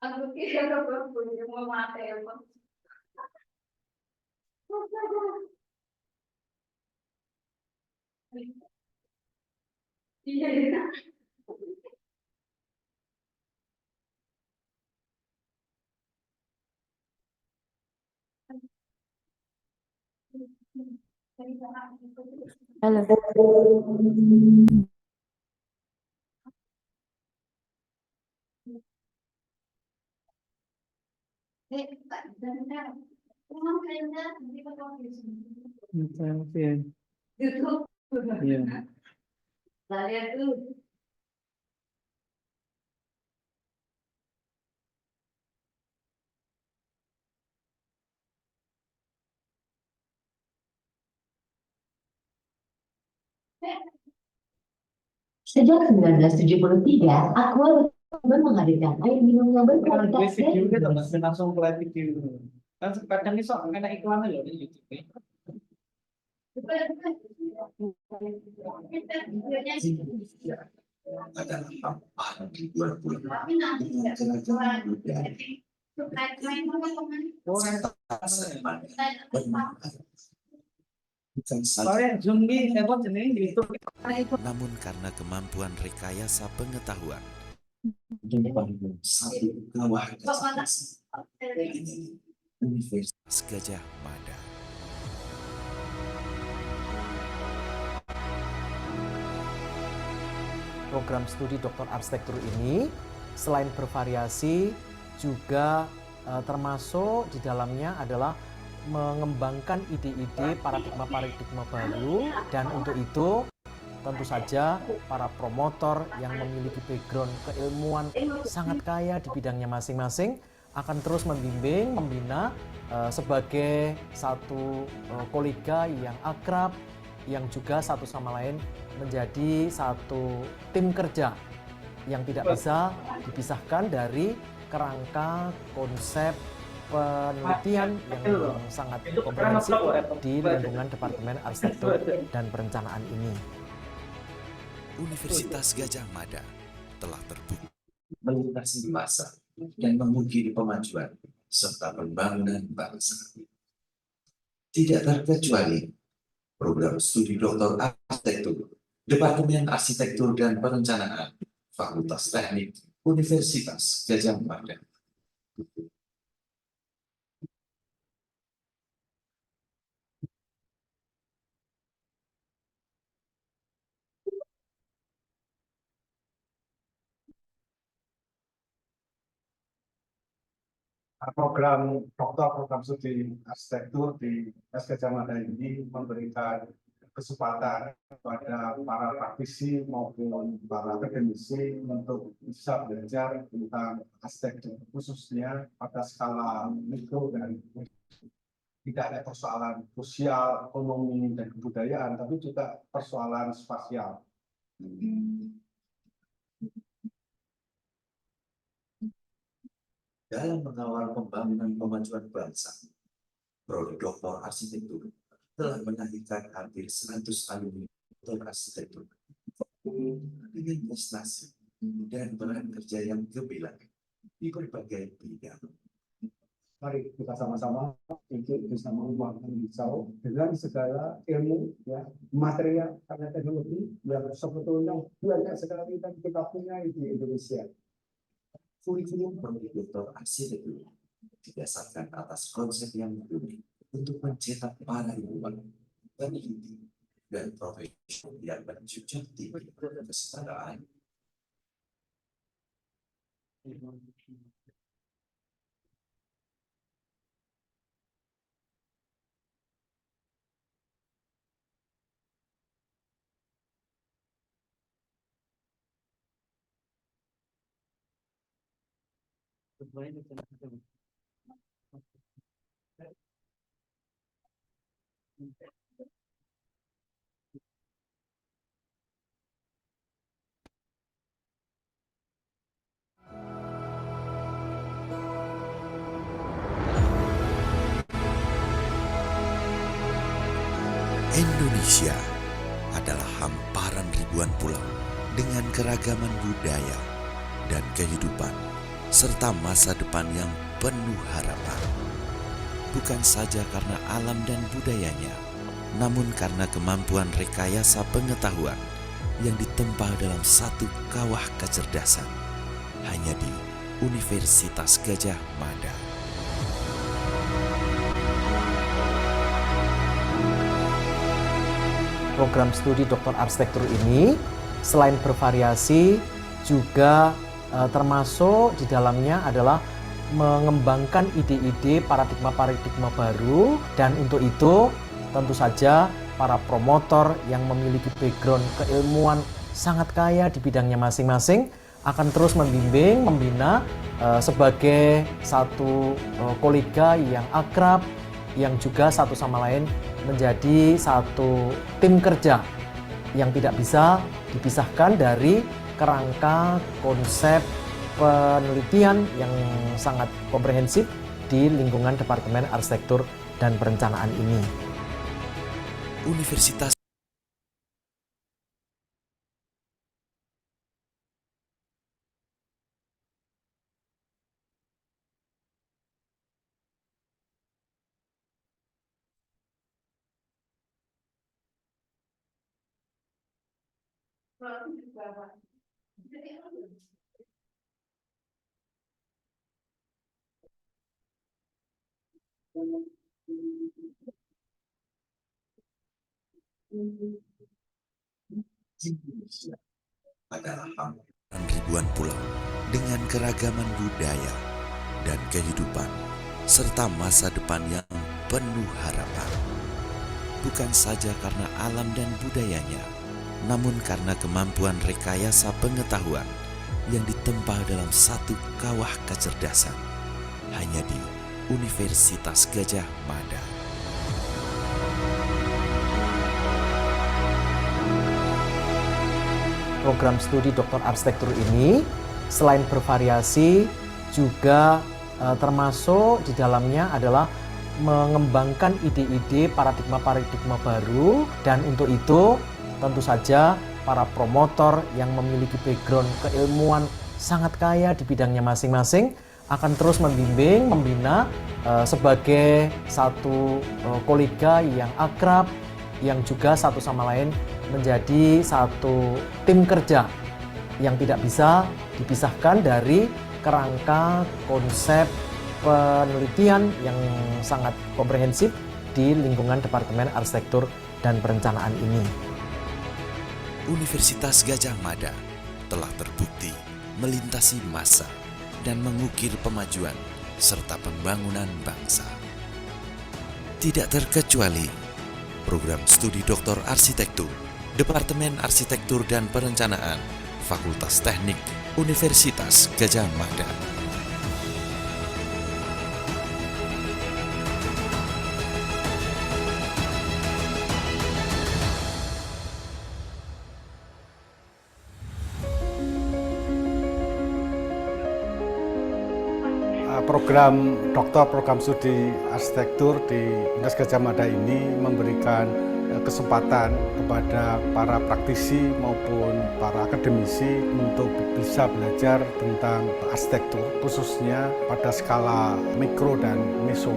Aku kira punya mau mati apa? Iya, iya. Halo. YouTube. Iya. Saya tuh Sejak 1973, Aqua menghadirkan air minum yang berkualitas Basic juga tuh, Mas. Langsung pelatih gitu. Kan kadang iso enak iklannya loh di YouTube. Adalah apa di 2000 namun karena kemampuan rekayasa pengetahuan, Universitas Gajah Mada. Program studi Doktor Arsitektur ini selain bervariasi juga termasuk di dalamnya adalah mengembangkan ide-ide paradigma-paradigma baru, dan untuk itu tentu saja para promotor yang memiliki background keilmuan sangat kaya di bidangnya masing-masing akan terus membimbing, membina sebagai satu kolega yang akrab, yang juga satu sama lain menjadi satu tim kerja yang tidak bisa dipisahkan dari kerangka konsep penelitian yang sangat komprehensif di lingkungan Departemen Arsitektur dan Perencanaan ini. Universitas Gajah Mada telah terbukti melintasi masa dan memungkiri pemajuan serta pembangunan bangsa. Tidak terkecuali program studi Doktor Arsitektur, Departemen Arsitektur dan Perencanaan, Fakultas Teknik, Universitas Gajah Mada. Program doktor program studi arsitektur di Gajah Mada ini memberikan kesempatan kepada para praktisi maupun para akademisi untuk bisa belajar tentang arsitektur, khususnya pada skala mikro dan tidak hanya persoalan sosial, ekonomi, dan kebudayaan, tapi juga persoalan spasial. Dalam mengawal pembangunan pemajuan bangsa, Prodi Doktor Arsitektur telah melahirkan hampir 100 alumni Doktor Arsitektur dengan prestasi dan peran kerja yang gemilang di berbagai bidang. Mari kita sama-sama untuk bisa mengembangkan pisau dengan segala ilmu, ya, material, karena teknologi yang sebetulnya banyak sekali yang kita punya di Indonesia. Kurikulum Prodi Doktor Arsitektur didasarkan atas konsep yang unik untuk mencetak para ilmuwan, peneliti, dan profesional yang menjunjung tinggi kesetaraan. Indonesia adalah hamparan ribuan pulau dengan keragaman budaya dan kehidupan, serta masa depan yang penuh harapan. Bukan saja karena alam dan budayanya, namun karena kemampuan rekayasa pengetahuan yang ditempa dalam satu kawah kecerdasan, hanya di Universitas Gadjah Mada. Program studi Doktor Arsitektur ini selain bervariasi juga termasuk di dalamnya adalah mengembangkan ide-ide paradigma-paradigma baru, dan untuk itu tentu saja para promotor yang memiliki background keilmuan sangat kaya di bidangnya masing-masing akan terus membimbing, membina sebagai satu kolega yang akrab, yang juga satu sama lain menjadi satu tim kerja yang tidak bisa dipisahkan dari kerangka konsep penelitian yang sangat komprehensif di lingkungan Departemen Arsitektur dan Perencanaan ini. Universitas Indonesia adalah hamparan ribuan pulau dengan keragaman budaya dan kehidupan, serta masa depan yang penuh harapan. Bukan saja karena alam dan budayanya, namun karena kemampuan rekayasa pengetahuan yang ditempa dalam satu kawah kecerdasan, hanya di Universitas Gadjah Mada. Program studi Doktor Arsitektur ini selain bervariasi juga termasuk di dalamnya adalah mengembangkan ide-ide paradigma-paradigma baru, dan untuk itu tentu saja para promotor yang memiliki background keilmuan sangat kaya di bidangnya masing-masing akan terus membimbing, membina sebagai satu kolega yang akrab, yang juga satu sama lain menjadi satu tim kerja yang tidak bisa dipisahkan dari kerangka konsep penelitian yang sangat komprehensif di lingkungan Departemen Arsitektur dan Perencanaan ini. Universitas Gadjah Mada telah terbukti melintasi masa dan mengukir pemajuan serta pembangunan bangsa. Tidak terkecuali program studi Doktor Arsitektur, Departemen Arsitektur dan Perencanaan, Fakultas Teknik, Universitas Gadjah Mada. Program Doktor Program Studi Arsitektur di Universitas Gadjah Mada ini memberikan kesempatan kepada para praktisi maupun para akademisi untuk bisa belajar tentang arsitektur, khususnya pada skala mikro dan meso.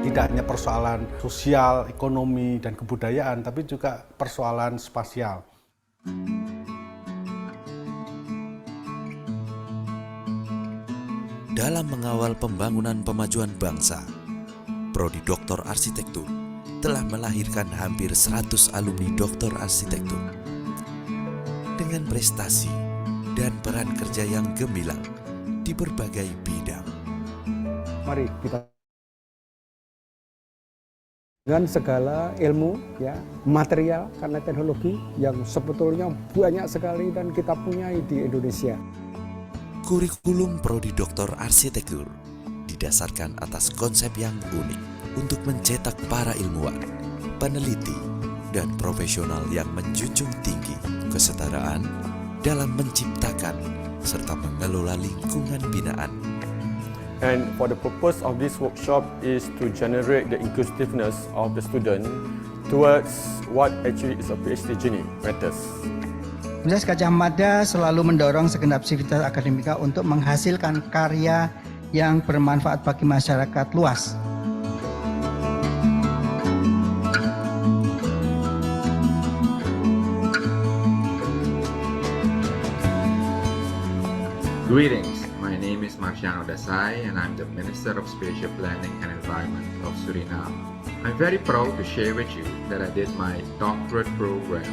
Tidak hanya persoalan sosial, ekonomi, dan kebudayaan, tapi juga persoalan spasial. Dalam mengawal pembangunan pemajuan bangsa, Prodi Doktor Arsitektur telah melahirkan hampir 100 alumni Doktor Arsitektur dengan prestasi dan peran kerja yang gemilang di berbagai bidang. Mari kita dengan segala ilmu, ya, material karena teknologi yang sebetulnya banyak sekali dan kita punyai di Indonesia. Kurikulum Prodi Doktor Arsitektur didasarkan atas konsep yang unik untuk mencetak para ilmuwan, peneliti, dan profesional yang menjunjung tinggi kesetaraan dalam menciptakan serta mengelola lingkungan binaan. And for the purpose of this workshop is to generate the inclusiveness of the student towards what actually is a PhD journey matters. Universitas Gajah Mada selalu mendorong segenap sivitas akademika untuk menghasilkan karya yang bermanfaat bagi masyarakat luas. Greetings, my name is Marciano Dasai and I'm the Minister of Spatial Planning and Environment of Suriname. I'm very proud to share with you that I did my doctorate program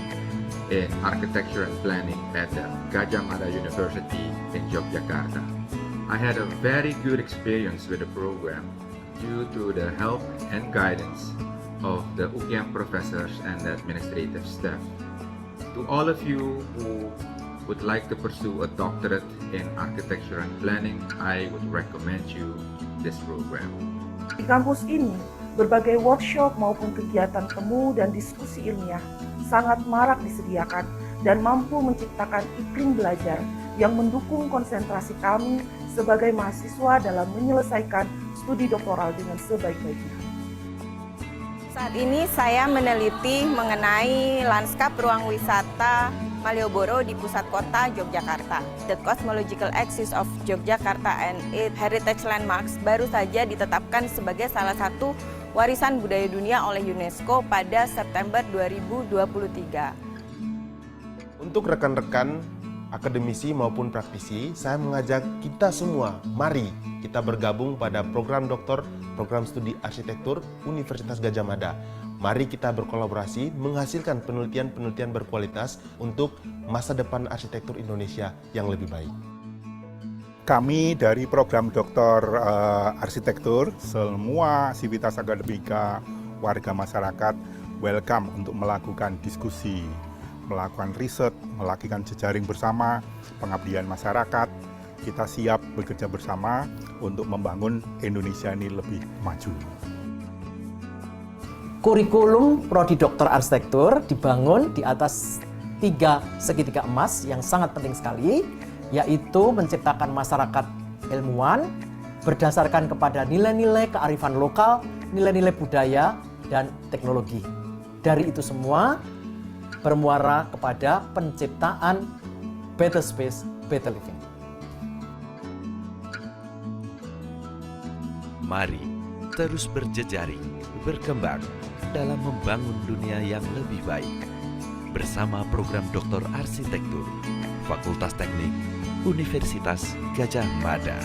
in Architecture and Planning at the Gajah Mada University in Yogyakarta. I had a very good experience with the program due to the help and guidance of the UGM professors and the administrative staff. To all of you who would like to pursue a doctorate in architecture and planning, I would recommend you this program. Di kampus ini, berbagai workshop maupun kegiatan temu dan diskusi ilmiah sangat marak disediakan dan mampu menciptakan iklim belajar yang mendukung konsentrasi kami sebagai mahasiswa dalam menyelesaikan studi doktoral dengan sebaik-baiknya. Saat ini saya meneliti mengenai lanskap ruang wisata Malioboro di pusat kota Yogyakarta. The Cosmological Axis of Yogyakarta and its Heritage Landmarks baru saja ditetapkan sebagai salah satu warisan budaya dunia oleh UNESCO pada September 2023. Untuk rekan-rekan akademisi maupun praktisi, saya mengajak kita semua, mari kita bergabung pada program doktor, program studi arsitektur Universitas Gajah Mada. Mari kita berkolaborasi menghasilkan penelitian-penelitian berkualitas untuk masa depan arsitektur Indonesia yang lebih baik. Kami dari program Doktor Arsitektur, semua sivitas akademika, warga masyarakat, welcome untuk melakukan diskusi, melakukan riset, melakukan jejaring bersama, pengabdian masyarakat. Kita siap bekerja bersama untuk membangun Indonesia ini lebih maju. Kurikulum Prodi Doktor Arsitektur dibangun di atas 3 segitiga emas yang sangat penting sekali, yaitu menciptakan masyarakat ilmuwan berdasarkan kepada nilai-nilai kearifan lokal, nilai-nilai budaya, dan teknologi. Dari itu semua bermuara kepada penciptaan better space, better living. Mari terus berjejaring, berkembang dalam membangun dunia yang lebih baik bersama Program Doktor Arsitektur Fakultas Teknik Universitas Gajah Mada.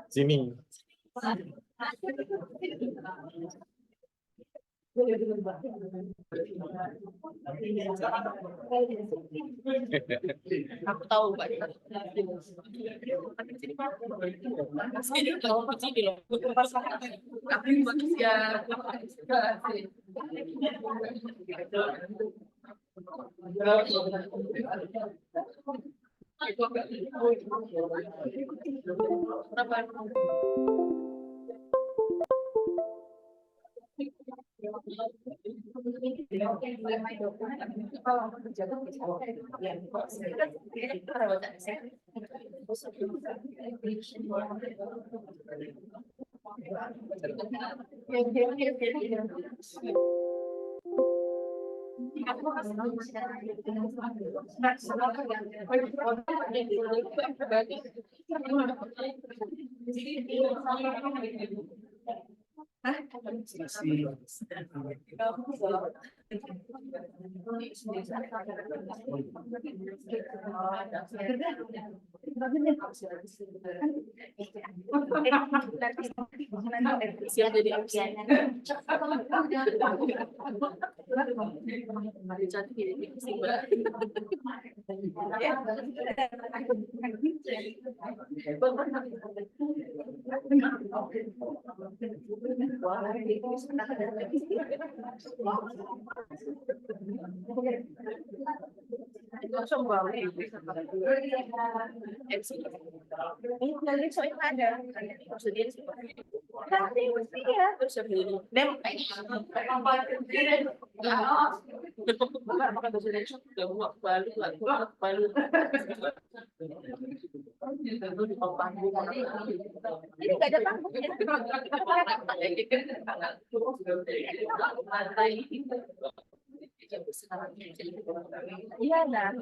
Sini. Aku tahu Pak. Ini nggak ada panggungnya. Iya, nah.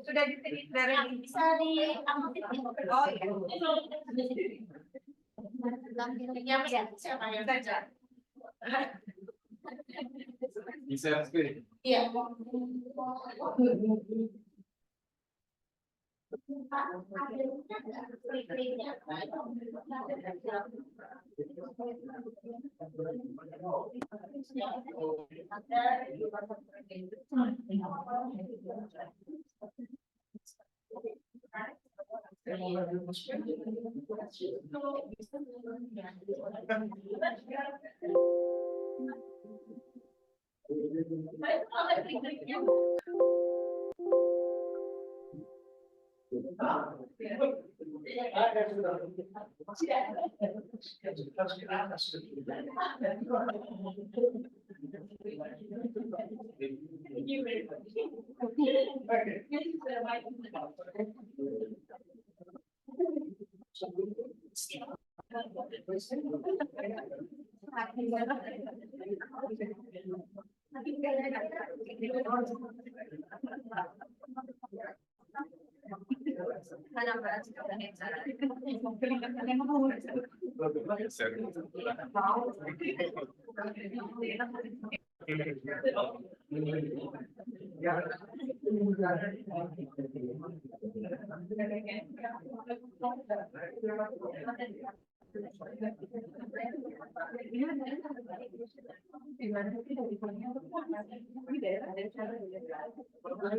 Sudah dari bisa diambil. Oh iya. Yang siapa yang saja? Bisa sekali. Iya.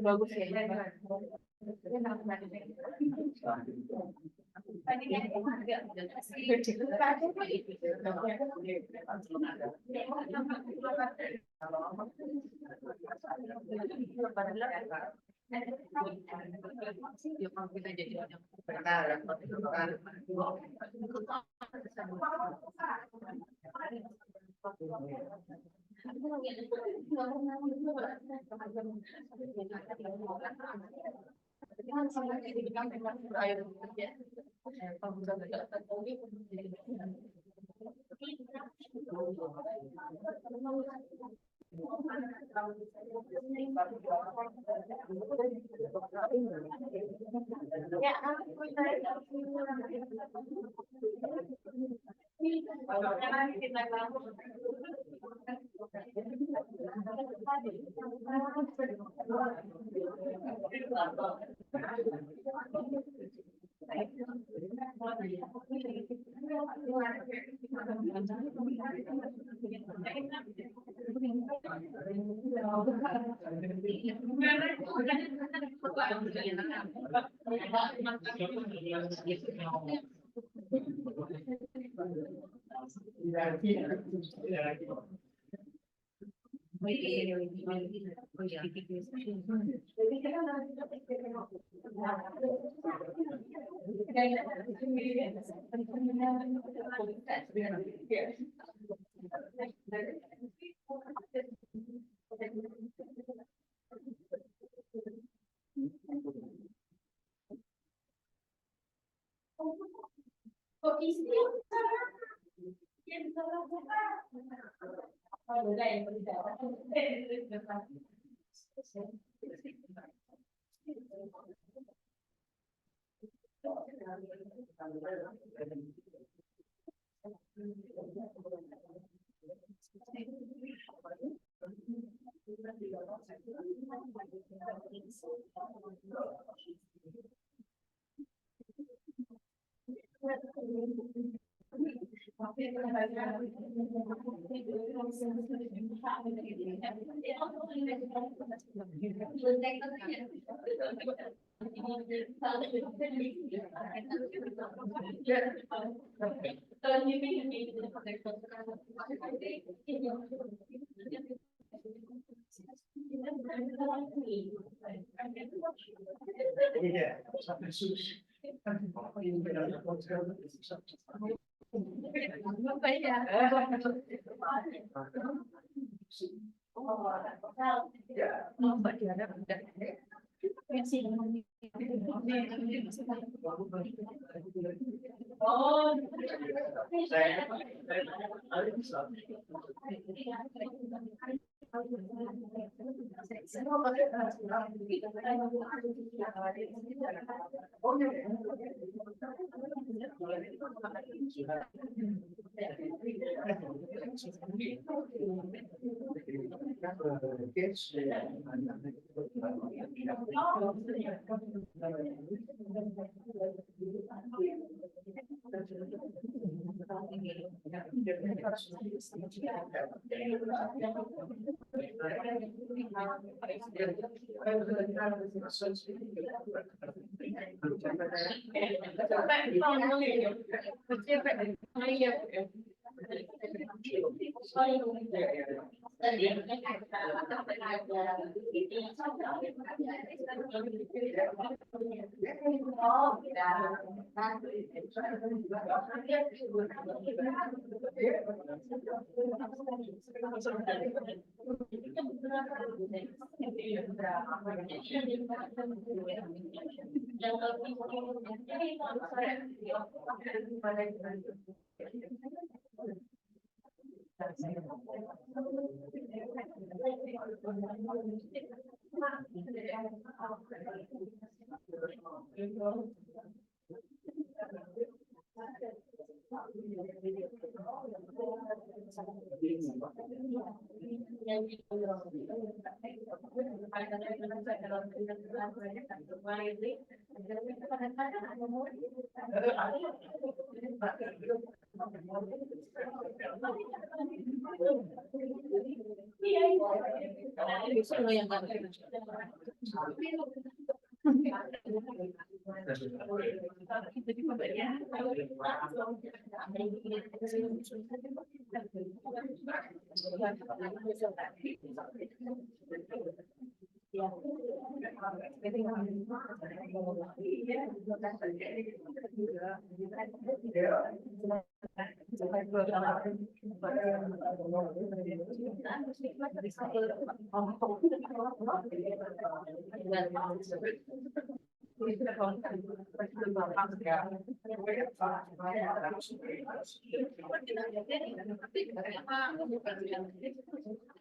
Bagus ya.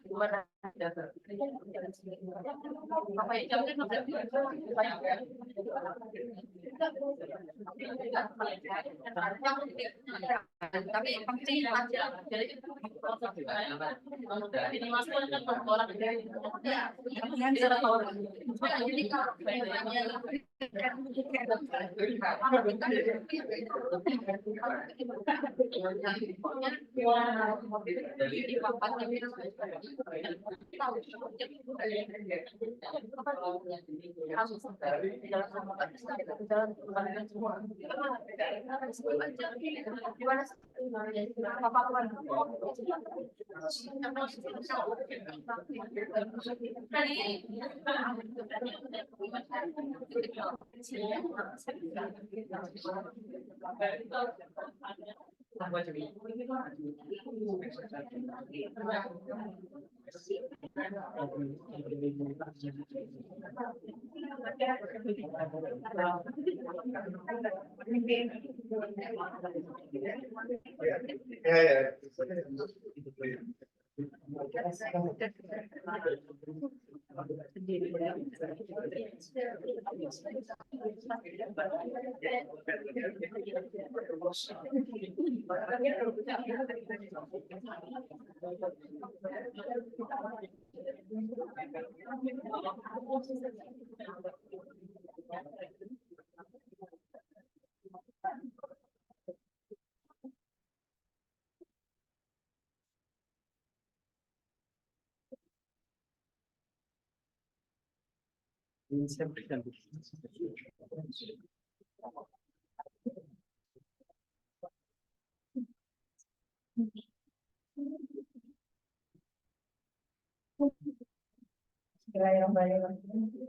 Gimana? Apa ya? Jam kan tapi yang penting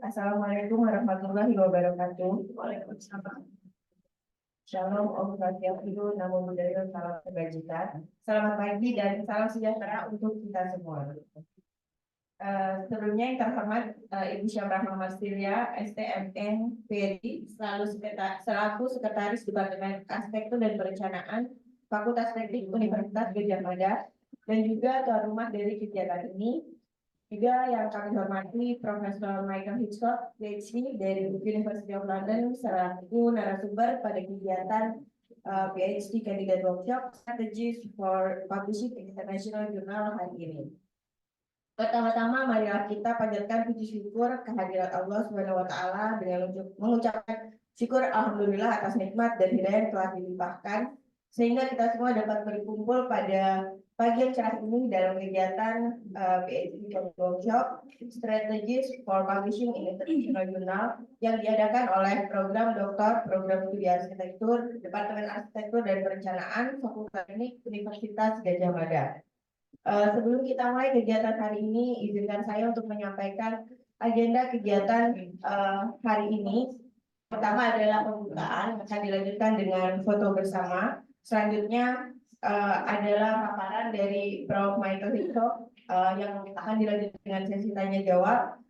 Assalamualaikum warahmatullahi wabarakatuh. Waalaikumsalam. Shalom, Om Swastiastu, Namo Buddhaya, salam kebajikan. Selamat pagi dan salam sejahtera untuk kita semua. Sebelumnya yang terhormat Ibu Syam Rachma Marcillia, ST M.Eng, Ph.D, selaku Sekretaris Departemen Arsitektur dan Perencanaan Fakultas Teknik Universitas Gadjah Mada, dan juga tuan rumah dari kegiatan ini. Juga yang kami hormati Profesor Hitchcock, Ph.D dari University of London, selaku narasumber pada kegiatan Ph.D. Candidate Workshop Strategies for Publishing International Journal hari ini. Pertama-tama, marilah kita panjatkan puji syukur kehadirat Allah Subhanahu wa Ta'ala dengan mengucapkan syukur alhamdulillah atas nikmat dan hidayah yang telah dilimpahkan, sehingga kita semua dapat berkumpul pada pagi yang cerah ini dalam kegiatan PhD Workshop Strategies for Publishing in International Journal yang diadakan oleh Program Doktor Prodi Arsitektur, Departemen Arsitektur dan Perencanaan Fakultas Teknik Universitas Gadjah Mada. Sebelum kita mulai kegiatan hari ini, izinkan saya untuk menyampaikan agenda kegiatan hari ini. Pertama adalah pembukaan, akan dilanjutkan dengan foto bersama. Selanjutnya adalah paparan dari Prof. Hitchcock yang akan dilanjutkan dengan sesi tanya jawab.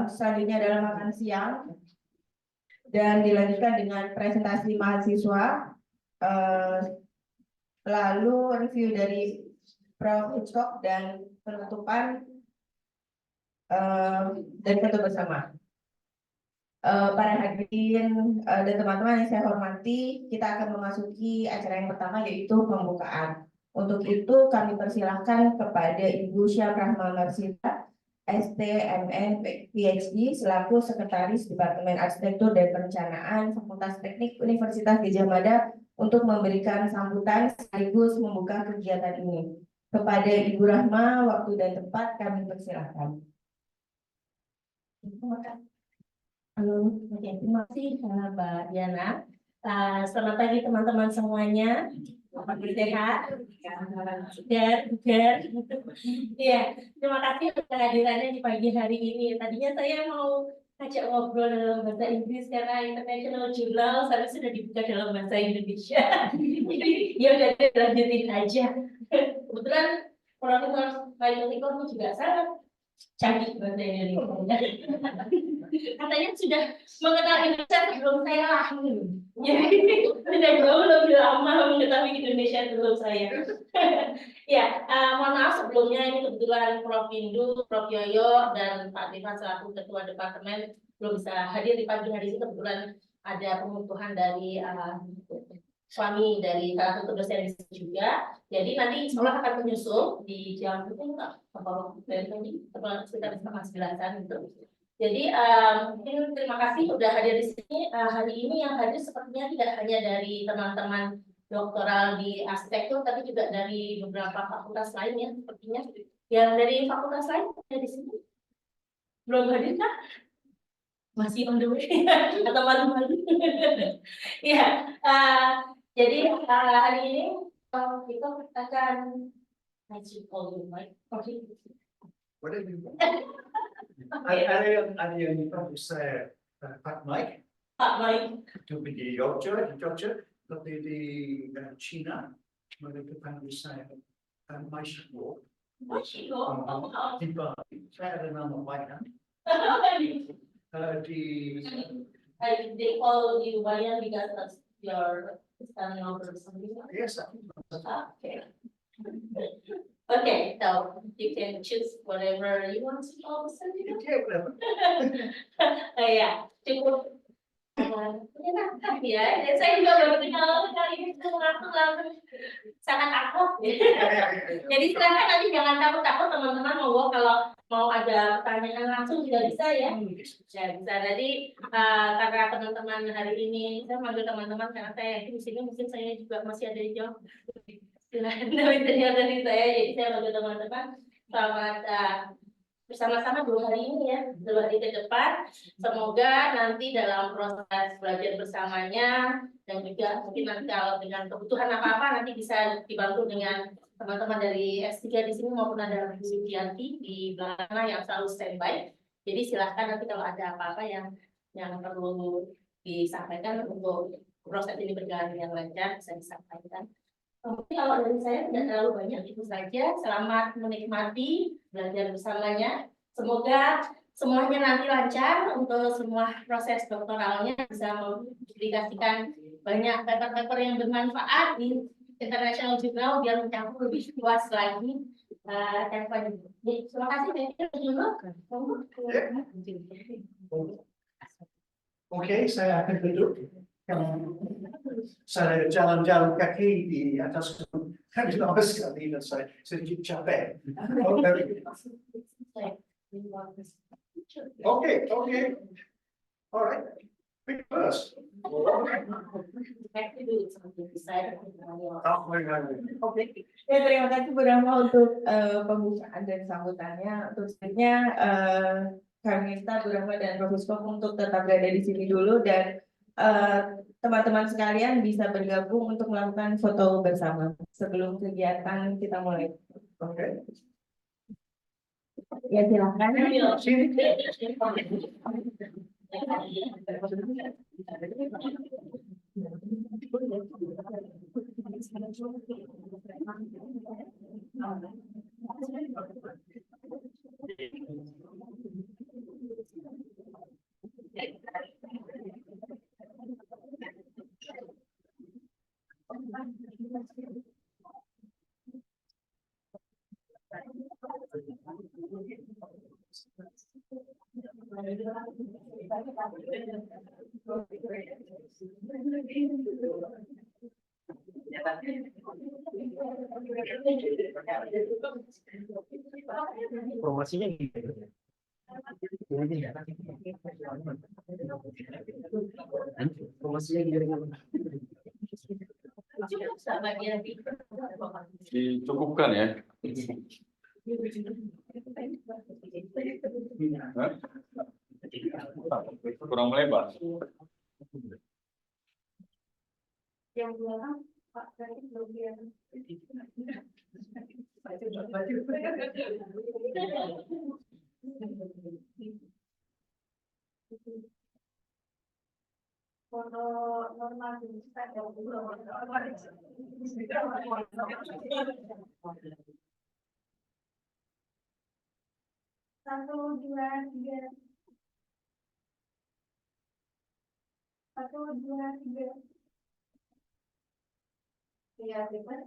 Selanjutnya adalah makan siang dan dilanjutkan dengan presentasi mahasiswa. Lalu review dari Prof. Hitchcock dan penutupan dan foto bersama. Para hadirin dan teman-teman yang saya hormati, kita akan memasuki acara yang pertama, yaitu pembukaan. Untuk itu kami persilahkan kepada Ibu Syam Rachma Marcillia, ST M.Eng, Ph.D, selaku Sekretaris Departemen Arsitektur dan Perencanaan Fakultas Teknik Universitas Gadjah Mada, untuk memberikan sambutan sekaligus membuka kegiatan ini. Kepada Ibu Rachma, waktu dan tempat kami persilahkan. Halo, terima kasih Mbak Diana. Selamat pagi teman-teman semuanya. Sehat dan ya, terima kasih atas kehadirannya di pagi hari ini. Tadinya saya mau ajak ngobrol dalam bahasa Inggris karena International Journal saya sudah dibuka dalam bahasa Indonesia. Jadi ya udah lanjutin aja. Kebetulan Profesor Hitchcock juga sangat canggih bahasa Indonesia. Katanya sudah mengenal Indonesia sebelum saya lahir. Jadi sudah jauh lebih lama mengetahui Indonesia sebelum saya. Ya, mohon maaf sebelumnya ini kebetulan Prof. Indu, Prof. Yoyo, dan Pak Devan selaku Ketua Departemen belum bisa hadir di pagi hari ini. Kebetulan ada pengutuhan dari suami dari salah satu dosen di sini juga. Jadi nanti sekolah akan menyusul di jam itu dari tadi sekitar setengah 9 gitu. Jadi mungkin terima kasih sudah hadir di sini. Hari ini yang hadir sepertinya tidak hanya dari teman-teman doktoral di arsitektur, tapi juga dari beberapa fakultas lain ya sepertinya. Yang dari fakultas lain ada di sini belum hadir kan? Masih on the way atau malu-malu? Ya, jadi hari ini kita akan ada yang saya Pak Mike itu di Jogja, tapi di China mereka panggil saya Maishiko. Di Bali saya ada nama Wayan. They call you Wayan because that's your standing over something. Yes. Okay. Okay, so you can choose whatever you want to call the sendiri. Ya, cukup menyenangkan ya. Dan saya juga baru kenal kali ini langsung sangat akrab. Jadi silakan nanti jangan takut-takut teman-teman, mau kalau mau ada pertanyaan langsung juga bisa ya. Ya bisa. Jadi karena teman-teman hari ini saya manggil teman-teman karena saya di sini mungkin saya juga masih ada di jauh. Senior dari saya, jadi saya manggil teman-teman selamat bersama-sama 2 hari ini ya, 2 hari ke depan. Semoga nanti dalam proses belajar bersamanya dan juga mungkin nanti kalau dengan kebutuhan apa-apa nanti bisa dibantu dengan teman-teman dari S3 di sini maupun ada Bu Sugianti di belakang sana yang selalu standby. Jadi silahkan nanti kalau ada apa-apa yang perlu disampaikan untuk proses ini berjalan dengan lancar bisa disampaikan. Mungkin kalau dari saya tidak terlalu banyak, itu saja. Selamat menikmati belajar bersamanya. Semoga semuanya nanti lancar untuk semua proses doktoralnya, bisa mempublikasikan banyak paper-paper yang bermanfaat di international journal biar mencakup lebih luas lagi. Terima kasih. Oke, saya akan duduk. Saya jalan-jalan kaki di atas kan lama sekali dan saya sedikit capek. Okay. Alright. First. Ya, terima kasih Bu Rahma untuk pembukaan dan sambutannya. Untuk selanjutnya kami minta Bu Rahma dan Prof. Hitchcock untuk tetap berada di sini dulu dan teman-teman sekalian bisa bergabung untuk melakukan foto bersama sebelum kegiatan kita mulai. Oke. Ya silakan. Informasinya gitu. Informasinya Dicukupkan ya. Kurang melebar. Yang belakang Pak dari bagian foto normal Satu, dua, tiga. 1, 2, 3. Ya, bebas.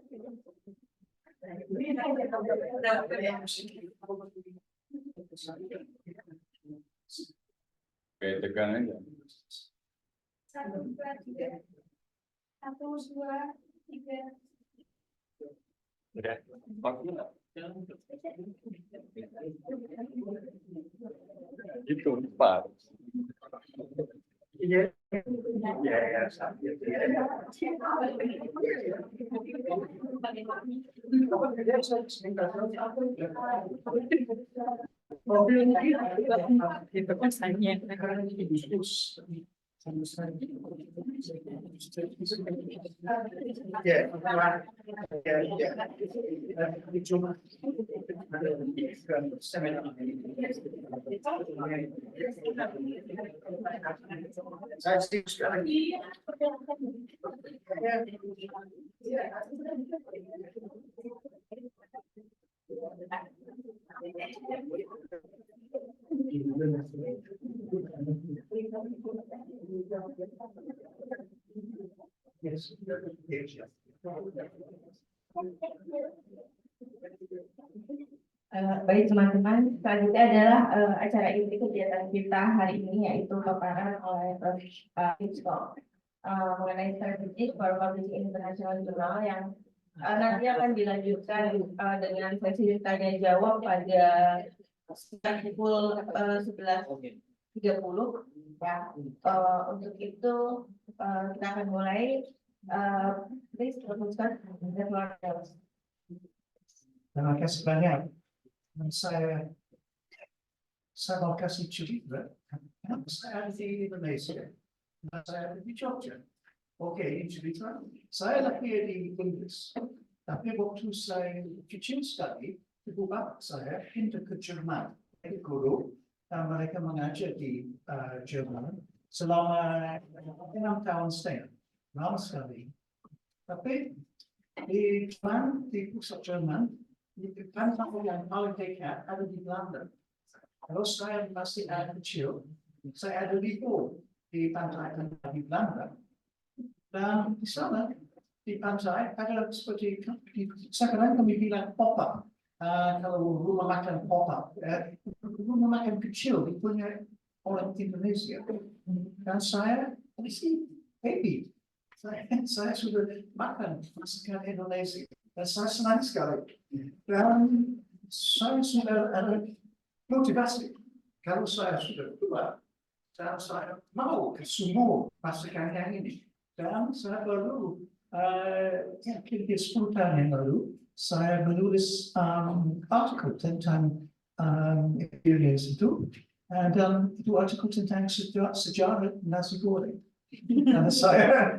Oke, tekan aja. 1, 2, 3. 1, 2, 3. Udah. Waktu nggak? Itu 4. Iya. Baik teman-teman, selanjutnya adalah acara inti kegiatan kita hari ini, yaitu paparan oleh Prof. Hitchcock mengenai strategi for publishing international journal yang nanti akan dilanjutkan dengan sesi tanya jawab pada pukul 11.30 ya. Untuk itu kita akan mulai. Please teruskan. Terima kasih banyak. Saya mau kasih cerita. Saya ada di Indonesia. Saya ada di Jogja. Oke, ini cerita. Saya lahir di Inggris. Tapi waktu saya kecil sekali, ibu bapak saya pindah ke Jerman. Jadi guru, dan mereka mengajar di Jerman selama 6 tahun setengah. Lama sekali. Tapi di Jerman, di pusat Jerman, di pantai yang paling dekat ada di Belanda. Kalau saya masih kecil, saya ada libur di pantai di Belanda. Dan di sana, di pantai, ada seperti, sekarang kami bilang pop-up. Kalau rumah makan pop-up, rumah makan kecil dipunya orang Indonesia. Dan saya, di sini, baby. Saya sudah makan masakan Indonesia. Dan saya senang sekali. Dan saya sudah ada motivasi. Kalau saya sudah tua, dan saya mau ke semua masakan yang ini. Dan saya baru, kira-kira 10 tahun yang lalu, saya menulis artikel tentang experience itu. Dan itu artikel tentang sejarah nasi goreng. Dan saya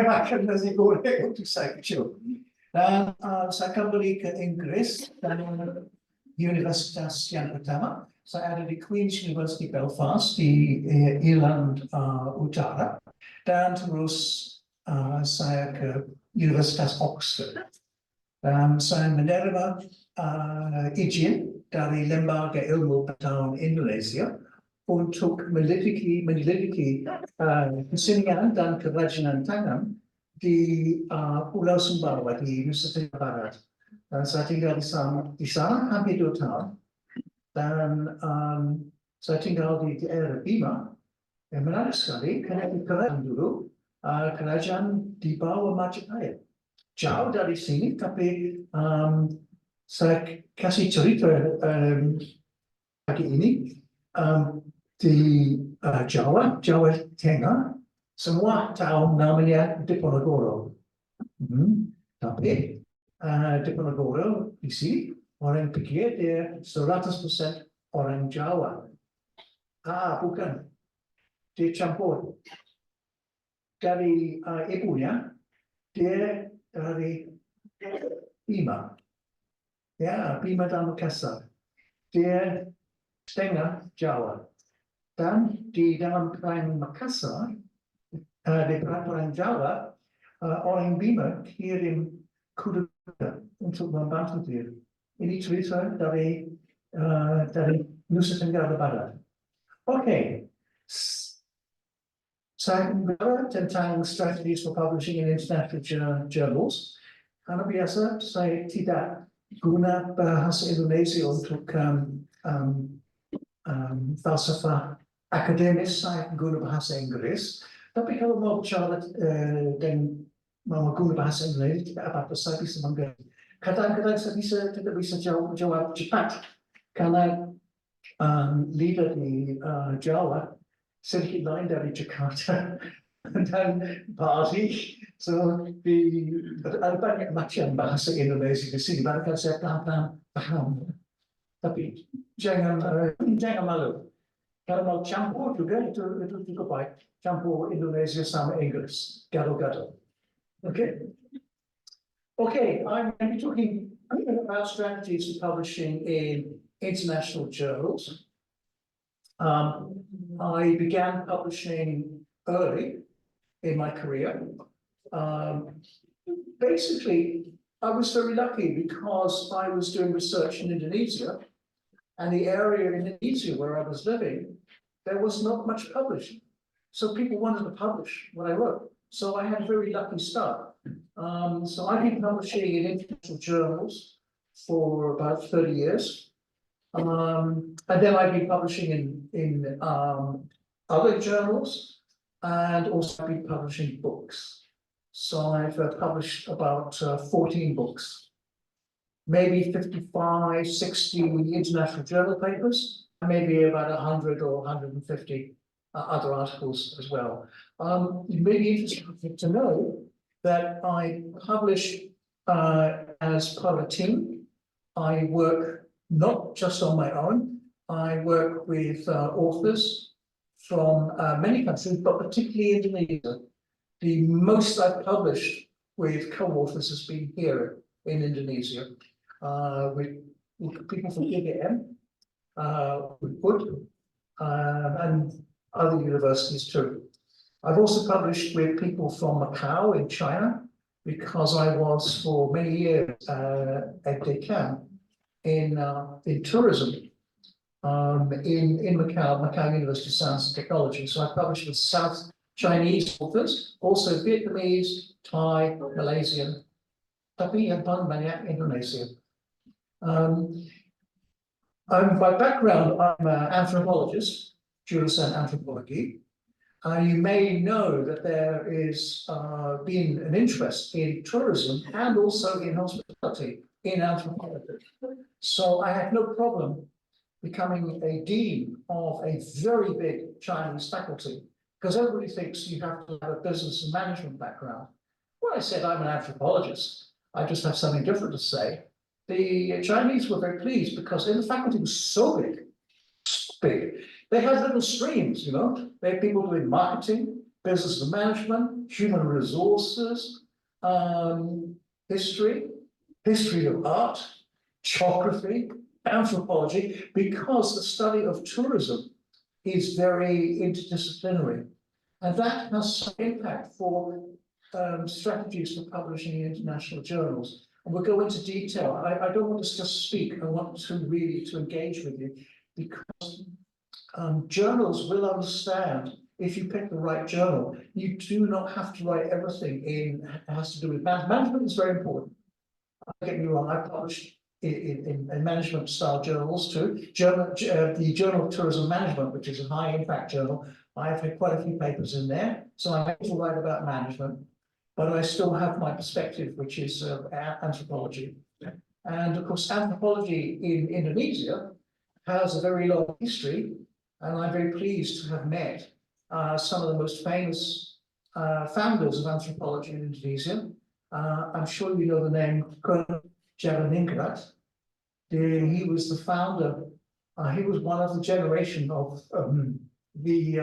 makan nasi goreng waktu saya kecil. Dan saya kembali ke Inggris dan universitas yang pertama. Saya ada di Queen's University Belfast di Irland Utara. Dan terus saya ke Universitas Oxford. Dan saya menerima izin dari Lembaga Ilmu Pengetahuan Indonesia untuk menyelidiki kesenian dan kerajinan tangan di Pulau Sumbawa di Nusa Tenggara Barat. Dan saya tinggal di sana hampir 2 tahun. Dan saya tinggal di daerah Bima. Yang menarik sekali, karena di kerajaan dulu, kerajaan di bawah Majapahit. Jauh dari sini, tapi saya kasih cerita pagi ini. Di Jawa Tengah, semua tahu namanya Diponegoro. Tapi Diponegoro di sini, orang pikir dia 100% orang Jawa. Bukan. Dia campur. Dari ibunya, dia dari Bima. Ya, Bima dan Makassar. Dia setengah Jawa. Dan di dalam perang Makassar, di perang Jawa, orang Bima kirim kuda untuk membantu dia. Ini cerita dari Nusa Tenggara Barat. Oke. Saya bicara tentang strategies for publishing in international journals. Karena biasa saya tidak guna bahasa Indonesia untuk falsafah akademis, saya guna bahasa Inggris. Tapi kalau mau bicara dan mau guna bahasa Indonesia, tidak apa-apa, saya bisa mengerti. Kadang-kadang saya tidak bisa jawab cepat, karena lidah di Jawa sedikit lain dari Jakarta dan Bali. So ada banyak macam bahasa Indonesia di sini. Bahkan saya pelan-pelan paham. Tapi jangan malu. Kalau mau campur juga itu juga baik. Campur Indonesia sama Inggris. Gado-gado. Okay. Okay, I'm going to be talking about strategies for publishing in international journals. I began publishing early in my career. Basically, I was very lucky because I was doing research in Indonesia, and the area in Indonesia where I was living, there was not much published. So people wanted to publish what I wrote. So I had a very lucky start. So I've been publishing in international journals for about 30 years. And then I've been publishing in other journals, and also I've been publishing books. So I've published about 14 books, maybe 55, 60 international journal papers, maybe about 100 or 150 other articles as well. It may be interesting to know that I publish as part of a team. I work not just on my own. I work with authors from many countries, but particularly Indonesia. The most I've published with co-authors has been here in Indonesia, with people from Kegiatan, with UD, and other universities too. I've also published with people from Macau in China, because I was for many years a decan in tourism in Macau University of Science and Technology. So I published with South Chinese authors, also Vietnamese, Thai, Malaysian, tapi yang paling banyak Indonesia. By background, I'm an anthropologist, jurusan anthropology. You may know that there is been an interest in tourism and also in hospitality in anthropology. So I had no problem becoming a dean of a very big Chinese faculty, because everybody thinks you have to have a business and management background. Well, I said I'm an anthropologist. I just have something different to say. The Chinese were very pleased because the faculty was so big. They had little streams, you know. They had people doing marketing, business and management, human resources, history of art, geography, anthropology, because the study of tourism is very interdisciplinary. And that has some impact for strategies for publishing in international journals. And we'll go into detail. I don't want to just speak. I want to really engage with you, because journals will understand if you pick the right journal. You do not have to write everything it has to do with management. Is very important. Don't get me wrong, I've published in management style journals too. The Journal of Tourism Management, which is a high impact journal, I've had quite a few papers in there. So I'm able to write about management, but I still have my perspective, which is anthropology. And of course, anthropology in Indonesia has a very long history, and I'm very pleased to have met some of the most famous founders of anthropology in Indonesia. I'm sure you know the name Javaningrat. He was the founder. He was one of the generation of the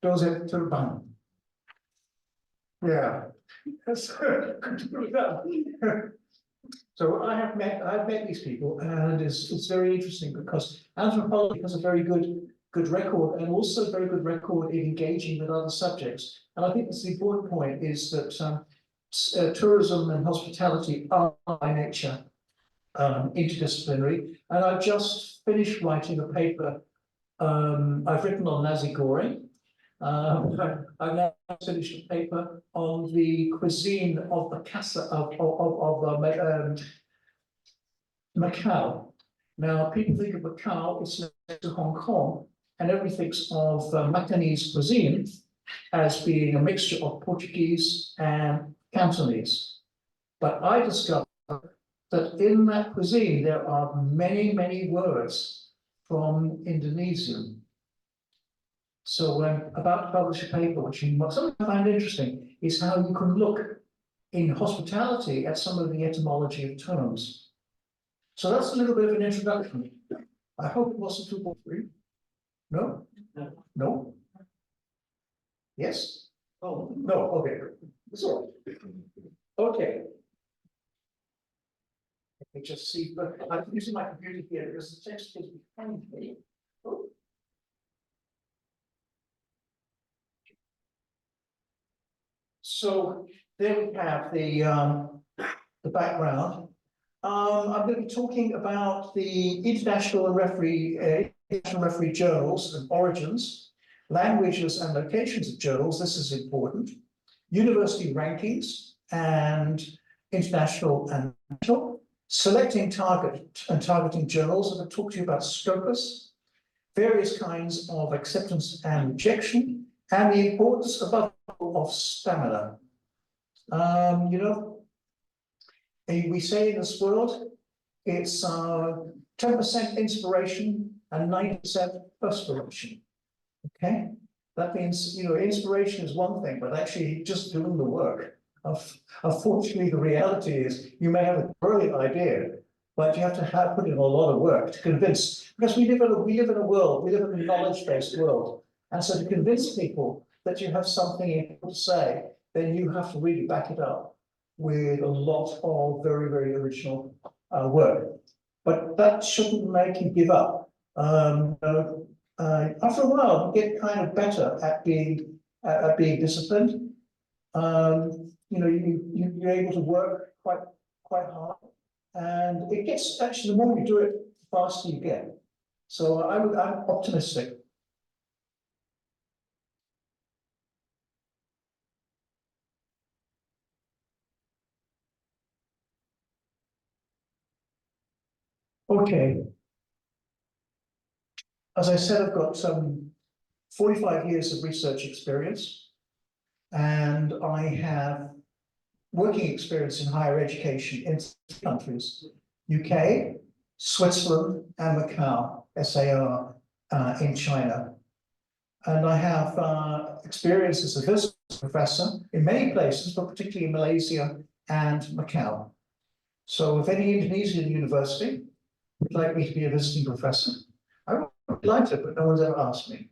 dosen Terbang. Yeah. So I've met these people, and it's very interesting because anthropology has a very good record, and also a very good record in engaging with other subjects. And I think that's the important point, is that tourism and hospitality are by nature interdisciplinary. And I've just finished writing a paper I've written on nasi goreng, I've now finished a paper on the cuisine of the casa of Macau. Now, people think of Macau, it's next to Hong Kong, and everybody thinks of Macanese cuisine as being a mixture of Portuguese and Cantonese. But I discovered that in that cuisine, there are many, many words from Indonesian. So I'm about to publish a paper, which something I find interesting is how you can look in hospitality at some of the etymology of terms. So that's a little bit of an introduction. I hope it wasn't too boring. No? No? Yes? Oh, no, okay. So, okay. Let me just see, but I'm using my computer here because the text is behind me. Oh. So there we have the background. I'm going to be talking about the international referee journals and origins, languages and locations of journals. This is important. University rankings and international and national. Selecting targeting journals. I'm going to talk to you about Scopus, various kinds of acceptance and rejection, and the importance above all of stamina. You know, we say in this world, it's 10% inspiration and 90% perspiration. Okay, that means, you know, inspiration is one thing, but actually just doing the work. Unfortunately, the reality is you may have a brilliant idea, but you have to put in a lot of work to convince. Because we live in a knowledge-based world, and so to convince people that you have something important to say, then you have to really back it up with a lot of very, very original work. But that shouldn't make you give up. After a while, you get kind of better at being disciplined. You know, you're able to work quite hard, and it gets actually the more you do it, the faster you get. So I'm optimistic. Okay. As I said, I've got 45 years of research experience, and I have working experience in higher education in 3 countries: UK, Switzerland, and Macau, SAR, in China. And I have experience as a visiting professor in many places, but particularly in Malaysia and Macau. So if any Indonesian university would like me to be a visiting professor, I would like to, but no one's ever asked me.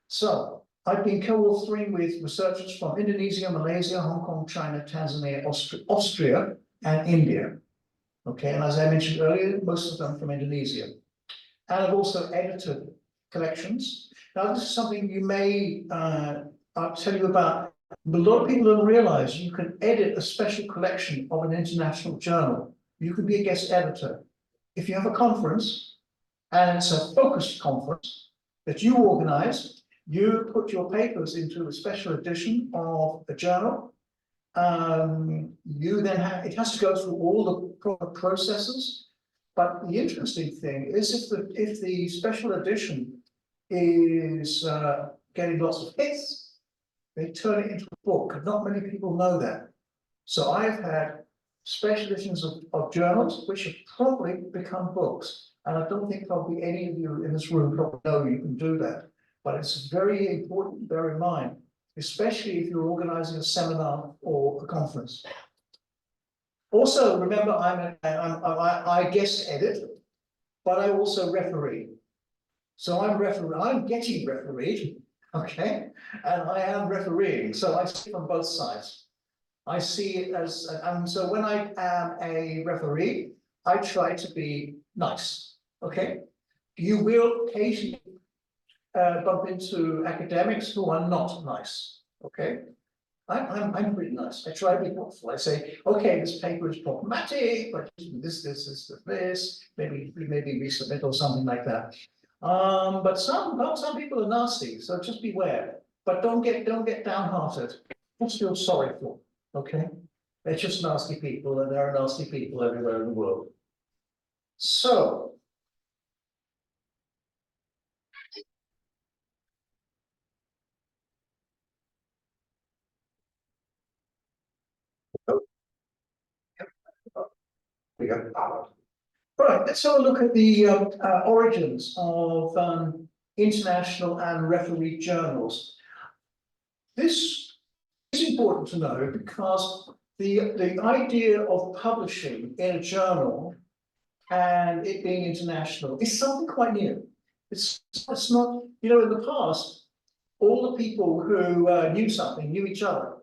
So I've been co-authoring with researchers from Indonesia, Malaysia, Hong Kong, China, Tanzania, Austria, and India. Okay, and as I mentioned earlier, most of them from Indonesia. And I've also edited collections. Now, this is something you may, I'll tell you about. A lot of people don't realize you can edit a special collection of an international journal. You can be a guest editor. If you have a conference, and it's a focused conference that you organize, you put your papers into a special edition of a journal. You then have, it has to go through all the proper processes. But the interesting thing is if the special edition is getting lots of hits, they turn it into a book. Not many people know that. So I've had special editions of journals which have probably become books. And I don't think probably any of you in this room probably know you can do that. But it's very important to bear in mind, especially if you're organizing a seminar or a conference. Also, remember, I guest edit, but I also referee. So I'm getting refereed, okay? And I am refereeing, so I see from both sides. I see it as, and so when I am a referee, I try to be nice, okay? You will occasionally bump into academics who are not nice, okay? I'm pretty nice. I try to be helpful. I say, okay, this paper is problematic, but this, maybe resubmit or something like that. But some people are nasty, so just beware. but don't get downhearted. Don't feel sorry for them, okay? They're just nasty people, and there are nasty people everywhere in the world. So, right, let's have a look at the origins of international and refereed journals. This is important to know because the idea of publishing in a journal and it being international is something quite new. It's not, you know, in the past, all the people who knew something knew each other.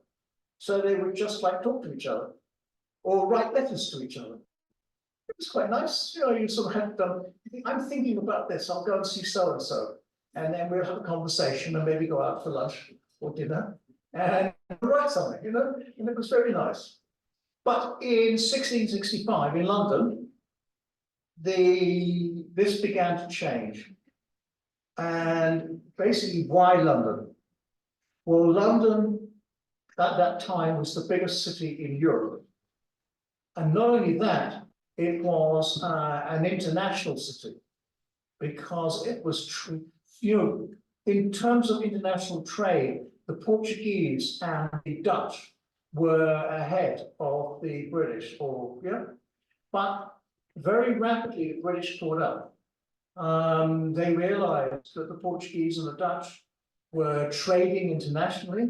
So they would just like talk to each other or write letters to each other. It was quite nice. You know, you sort of had, I'm thinking about this, I'll go and see so-and-so. And then we'll have a conversation and maybe go out for lunch or dinner and write something, you know, and it was very nice. But in 1665 in London, this began to change. And basically, why London? Well, London at that time was the biggest city in Europe. And not only that, it was an international city because it was, you know, in terms of international trade, the Portuguese and the Dutch were ahead of the British, but very rapidly the British caught up. They realized that the Portuguese and the Dutch were trading internationally,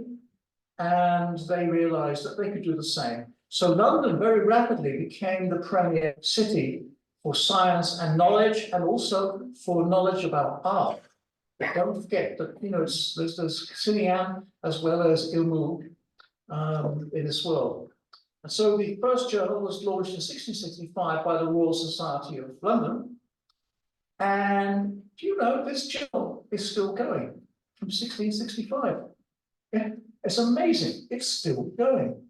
and they realized that they could do the same. So London very rapidly became the premier city for science and knowledge, and also for knowledge about art. But don't forget that, you know, there's Syam as well as ilmu in this world. And so the first journal was launched in 1665 by the Royal Society of London. And, you know, this journal is still going from 1665. Yeah, it's amazing. It's still going.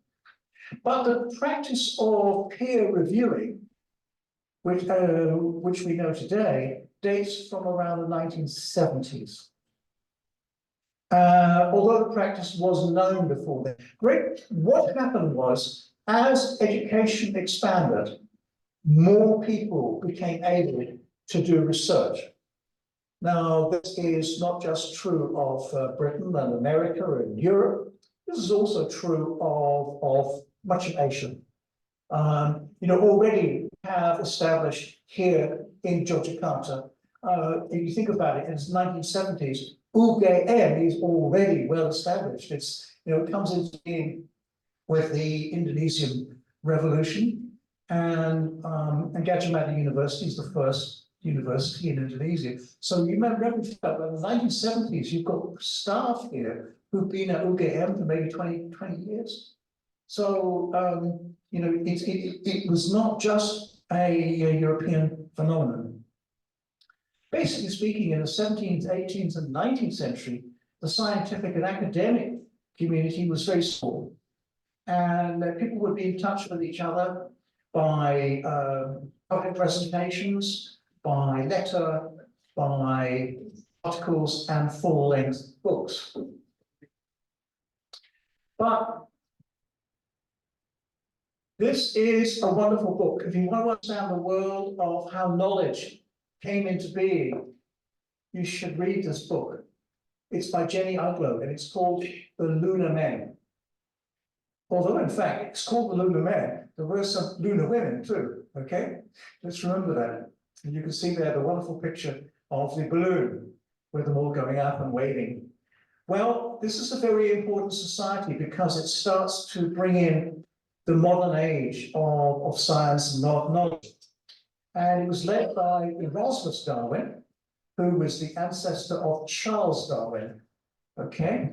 But the practice of peer reviewing, which we know today, dates from around the 1970s. Although the practice was known before then. What happened was, as education expanded, more people became able to do research. Now, this is not just true of Britain and America and Europe. This is also true of much of Asia. You know, already have established here in Yogyakarta, if you think about it, in the 1970s, UGM is already well established. It's, you know, it comes into being with the Indonesian Revolution, and Gajah Mada University is the first university in Indonesia. So you remember in the 1970s, you've got staff here who've been at UGM for maybe 20 years. So, you know, it was not just a European phenomenon. Basically speaking, in the 17th, 18th, and 19th century, the scientific and academic community was very small. And people would be in touch with each other by public presentations, by letter, by articles, and full-length books. But this is a wonderful book. If you want to understand the world of how knowledge came into being, you should read this book. It's by Jenny Uglow, and it's called The Lunar Men. Although, in fact, it's called The Lunar Men, there were some lunar women too, okay? Let's remember that. And you can see there the wonderful picture of the balloon with them all going up and waving. Well, this is a very important society because it starts to bring in the modern age of science and knowledge. And it was led by Erasmus Darwin, who was the ancestor of Charles Darwin, okay?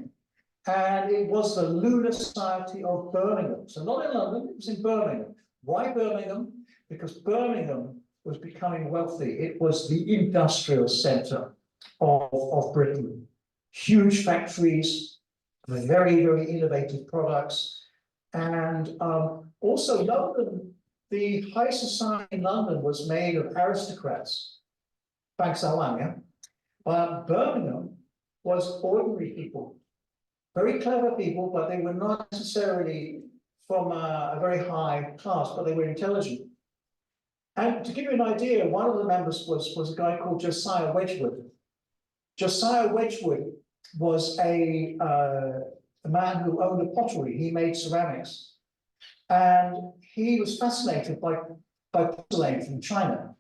And it was the Lunar Society of Birmingham. So not in London, it was in Birmingham. Why Birmingham? Because Birmingham was becoming wealthy. It was the industrial center of Britain. Huge factories, very, very innovative products. And also London, the high society in London was made of aristocrats, bangsawan, yeah? Birmingham was ordinary people. very clever people, but they were not necessarily from a very high class, but they were intelligent. And to give you an idea, one of the members was a guy called Josiah Wedgwood. Josiah Wedgwood was a man who owned a pottery. He made ceramics. And he was fascinated by porcelain from China.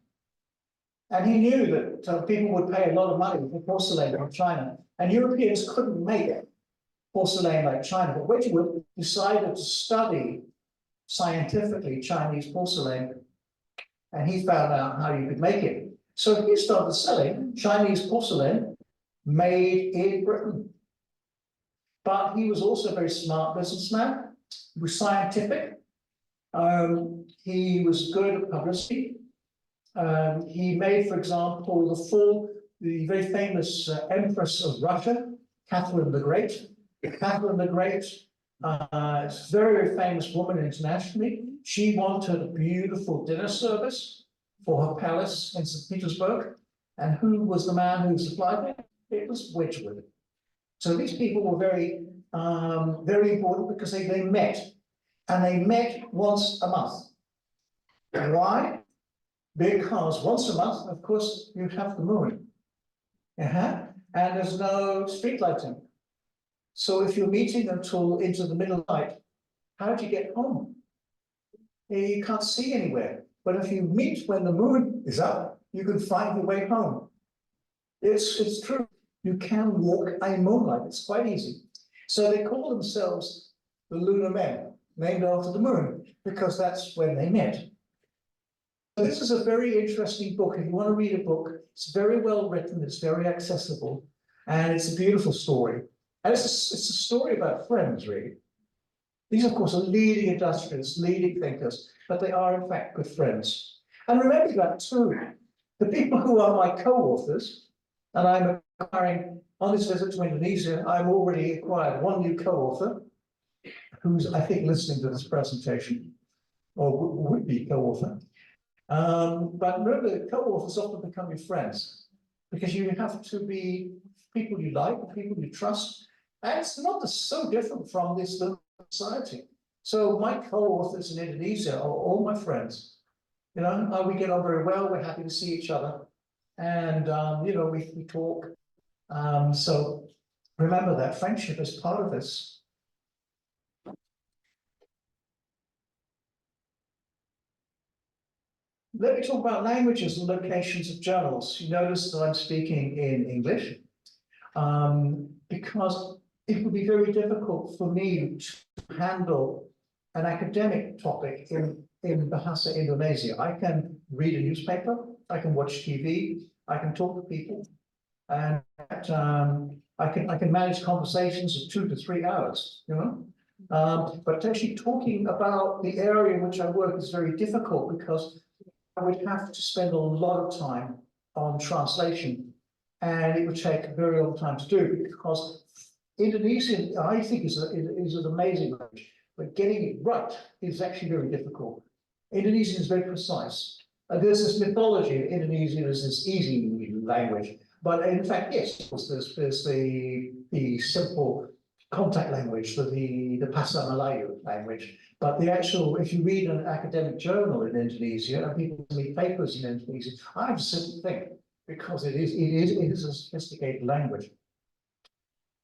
And he knew that people would pay a lot of money for porcelain from China. And Europeans couldn't make porcelain like China. But Wedgwood decided to study scientifically Chinese porcelain. And he found out how you could make it. So he started selling Chinese porcelain made in Britain. But he was also a very smart businessman. He was scientific. He was good at publicity. He made, for example, the very famous Empress of Russia, Catherine the Great. Catherine the Great, very, very famous woman internationally. She wanted a beautiful dinner service for her palace in St. Petersburg. And who was the man who supplied it? It was Wedgwood. So these people were very, very important because they met. And they met once a month. Why? Because once a month, of course, you have the moon. And there's no street lighting. So if you're meeting until into the middle of the night, how do you get home? You can't see anywhere. But if you meet when the moon is up, you can find your way home. It's true. You can walk in moonlight. It's quite easy. So they call themselves the Lunar Men, named after the moon, because that's when they met. So this is a very interesting book. If you want to read a book, it's very well written, it's very accessible, and it's a beautiful story. And it's a story about friends, really. These, of course, are leading industrialists, leading thinkers, but they are, in fact, good friends. And remember that, too. The people who are my co-authors, and I'm acquiring, on this visit to Indonesia, I've already acquired one new co-author, who's, I think, listening to this presentation, or would be co-author. But remember, the co-authors often become your friends, because you have to be people you like, people you trust, and it's not so different from this little society. So my co-authors in Indonesia are all my friends. You know, we get on very well, we're happy to see each other, and you know, we talk. So remember that friendship is part of this. Let me talk about languages and locations of journals. You notice that I'm speaking in English because it would be very difficult for me to handle an academic topic in Bahasa Indonesia. I can read a newspaper, I can watch TV, I can talk to people, and I can manage conversations of 2 to 3 hours, you know. But actually talking about the area in which I work is very difficult because I would have to spend a lot of time on translation, and it would take a very long time to do because Indonesian, I think, is an amazing language, but getting it right is actually very difficult. Indonesian is very precise. There's this mythology that Indonesian is this easy language, but in fact, yes, there's the simple contact language, the Bahasa Melayu language. But the actual, if you read an academic journal in Indonesia and people read papers in Indonesia, I have to sit and think because it is a sophisticated language.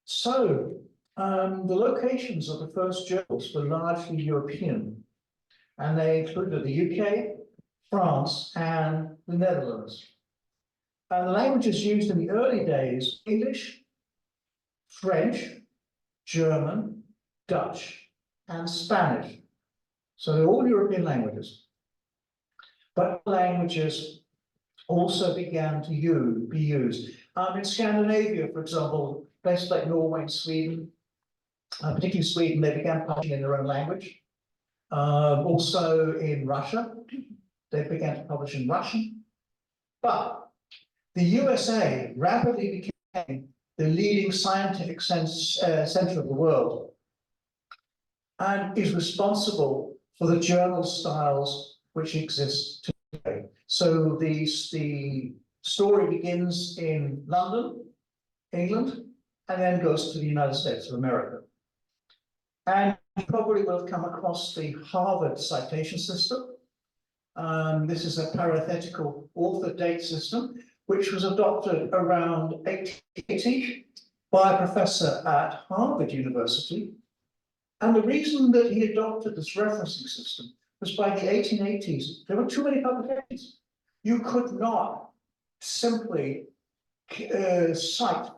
So the locations of the first journals were largely European, and they included the UK, France, and the Netherlands. And the languages used in the early days: English, French, German, Dutch, and Spanish. So they're all European languages. But languages also began to be used. In Scandinavia, for example, places like Norway and Sweden, particularly Sweden, they began publishing in their own language. Also in Russia, they began to publish in Russian. But the USA rapidly became the leading scientific center of the world and is responsible for the journal styles which exist today. So the story begins in London, England, and then goes to the United States of America. And you probably will have come across the Harvard citation system. This is a parenthetical author date system, which was adopted around 1880 by a professor at Harvard University. And the reason that he adopted this referencing system was by the 1880s, there were too many publications. You could not simply cite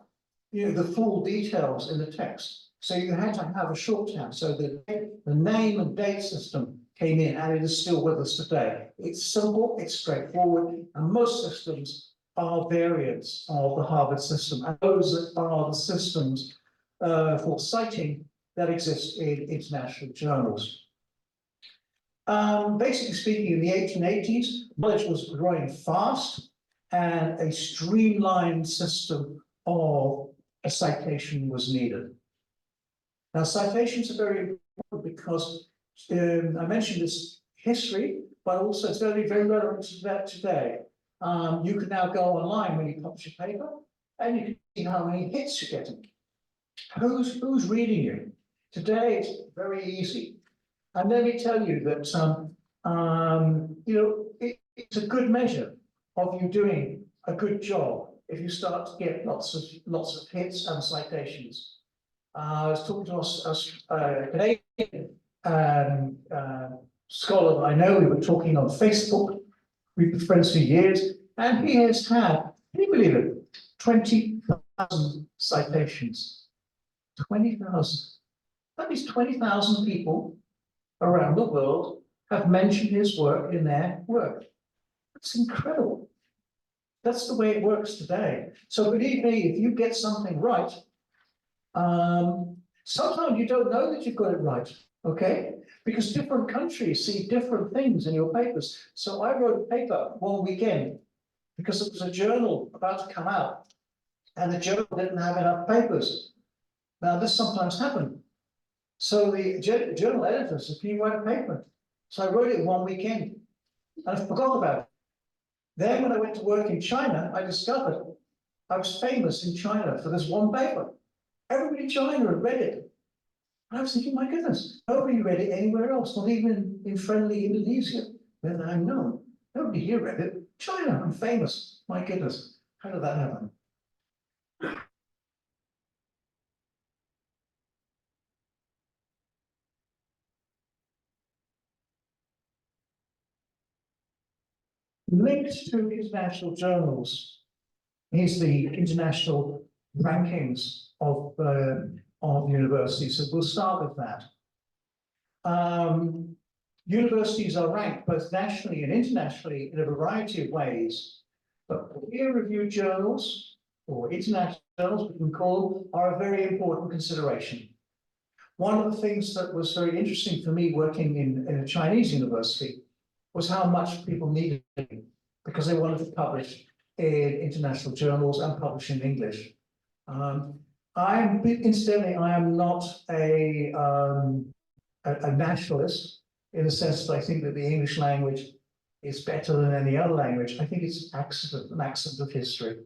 the full details in the text. So you had to have a shorthand. So the name and date system came in, and it is still with us today. It's simple, it's straightforward, and most systems are variants of the Harvard system. And those are the systems for citing that exist in international journals. Basically speaking, in the 1880s, knowledge was growing fast, and a streamlined system of a citation was needed. Now, citations are very important because I mentioned this history, but also it's very, very relevant to that today. You can now go online when you publish a paper, and you can see how many hits you're getting. Who's reading you? Today, it's very easy. And let me tell you that it's a good measure of you doing a good job if you start to get lots of hits and citations. I was talking to a Canadian scholar that I know. We were talking on Facebook. We've been friends for years, and he has had, can you believe it, 20,000 citations. 20,000. That means 20,000 people around the world have mentioned his work in their work. That's incredible. That's the way it works today. So believe me, if you get something right, sometimes you don't know that you've got it right, okay? Because different countries see different things in your papers. So I wrote a paper one weekend because it was a journal about to come out, and the journal didn't have enough papers. Now, this sometimes happens. So the journal editor said, "Can you write a paper?" So I wrote it one weekend, and I forgot about it. Then when I went to work in China, I discovered I was famous in China for this one paper. Everybody in China had read it. And I was thinking, my goodness, nobody read it anywhere else, not even in friendly Indonesia. Then I'm known. Nobody here read it. China, I'm famous. My goodness, how did that happen? Linked to international journals is the international rankings of universities. So we'll start with that. Universities are ranked both nationally and internationally in a variety of ways, but peer-reviewed journals, or international journals, we can call them, are a very important consideration. One of the things that was very interesting for me working in a Chinese university was how much people needed it, because they wanted to publish in international journals and publish in English. Incidentally, I am not a nationalist in the sense that I think that the English language is better than any other language. I think it's an accident of history.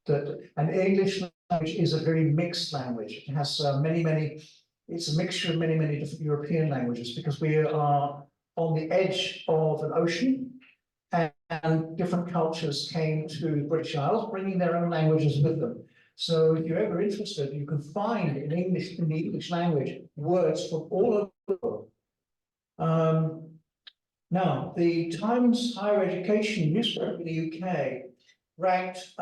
And English language is a very mixed language. It has it's a mixture of many different European languages, because we are on the edge of an ocean, and different cultures came to the British Isles, bringing their own languages with them. So if you're ever interested, you can find in English, in the English language, words from all over the world. Now, the Times Higher Education newspaper in the UK ranked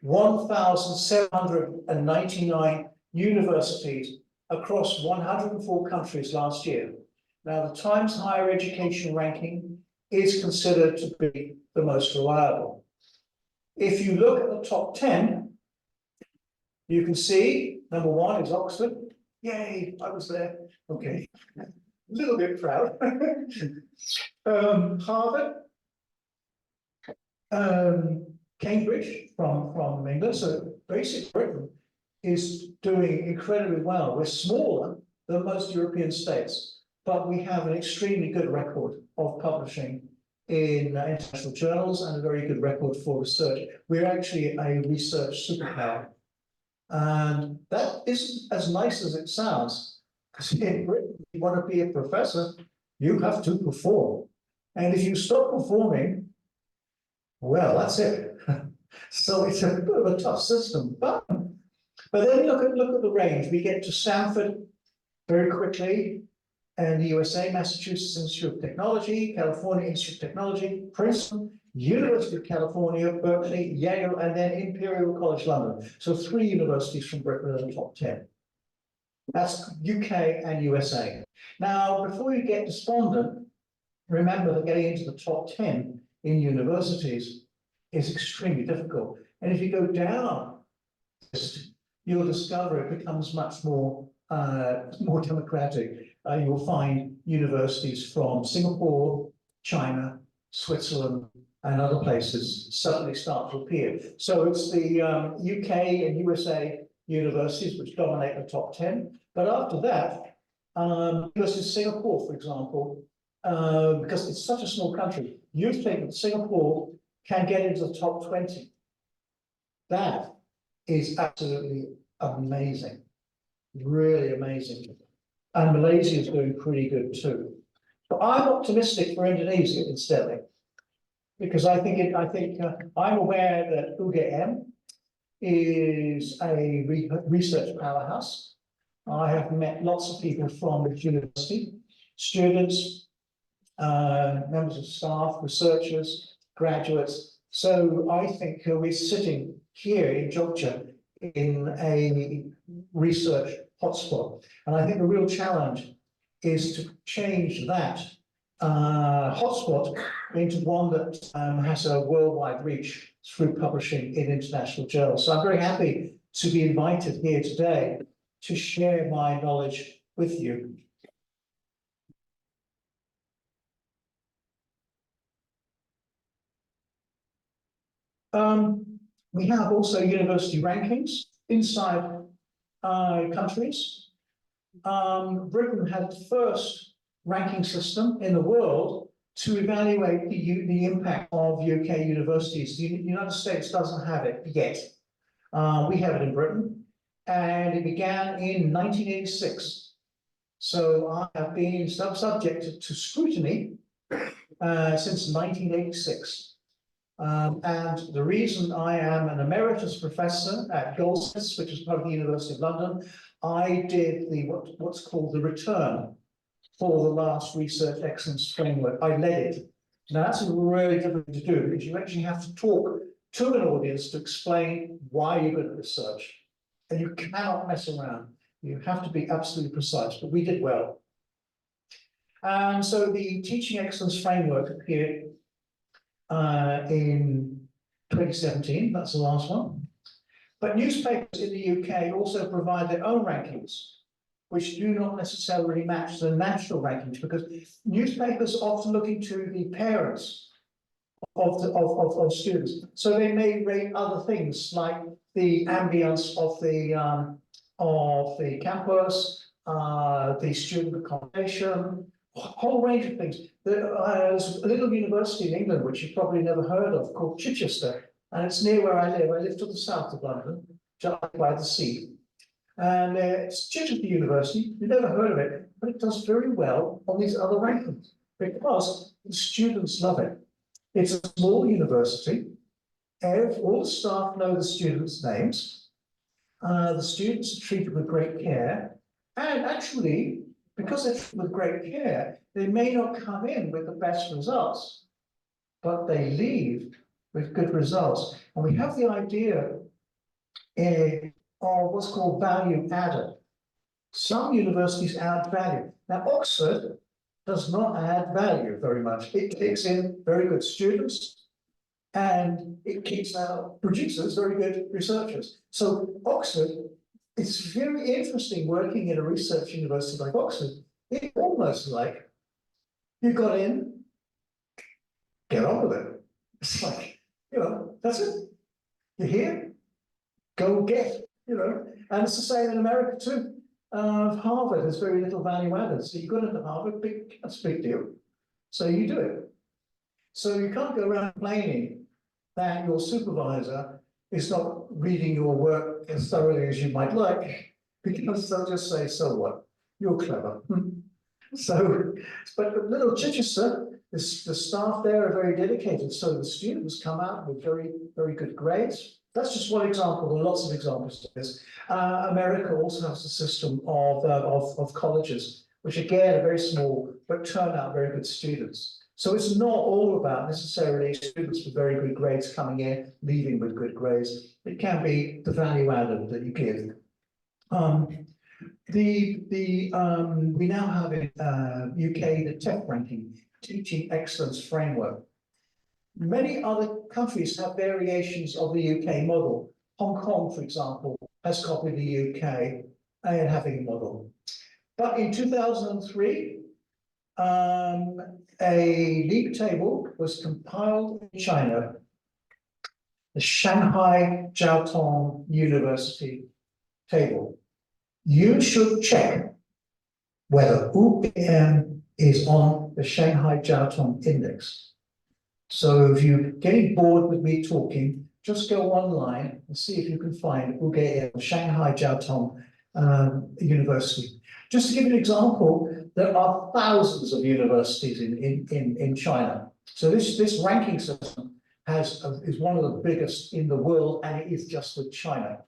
1,799 universities across 104 countries last year. Now, the Times Higher Education ranking is considered to be the most reliable. If you look at the top 10, you can see number 1 is Oxford. Yay, I was there. Okay, a little bit proud. Harvard, Cambridge from England. So basically Britain is doing incredibly well. We're smaller than most European states, but we have an extremely good record of publishing in international journals and a very good record for research. We're actually a research superpower. And that isn't as nice as it sounds, because in Britain, if you want to be a professor, you have to perform. And if you stop performing, well, that's it. So it's a bit of a tough system. But then look at the range. We get to Stanford very quickly, and the USA, Massachusetts Institute of Technology, California Institute of Technology, Princeton, University of California, Berkeley, Yale, and then Imperial College London. So 3 universities from Britain are in the top 10. That's UK and USA. Now, before you get despondent, remember that getting into the top 10 in universities is extremely difficult. And if you go down, you'll discover it becomes much more democratic. You'll find universities from Singapore, China, Switzerland, and other places suddenly start to appear. So it's the UK and USA universities which dominate the top 10. But after that, University of Singapore, for example, because it's such a small country, you think that Singapore can get into the top 20. That is absolutely amazing, really amazing. And Malaysia is doing pretty good too. But I'm optimistic for Indonesia instead, because I'm aware that UGM is a research powerhouse. I have met lots of people from the university, students, members of staff, researchers, graduates. So I think we're sitting here in Jogja in a research hotspot. And I think the real challenge is to change that hotspot into one that has a worldwide reach through publishing in international journals. So I'm very happy to be invited here today to share my knowledge with you. We have also university rankings inside countries. Britain had the first ranking system in the world to evaluate the impact of UK universities. The United States doesn't have it yet. We have it in Britain, and it began in 1986. So I have been subjected to scrutiny since 1986. And the reason I am an emeritus professor at Goldsmiths, which is part of the University of London, I did what's called the return for the last Research Excellence Framework. I led it. Now that's really difficult to do, because you actually have to talk to an audience to explain why you're good at research. And you cannot mess around. You have to be absolutely precise, but we did well. And so the Teaching Excellence Framework appeared in 2017, that's the last one. But newspapers in the UK also provide their own rankings, which do not necessarily match the national rankings, because newspapers are often looking to the parents of students. So they may rate other things like the ambience of the campus, the student accommodation, a whole range of things. There's a little university in England, which you've probably never heard of, called Chichester, and it's near where I live. I live to the south of London, just by the sea. And it's Chichester University. You've never heard of it, but it does very well on these other rankings because the students love it. It's a small university. All the staff know the students' names. The students are treated with great care. And actually, because they're treated with great care, they may not come in with the best results, but they leave with good results. And we have the idea of what's called value added. Some universities add value. Now, Oxford does not add value very much. It takes in very good students, and it keeps out producers, very good researchers. So Oxford, it's very interesting working in a research university like Oxford. It's almost like you got in, get on with it. It's like, that's it. You're here, go get, And it's the same in America too. Harvard has very little value added. So you got into Harvard, that's a big deal. So you do it. So you can't go around complaining that your supervisor is not reading your work as thoroughly as you might like, because they'll just say, so what? You're clever. So, but little Chichester, the staff there are very dedicated, so the students come out with very, very good grades. That's just one example. There are lots of examples of this. America also has a system of colleges, which again are very small, but turn out very good students. So it's not all about necessarily students with very good grades coming in, leaving with good grades. It can be the value added that you give. We now have in UK the TEF ranking, Teaching Excellence Framework. Many other countries have variations of the UK model. Hong Kong, for example, has copied the UK and having a model. But in 2003, a league table was compiled in China, the Shanghai Jiao Tong University table. You should check whether UPM is on the Shanghai Jiao Tong Index. So if you're getting bored with me talking, just go online and see if you can find UGM, Shanghai Jiao Tong University. Just to give you an example, there are thousands of universities in China. So this ranking system is one of the biggest in the world, and it is just with China.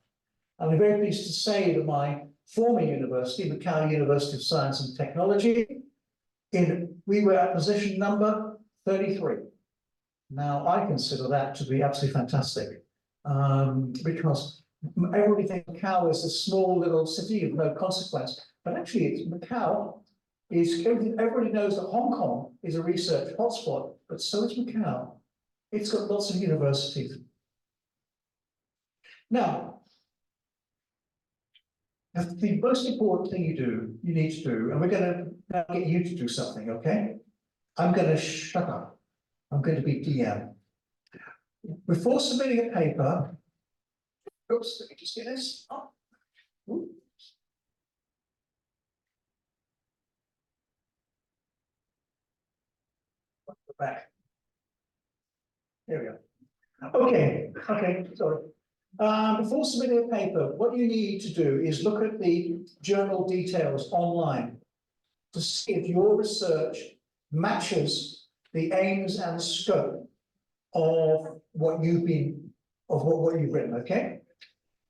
And I'm very pleased to say that my former university, Macau University of Science and Technology, we were at position number 33. Now, I consider that to be absolutely fantastic, because everybody thinks Macau is a small little city of no consequence, but actually Macau is, everybody knows that Hong Kong is a research hotspot, but so is Macau. It's got lots of universities. Now, the most important thing you need to do, and we're going to now get you to do something, okay? I'm going to shut up. I'm going to be DM. Before submitting a paper, oops, let me just get this up. Oops. Back. There we go. Okay, sorry. Before submitting a paper, what you need to do is look at the journal details online to see if your research matches the aims and scope of what you've written, okay?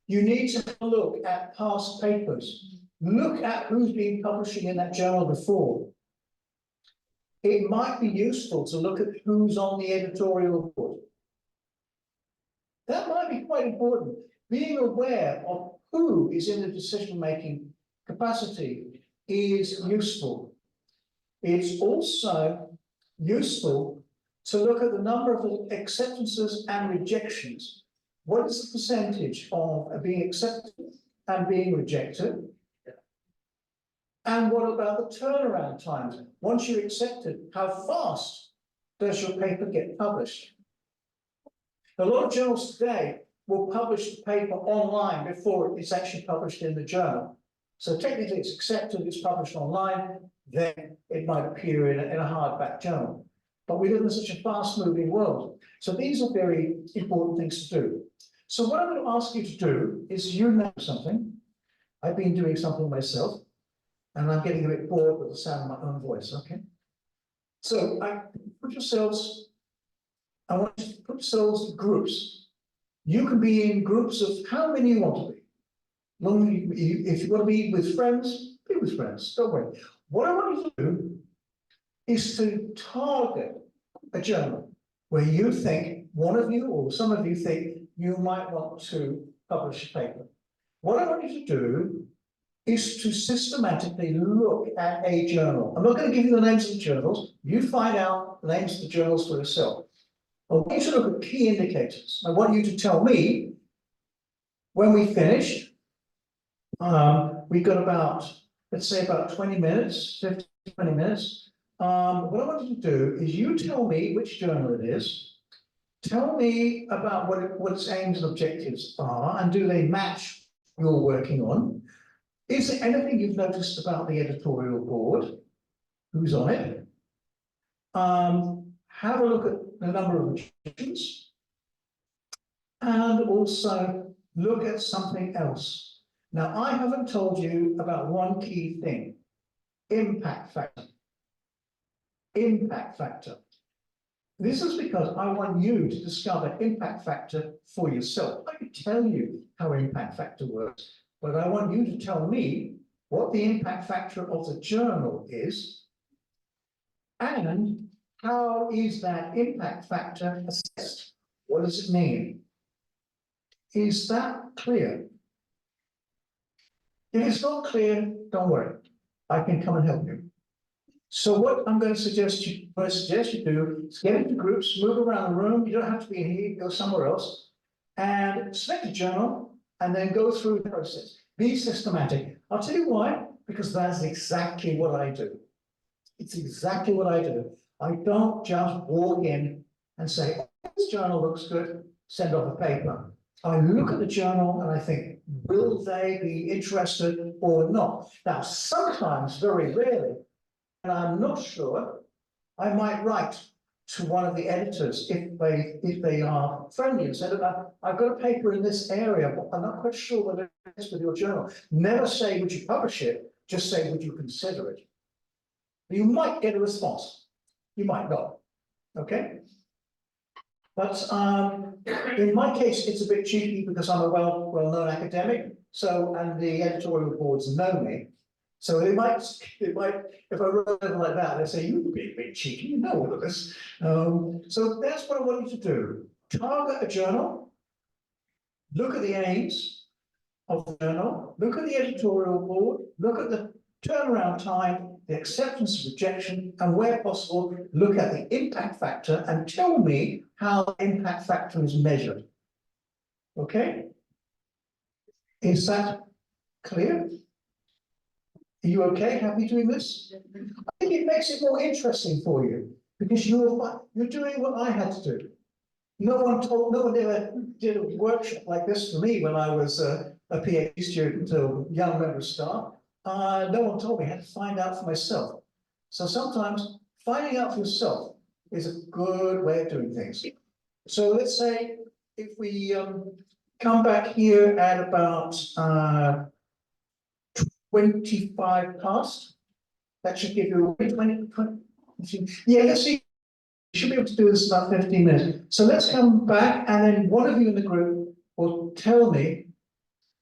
You need to have a look at past papers. Look at who's been publishing in that journal before. It might be useful to look at who's on the editorial board. That might be quite important. Being aware of who is in the decision-making capacity is useful. It's also useful to look at the number of acceptances and rejections. What is the percentage of being accepted and being rejected? And what about the turnaround times? Once you're accepted, how fast does your paper get published? A lot of journals today will publish the paper online before it's actually published in the journal. So technically it's accepted, it's published online, then it might appear in a hardback journal. But we live in such a fast-moving world. So these are very important things to do. So what I'm going to ask you to do is you know something. I've been doing something myself, and I'm getting a bit bored with the sound of my own voice, okay? So I want you to put yourselves in groups. You can be in groups of how many you want to be. If you want to be with friends, be with friends, don't worry. What I want you to do is to target a journal where you think, one of you or some of you think you might want to publish a paper. What I want you to do is to systematically look at a journal. I'm not going to give you the names of the journals. You find out the names of the journals for yourself. I want you to look at key indicators. I want you to tell me when we finish. We've got about, let's say about 20 minutes, 15, 20 minutes. What I want you to do is you tell me which journal it is. Tell me about what its aims and objectives are, and do they match what you're working on? Is there anything you've noticed about the editorial board? Who's on it? Have a look at the number of rejections. and also look at something else. Now, I haven't told you about one key thing, impact factor. Impact factor. This is because I want you to discover impact factor for yourself. I can tell you how impact factor works, but I want you to tell me what the impact factor of the journal is, and how is that impact factor assessed? What does it mean? Is that clear? If it's not clear, don't worry. I can come and help you. So what I'm going to suggest you do is get into groups, move around the room. You don't have to be in here, go somewhere else, and select a journal, and then go through the process. Be systematic. I'll tell you why, because that's exactly what I do. It's exactly what I do. I don't just walk in and say, oh, this journal looks good, send off a paper. I look at the journal and I think, will they be interested or not? Now, sometimes, very rarely, and I'm not sure, I might write to one of the editors if they are friendly and say, look, I've got a paper in this area, but I'm not quite sure whether it's with your journal. Never say, would you publish it? Just say, would you consider it? You might get a response. You might not. Okay? But in my case, it's a bit cheeky because I'm a well-known academic. So, and the editorial boards know me. So it might, if I wrote something like that, they say, you're being a bit cheeky, you know all of this. So that's what I want you to do. Target a journal, look at the aims of the journal, look at the editorial board, look at the turnaround time, the acceptance of rejection, and where possible, look at the impact factor and tell me how the impact factor is measured. Okay? Is that clear? Are you okay, happy doing this? I think it makes it more interesting for you because you're doing what I had to do. No one ever did a workshop like this for me when I was a PhD student or young member of staff. No one told me. I had to find out for myself. So sometimes finding out for yourself is a good way of doing things. So let's say if we come back here at about 25 past, that should give you 20. Yeah, let's see. You should be able to do this in about 15 minutes. So let's come back, and then one of you in the group will tell me,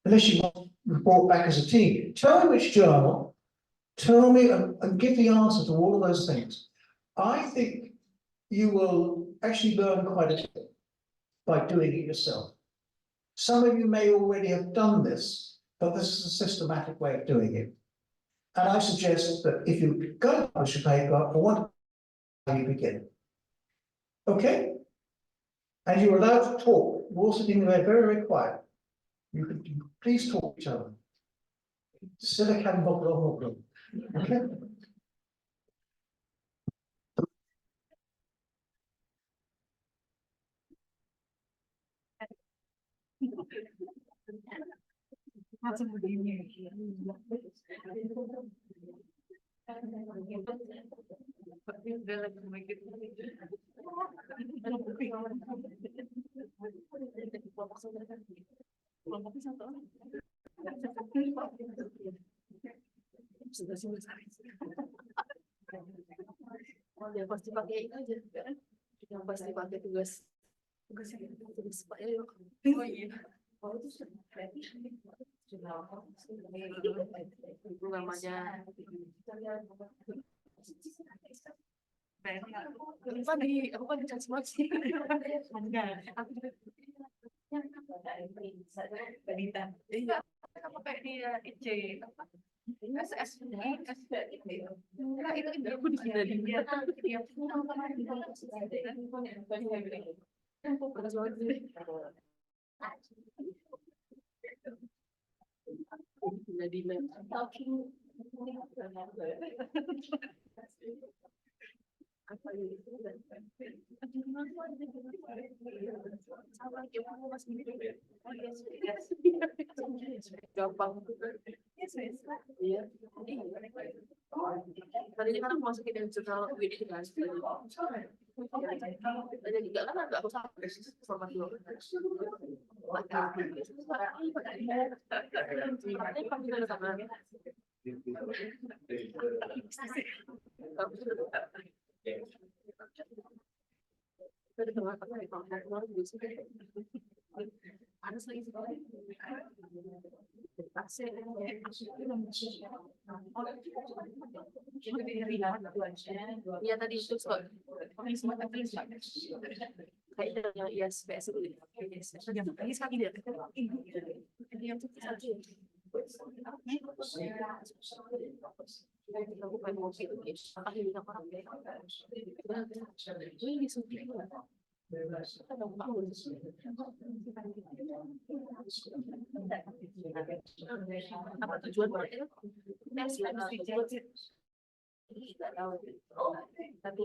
unless you want to report back as a team, tell me which journal, tell me and give the answer to all of those things. I think you will actually learn quite a bit by doing it yourself. Some of you may already have done this, but this is a systematic way of doing it. And I suggest that if you're going to publish a paper, I want how you begin. Okay? And you're allowed to talk. You're also being very, very quiet. You can please talk to each other. Silicon bubble. Okay? Oh, dia pasti pakai itu aja kan? Yang pasti pakai tugas Pak Yoyok. Oh iya. Oh itu itu namanya aku kan caci maki. Iya, apa kayak dia IC SSD nah itu aku di sini dia gampang iya tadinya kan aku masukin dari jurnal WD kan Ada juga kan agak aku sama format dulu. Panas lagi ya tadi itu kayaknya ya SPS itu lagi sekali dia yang aku pengen mau gitu apa yang bisa orang ini disuruh apa tujuan mereka? Tidak tahu. Tapi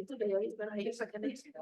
itu daya sekarang hidup pakai bisa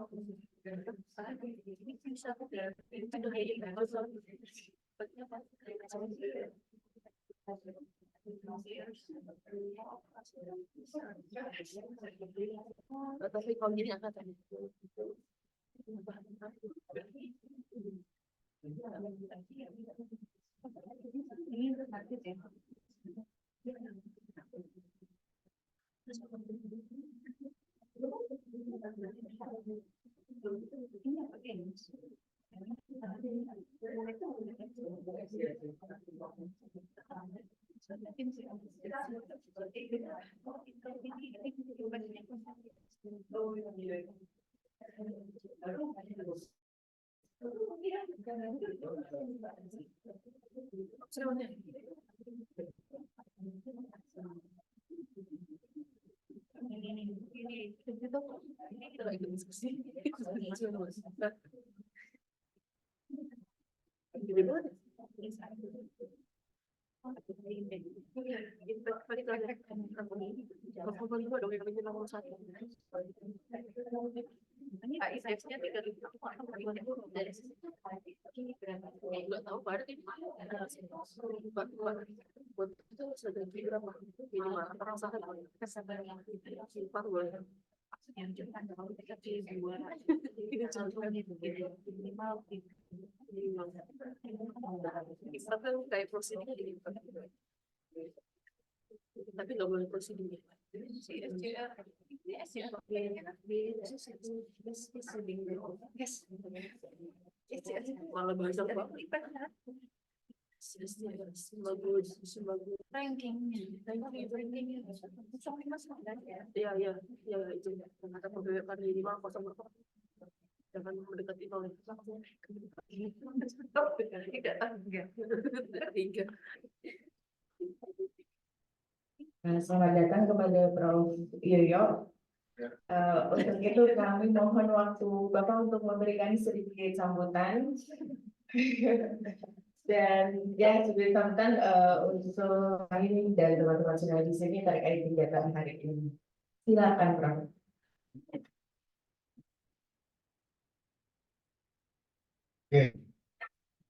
itu tapi kalau jadi apa tadi nggak tahu baru itu berapa minimal orang sangat kesabaran yang simpel boleh dilanjutkan kalau kita kedua kita contohnya minimal kita kan kayak prosedurnya gini tapi nggak boleh prosedurnya malah bahasa ya itu kata pegawai minimal kosong jangan mendekati nol Selamat datang kepada Prof. Yoyok. Untuk itu kami mohon waktu Bapak untuk memberikan sedikit sambutan. Dan ya sebagai sambutan untuk ini dari teman-teman semua di sini terkait kegiatan hari ini. Silakan, Prof. Oke,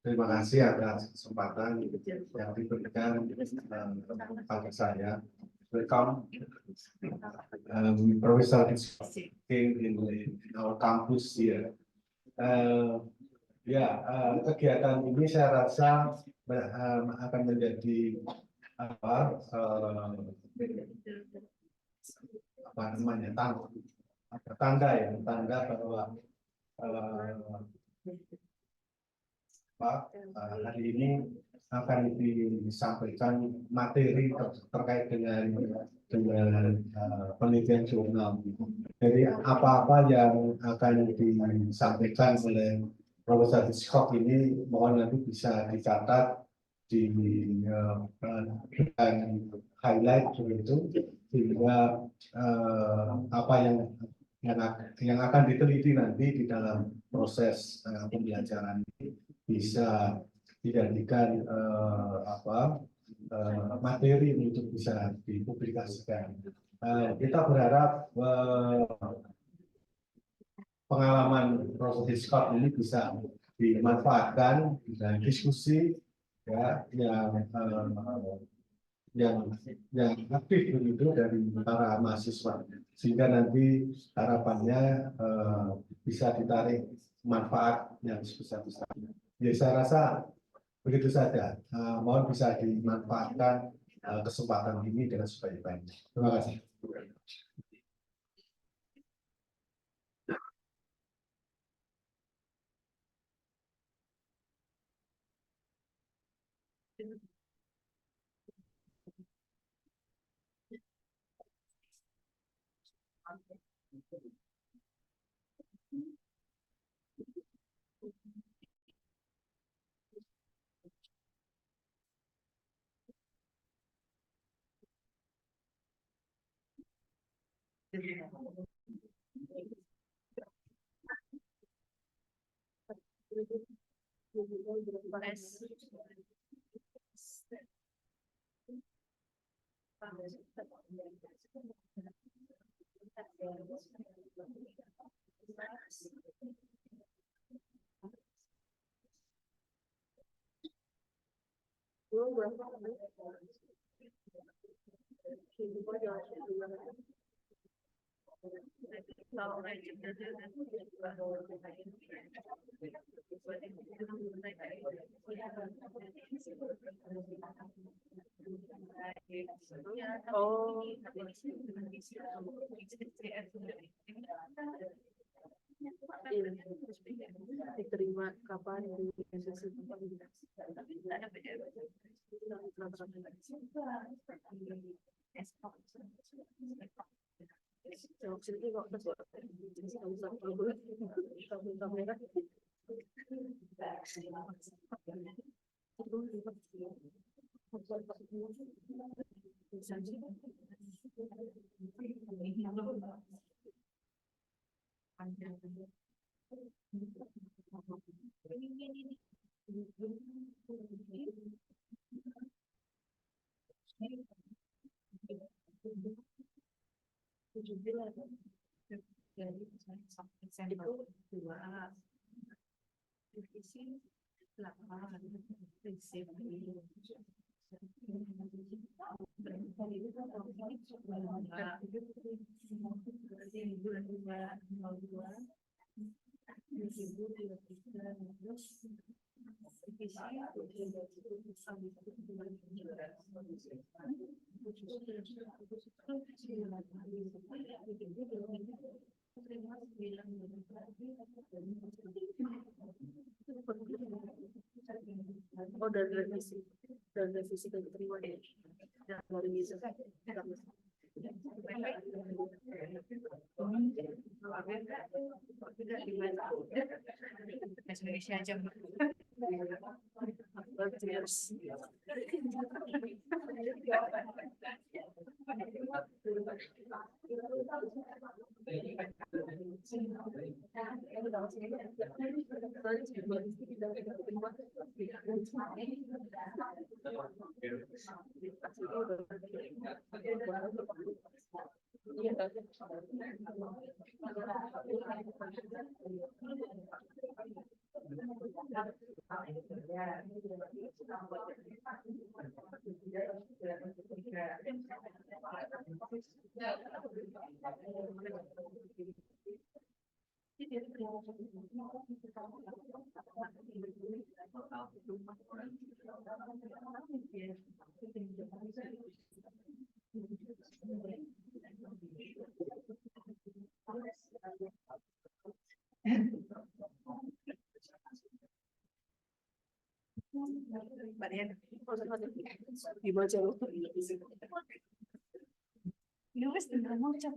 terima kasih atas kesempatan yang diberikan kepada saya. Welcome, Professor in our campus here. Kegiatan ini saya rasa akan menjadi tanda bahwa hari ini akan disampaikan materi terkait dengan penelitian jurnal. Jadi apa-apa yang akan disampaikan oleh Profesor Hitchcock ini mohon nanti bisa dicatat di highlight begitu sehingga apa yang yang akan diteliti nanti di dalam proses pembelajaran ini bisa dijadikan materi untuk bisa dipublikasikan. Kita berharap pengalaman Prof. Hitchcock ini bisa dimanfaatkan dan diskusi ya yang aktif begitu dari para mahasiswa, sehingga nanti harapannya bisa ditarik manfaat yang sebesar-besarnya. Jadi saya rasa begitu saja. Mohon bisa dimanfaatkan kesempatan ini dengan sebaik-baiknya. Terima kasih. Diterima kapan di sesi Oh, dari revisi dan diterima deh dari bisa Indonesia aja dibaca loh. Nulis dengan ngucap.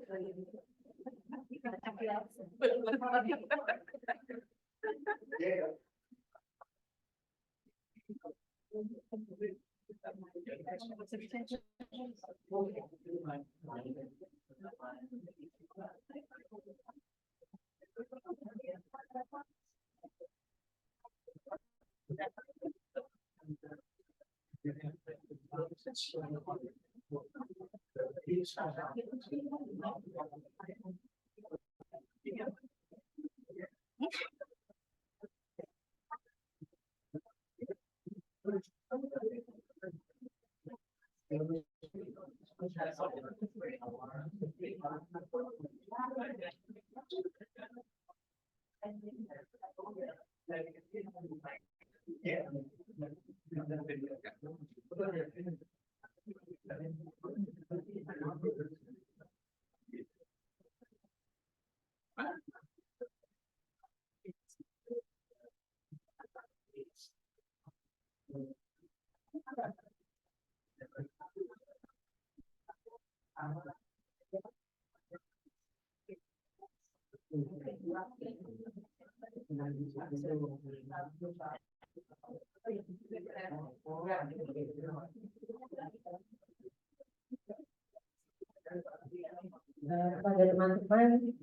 Pada teman-teman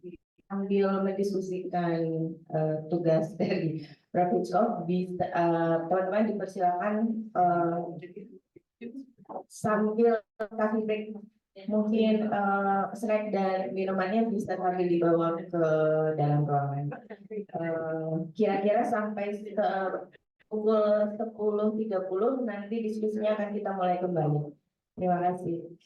sambil mendiskusikan tugas dari Prof. Hitchcock, teman-teman dipersilakan sambil kasih break, mungkin snack dan minumannya bisa sambil dibawa ke dalam ruangan. Kira-kira sampai pukul 10.30 nanti diskusinya akan kita mulai kembali. Terima kasih.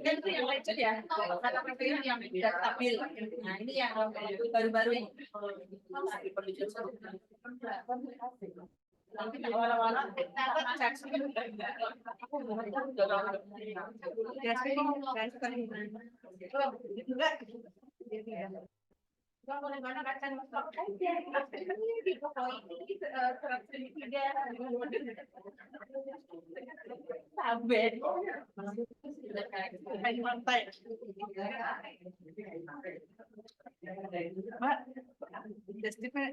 Dan itu yang lecet ya, kata PPI yang tidak stabil. Nah ini yang baru-baru ini. Nanti awal-awal kita cek Bagaimana akan di pokok ini 103 saben Mbak,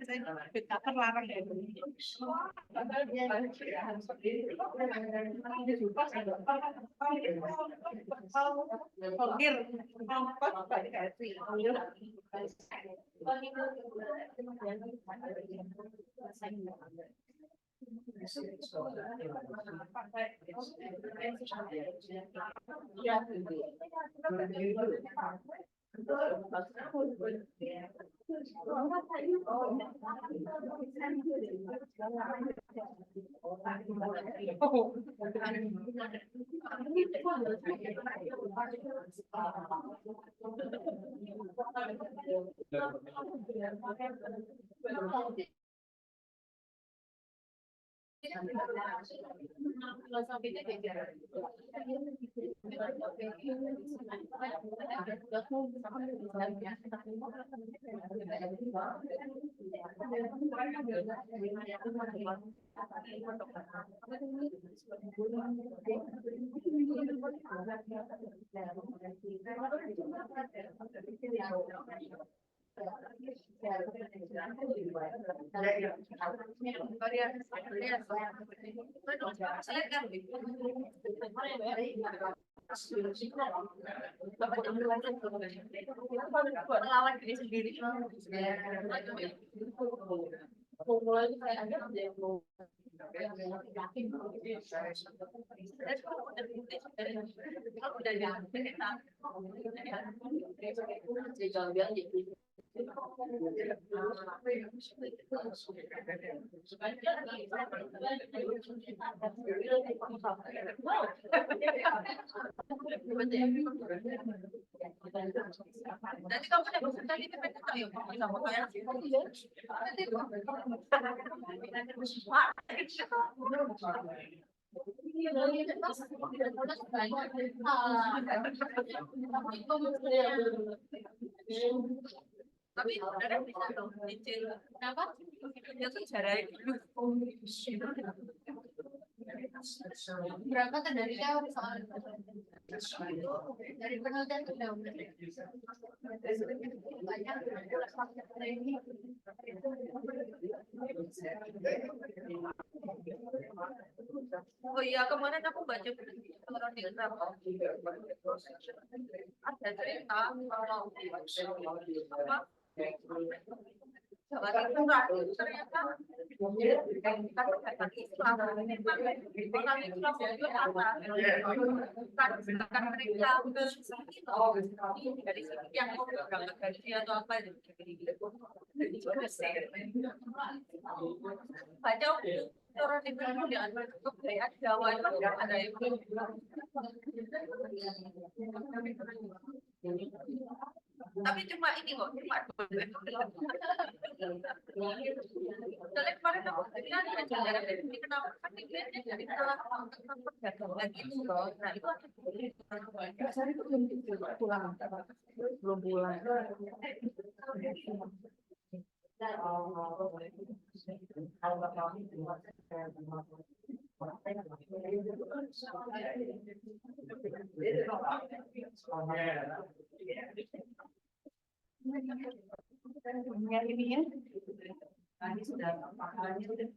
saya larang ya. Melawan diri sendiri. Mulai saya ada nanti kamu ada presentasi sama kayak tapi sebenarnya bisa dong dicil. Kenapa? Dia tuh cara berangkat dari jauh soal dari penelitian sudah banyak. Oh iya, kemarin aku baca orang di Instagram ada cerita kalau apa Jawa Timur ternyata orang Islam itu apa? Kan mereka dari sini yang mau berangkat gaji atau apa baca orang di kebudayaan Jawa itu ada itu. Tapi cuma ini kok, cuma soalnya kemarin aku bilang kenapa kan dilihatnya dari salah perdagangan itu loh. Nah itu dasar itu belum pulang. Ini ya, tadi sudah pakalnya sudah.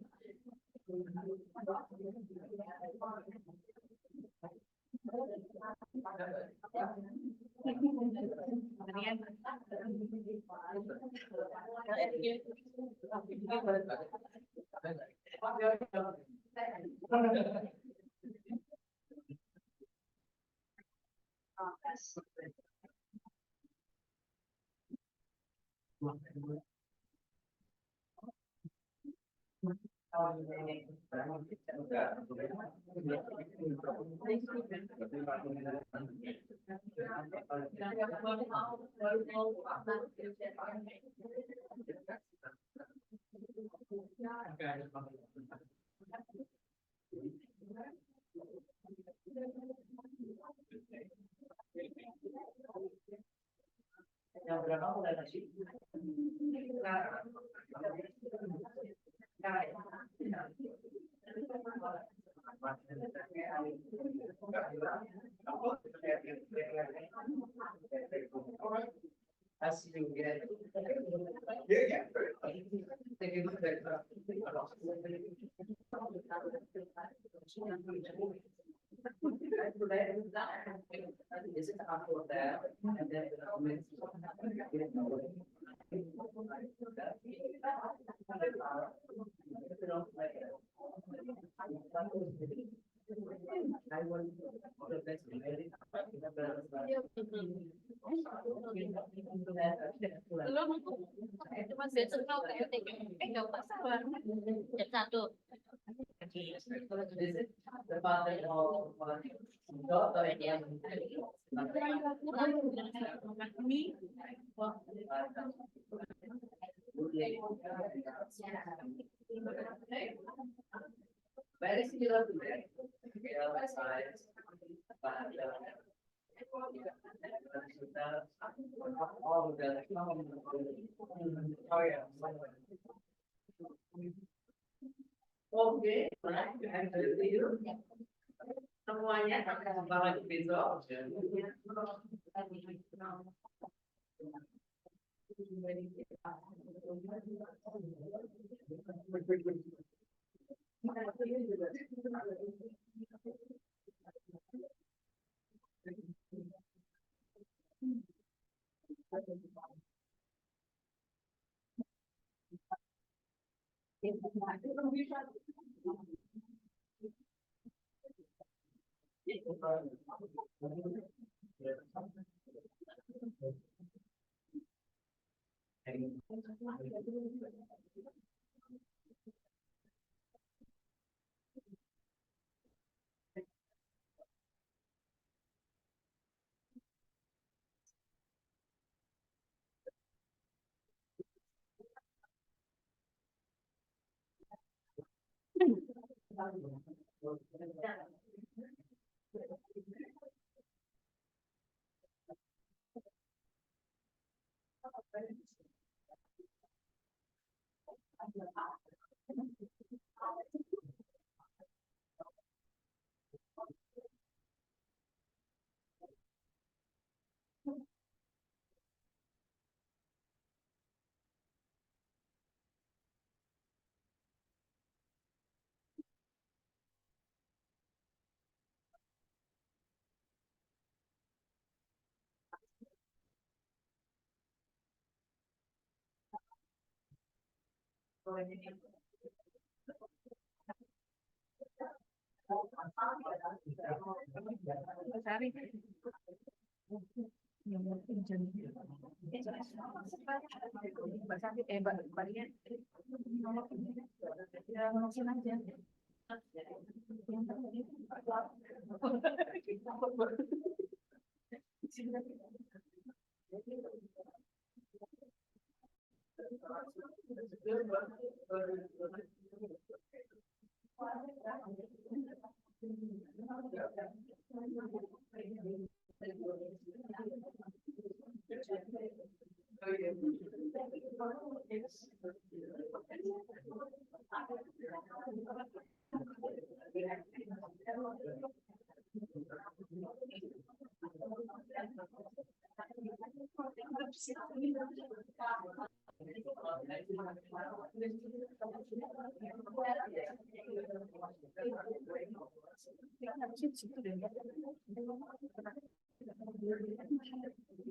Yang berapa mulai nasi? As you get, Cuma besok kau kayak nggak masalah. Jam 1. very similar to that. Oke, semuanya akan jumpa lagi besok.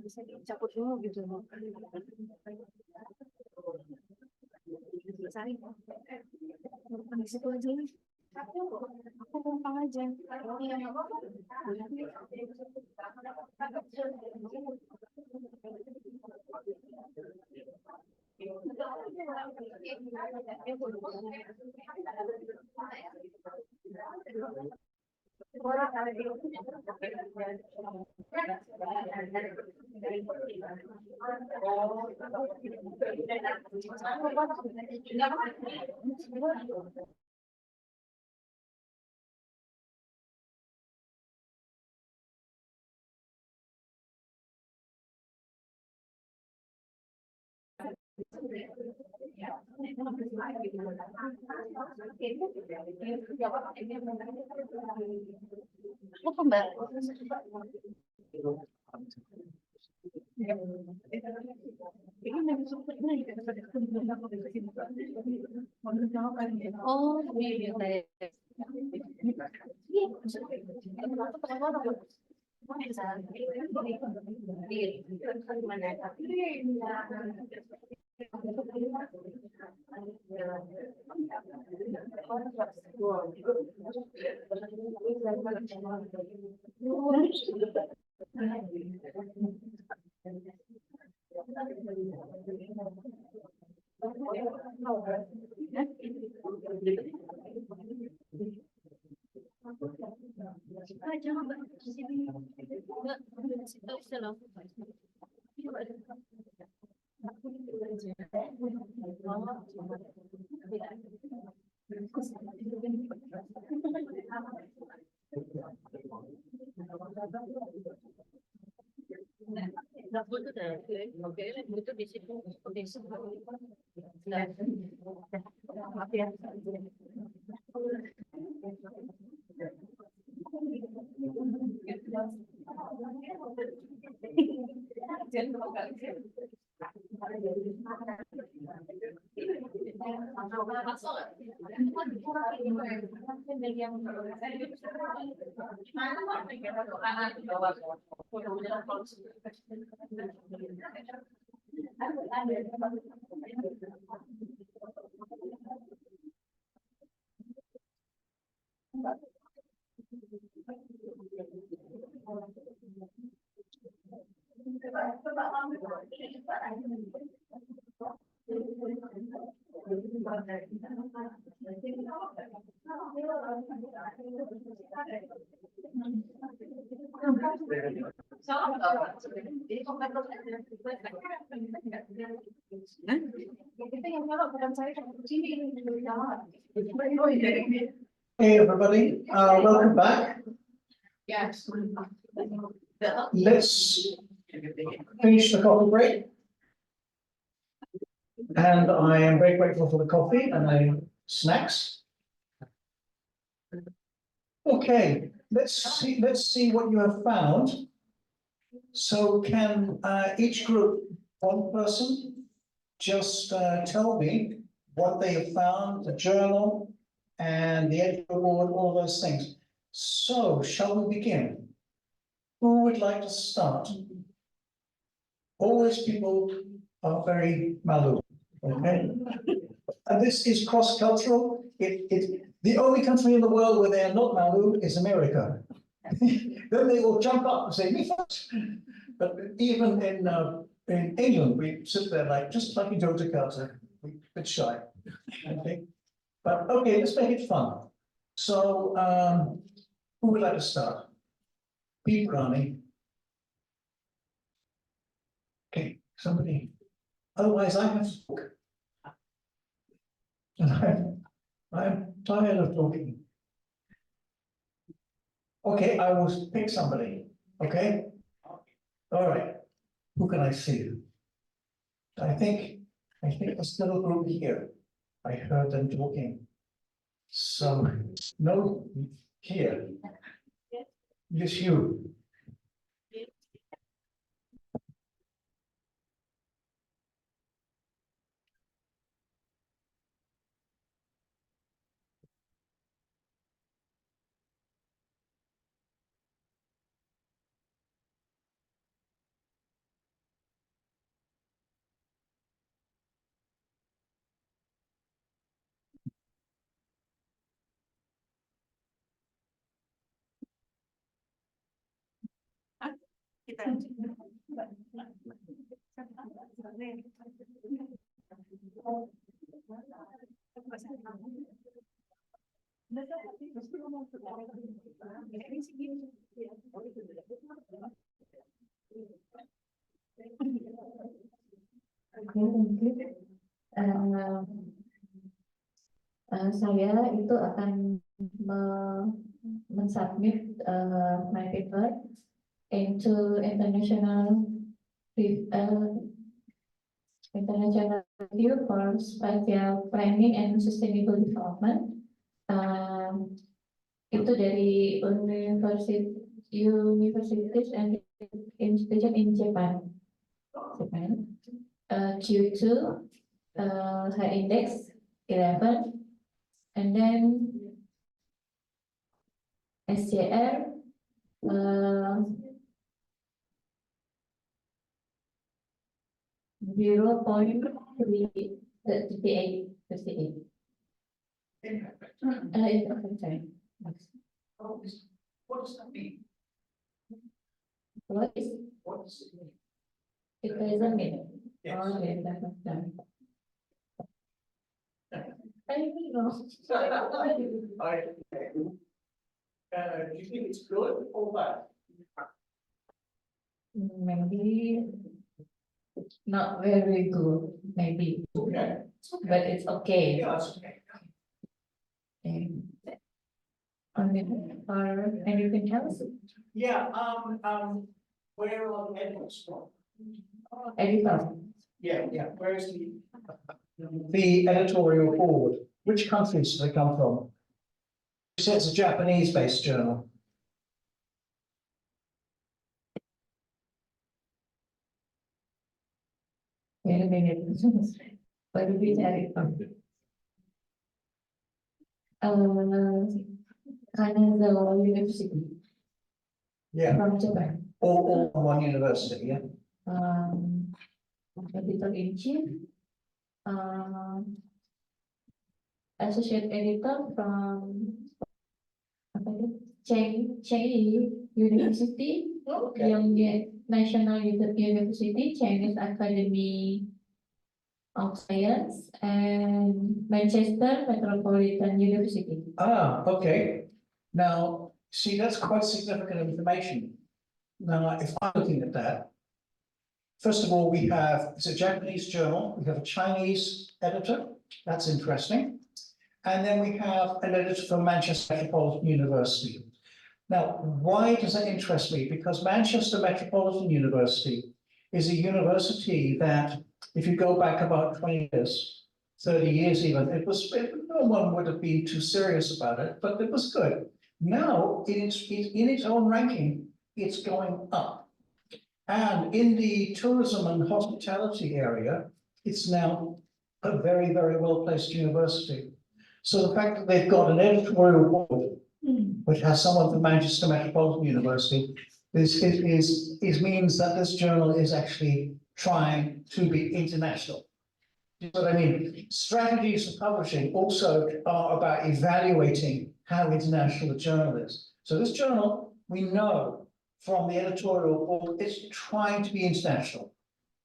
Bisa dicabut dulu gitu. Sari, di situ aja nih. Aku numpang aja. Iya, nggak apa-apa. Oh, iya. Hey everybody, welcome back. Yes. Let's finish the coffee break. And I am very grateful for the coffee and the snacks. Okay, let's see what you have found. So can each group, one person, just tell me what they have found, the journal and the editorial board, all those things. So shall we begin? Who would like to start? Always people are very malu, okay? And this is cross-cultural. The only country in the world where they are not malu is America. Then they will jump up and say, me first. But even in England, we sit there like, just like in Jakarta, we're a bit shy, okay? But okay, let's make it fun. So, who would like to start? Pete Browning. Okay, somebody. Otherwise, I have to talk. And I'm tired of talking. Okay, I will pick somebody. Okay. All right. Who can I see? I think this little group here. I heard them talking. So no, here. Just you. Saya itu akan mensubmit my paper into international International Review for Spatial Planning and Sustainable Development. Itu dari universities and institution in Japan. Q2, high index 11, and then SCR 0.38. What does that mean? What is What does it mean? it? Doesn't mean. Yes. Oh, okay, that's done. I don't know. Do you think it's good or bad? Maybe not very good, maybe. Okay. But it's okay. Yeah, it's okay. Or anything else? Yeah, where are the editors from? Editor. Yeah, where is the editorial board? Which countries do they come from? You said it's a Japanese-based journal. Wait a minute. What do we cari from? Kanagawa University. Yeah. From Japan. All from one university, yeah? Editor-in-chief. Associate editor from Cheng University, National University, Chinese Academy of Science, and Manchester Metropolitan University. Ah, okay. Now, see, that's quite significant information. Now, if I'm looking at that, first of all, it's a Japanese journal. We have a Chinese editor. That's interesting. And then we have an editor from Manchester Metropolitan University. Now, why does that interest me? Because Manchester Metropolitan University is a university that, if you go back about 20 years, 30 years even, no one would have been too serious about it, but it was good. Now, in its own ranking, it's going up. And in the tourism and hospitality area, it's now a very, very well-placed university. So the fact that they've got an editorial board, which has someone from Manchester Metropolitan University, means that this journal is actually trying to be international. You know what I mean? Strategies for publishing also are about evaluating how international the journal is. So this journal, we know from the editorial board, it's trying to be international.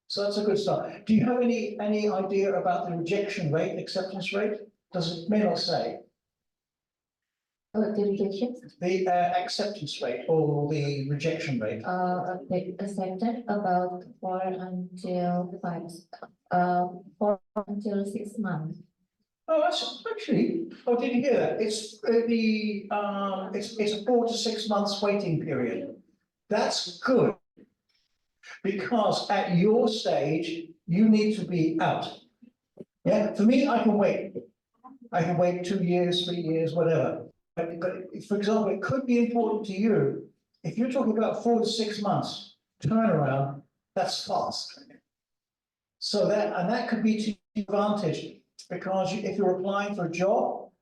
So that's a good start. Do you have any idea about the rejection rate, acceptance rate? May not say. The rejection? The acceptance rate or the rejection rate? They accepted about 4 until 6 months. Oh, that's actually. Oh, did you hear that? It's it's a 4 to 6 months waiting period. That's good, because at your stage you need to be out. Yeah, for me, I can wait. I can wait 2 years, 3 years, whatever. But for example, it could be important to you. If you're talking about 4 to 6 months turnaround, that's fast. So that could be to your advantage, because if you're applying for a job,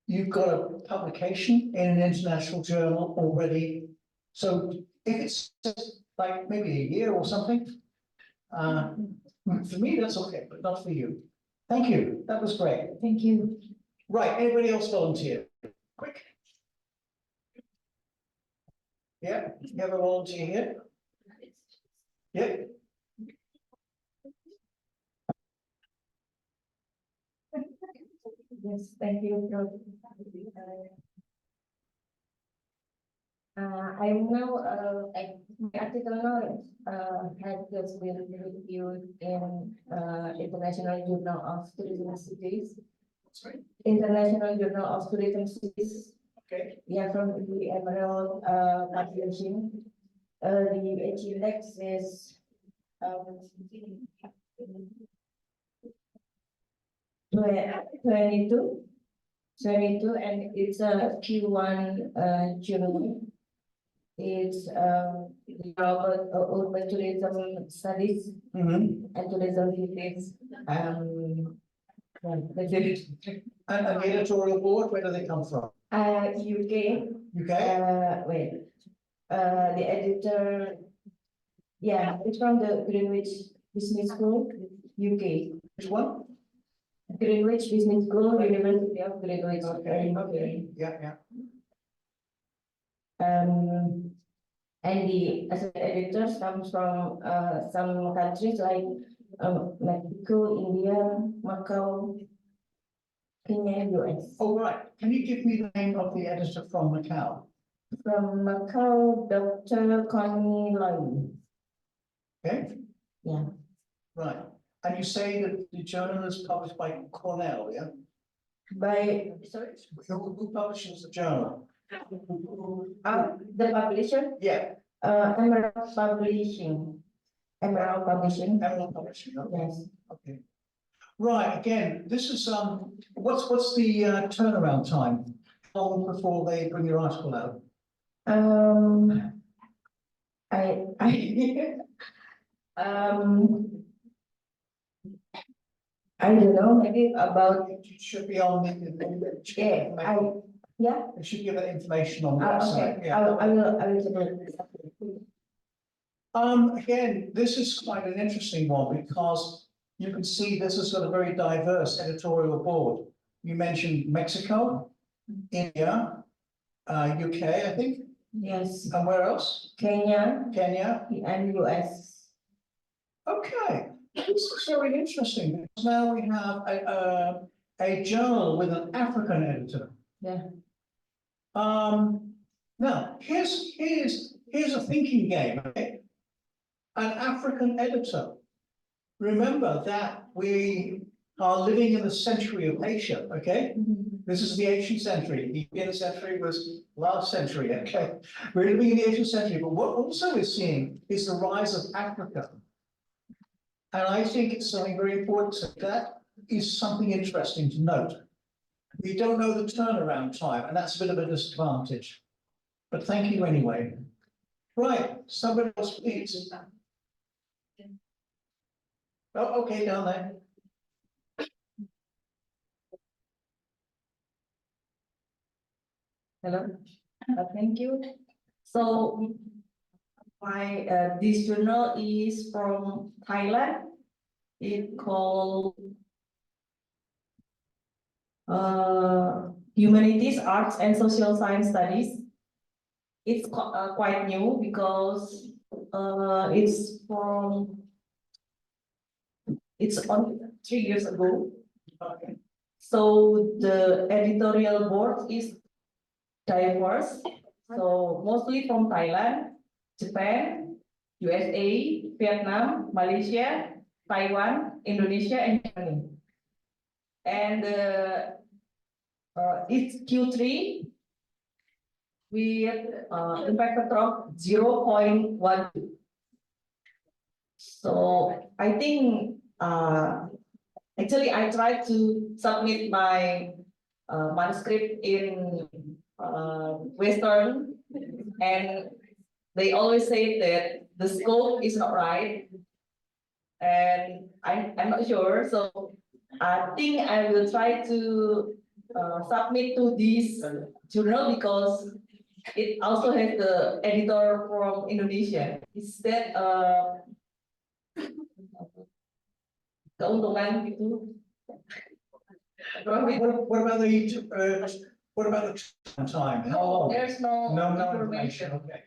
you've got a publication in an international journal already. So if it's like maybe a year or something, for me, that's okay, but not for you. Thank you. That was great. Thank you. Right. Anybody else volunteer? Quick. Yeah. You have a volunteer here? Yeah. Yes, thank you, Prof. I'm now, my article now has been reviewed in International Journal of Tourism Studies. Sorry? International Journal of Tourism Studies. Okay. Yeah, from the Emerald publishing. The H index is 22, and it's a Q1 journal. It's about urban tourism studies and tourism visits. And the editorial board, where do they come from? UK. The editor, yeah, it's from the Greenwich Business School, UK. Which one? Greenwich Business School, University of Greenwich. Okay. Yeah. And the editors comes from some countries like Mexico, India, Macau, Kenya, US. Oh, right. Can you give me the name of the editor from Macau? From Macau, Dr. Connie Loy. Okay. Yeah. Right. And you say that the journal is published by Cornell, yeah? Sorry? Who publishes the journal? The publisher? Yeah. Emerald Publishing. Emerald Publishing. Emerald Publishing, okay. Yes. Okay. Right, again, this is what's the turnaround time? How long before they bring your article out? I don't know, maybe about. It should be on the Yeah. It should give that information on the website. Okay. Yeah. I will take it. Again, this is quite an interesting one because you can see this has got a very diverse editorial board. You mentioned Mexico, India, UK, I think. Yes. And where else? Kenya. And US. Okay, this is very interesting because now we have a journal with an African editor. Yeah. Now here's a thinking game. Okay? An African editor. Remember that we are living in the century of Asia. Okay, this is the ancient century. The European century was last century. Okay, we're living in the ancient century. But what also we're seeing is the rise of Africa. And I think it's something very important. So that is something interesting to note. We don't know the turnaround time, and that's a bit of a disadvantage. But thank you anyway. Right, somebody else, please. Oh, okay, down there. Hello. Thank you. So this journal is from Thailand. It's called Humanities, Arts, and Social Science Studies. It's quite new because it's on 3 years ago. Okay. So the editorial board is diverse. So mostly from Thailand, Japan, USA, Vietnam, Malaysia, Taiwan, Indonesia, and Germany. And it's Q3 with impact factor of 0.12. So I think actually I tried to submit my manuscript in Western, and they always say that the scope is not right, and I'm not sure. So I think I will try to submit to this journal because it also has the editor from Indonesia. Is that keuntungan gitu? What about the time? How long? There's no information. Okay.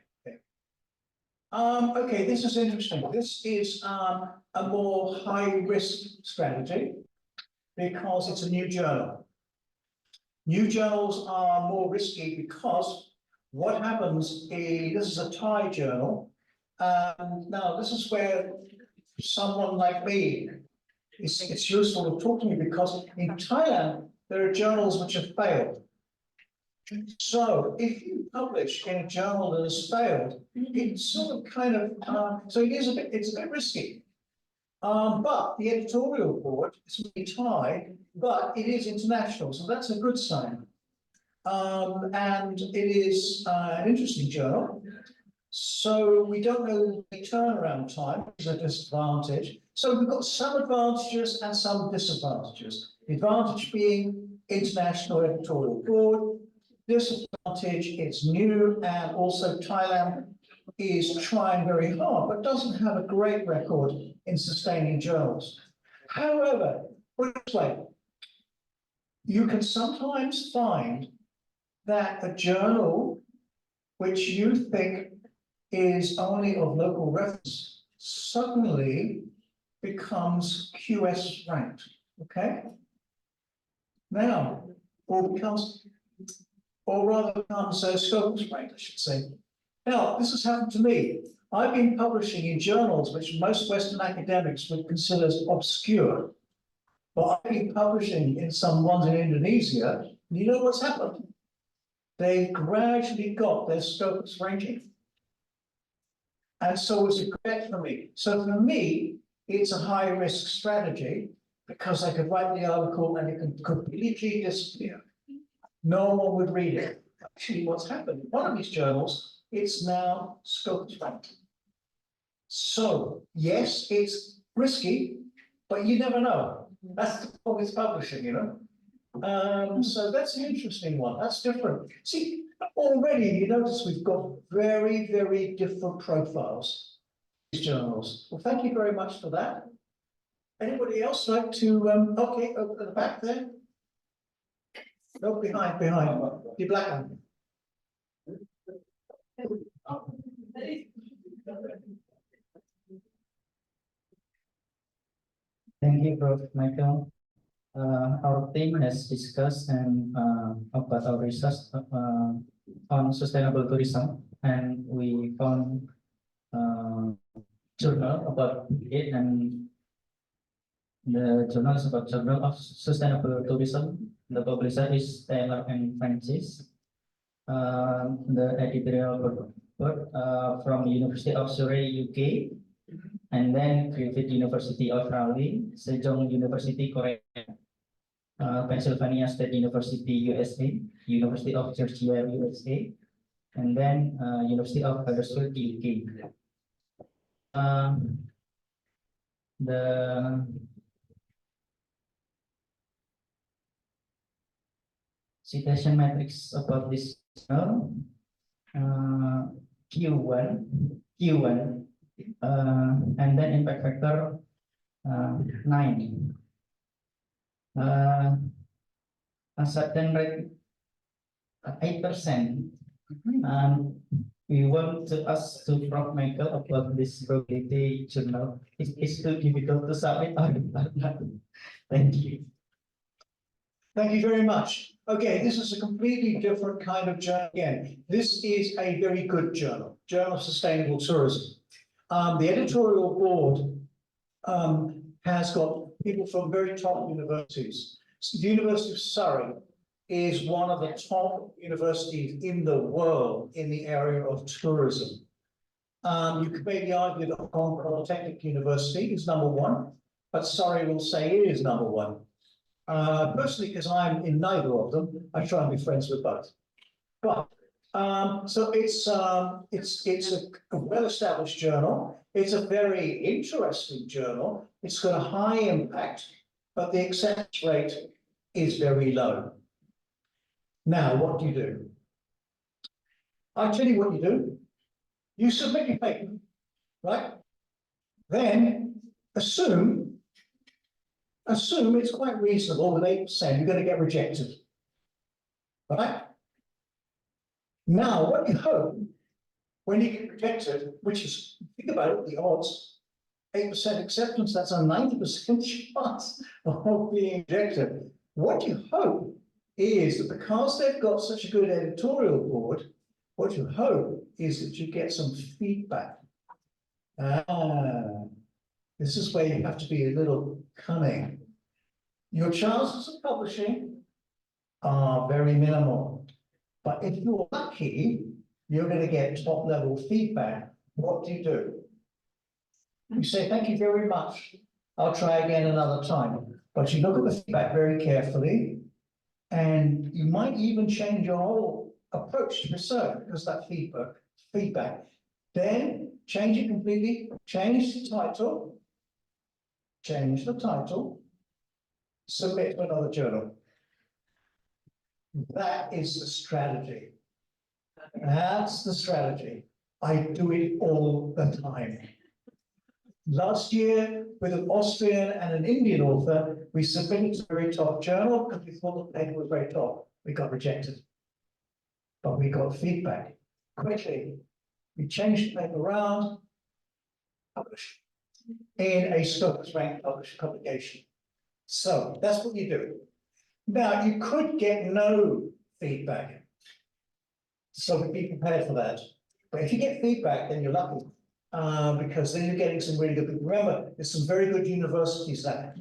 Okay, this is interesting. This is a more high-risk strategy because it's a new journal. New journals are more risky because what happens is this is a Thai journal. Now, this is where someone like me, it's useful to talk to me because in Thailand, there are journals which have failed. So if you publish in a journal that has failed, it's sort of kind of, so it's a bit risky. But the editorial board is really tied, but it is international, so that's a good sign. And it is an interesting journal. So we don't know the turnaround time, which is a disadvantage. So we've got some advantages and some disadvantages. The advantage being international editorial board. Disadvantage, it's new, and also Thailand is trying very hard, but doesn't have a great record in sustaining journals. However, put it this way, you can sometimes find that a journal which you think is only of local reference suddenly becomes QS ranked, okay? Now, or rather becomes Scopus ranked, I should say. Now, this has happened to me. I've been publishing in journals which most Western academics would consider as obscure, but I've been publishing in some ones in Indonesia, and you know what's happened? They gradually got their Scopus ranking. And so it's a great for me. So for me, it's a high risk strategy because I could write the article and it can completely disappear. No one would read it. Actually, what's happened? One of these journals, it's now Scopus ranked. So yes, it's risky, but you never know. That's the problem with publishing, you know. So that's an interesting one. That's different. See, already you notice we've got very, very different profiles. These journals. Well, thank you very much for that. Anybody else like to? Okay, over at the back there. No, behind. The black one. Thank you, Prof. Michael. Our team has discussed and about our research on sustainable tourism, and we found journal about it, and the journal is about Journal of Sustainable Tourism. The publisher is Taylor and Francis. The editorial board from the University of Surrey, UK, and then Griffith University of Raleigh, Sejong University, Korea, Pennsylvania State University, USA, University of Georgia, USA, and then University of Huddersfield, UK. The citation matrix about this journal, Q1, and then impact factor 9. Acceptance rate 8%. We want to ask to Prof. Michael about this probability journal. It's too difficult to submit or not. Thank you. Thank you very much. Okay, this is a completely different kind of journal again. This is a very good journal, Journal of Sustainable Tourism. The editorial board has got people from very top universities. So the University of Surrey is one of the top universities in the world in the area of tourism. You could maybe argue that Hong Kong Polytechnic University is #1, but Surrey will say it is #1. Personally, because I'm in neither of them, I try and be friends with both. But so it's a well-established journal. It's a very interesting journal. It's got a high impact, but the acceptance rate is very low. Now, what do? I'll tell you what you do. You submit your paper, right? Then assume it's quite reasonable with 8% you're going to get rejected, right? Now, what you hope when you get rejected, which is, think about it, the odds, 8% acceptance, that's a 90% chance of being rejected. What you hope is that because they've got such a good editorial board, what you hope is that you get some feedback. This is where you have to be a little cunning. Your chances of publishing are very minimal. But if you're lucky, you're going to get top level feedback. What do? You say, thank you very much. I'll try again another time. But you look at the feedback very carefully, and you might even change your whole approach to research because of that feedback. Then change it completely, change the title, submit to another journal. That is the strategy. That's the strategy. I do it all the time. Last year, with an Austrian and an Indian author, we submitted to the very top journal because we thought the paper was very top. We got rejected. But we got feedback quickly. We changed the paper around, published in a Scopus ranked publication. So that's what you do. Now, you could get no feedback. So be prepared for that. But if you get feedback, then you're lucky. Because then you're getting some really good people. Remember, there's some very good universities there.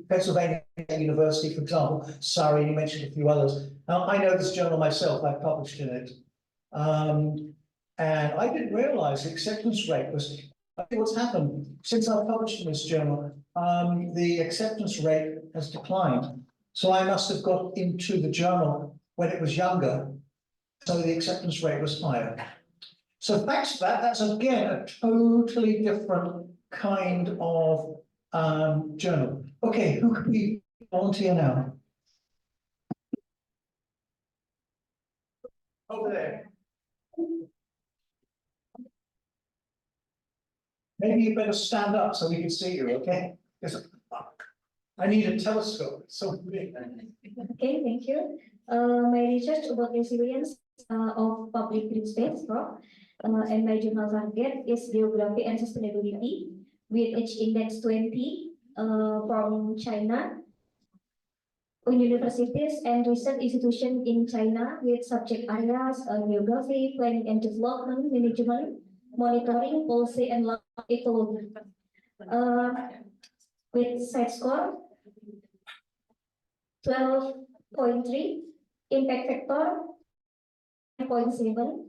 Pennsylvania University, for example, Surrey, you mentioned a few others. I know this journal myself, I published in it. And I didn't realize the acceptance rate was, I think what's happened, since I've published in this journal, the acceptance rate has declined. So I must have got into the journal when it was younger, so the acceptance rate was higher. So thanks to that, that's again a totally different kind of journal. Okay, who can we volunteer now? Over there. Maybe you better stand up so we can see you, okay? I need a telescope. It's so big. Okay, thank you. My research about resilience of public green space, Prof. And my journal target is geography and sustainability with H index 20 from China, universities and research institutions in China with subject areas geography, planning and development, management, monitoring, policy, and ecology. With site score 12.3, impact factor 9.7,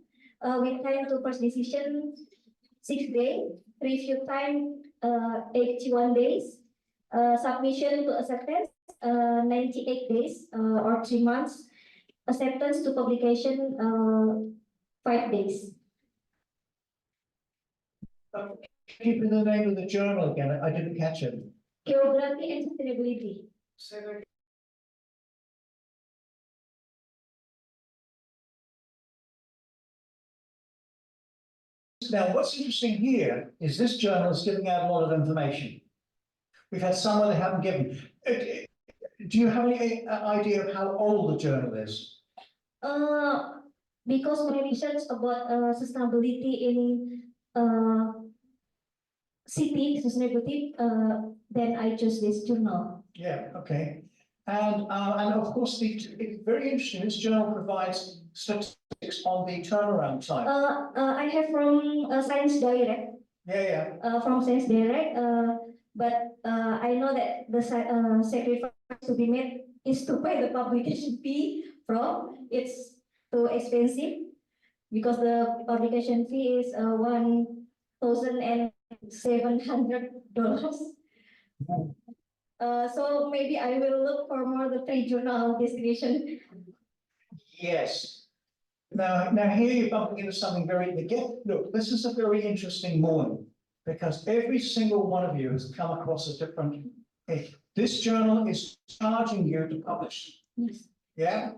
with time to first decision 6 days, review time 81 days, submission to acceptance 98 days or 3 months, acceptance to publication 5 days. Give me the name of the journal again. I didn't catch it. Geography and sustainability. Now, what's interesting here is this journal is giving out a lot of information. We've had some where they haven't given. Do you have any idea of how old the journal is? Because my research about sustainability in city sustainability, then I choose this journal. Yeah, okay. And of course, it's very interesting. This journal provides statistics on the turnaround time. I have from Science Direct. Yeah. From Science Direct, but I know that the sacrifice to be made is to pay the publication fee from. It's too expensive because the publication fee is $1,700. So maybe I will look for more the free journal distribution. Yes. Now here you're bumping into something very, look, this is a very interesting morning because every single one of you has come across a different, this journal is charging you to publish. Yes. Yeah?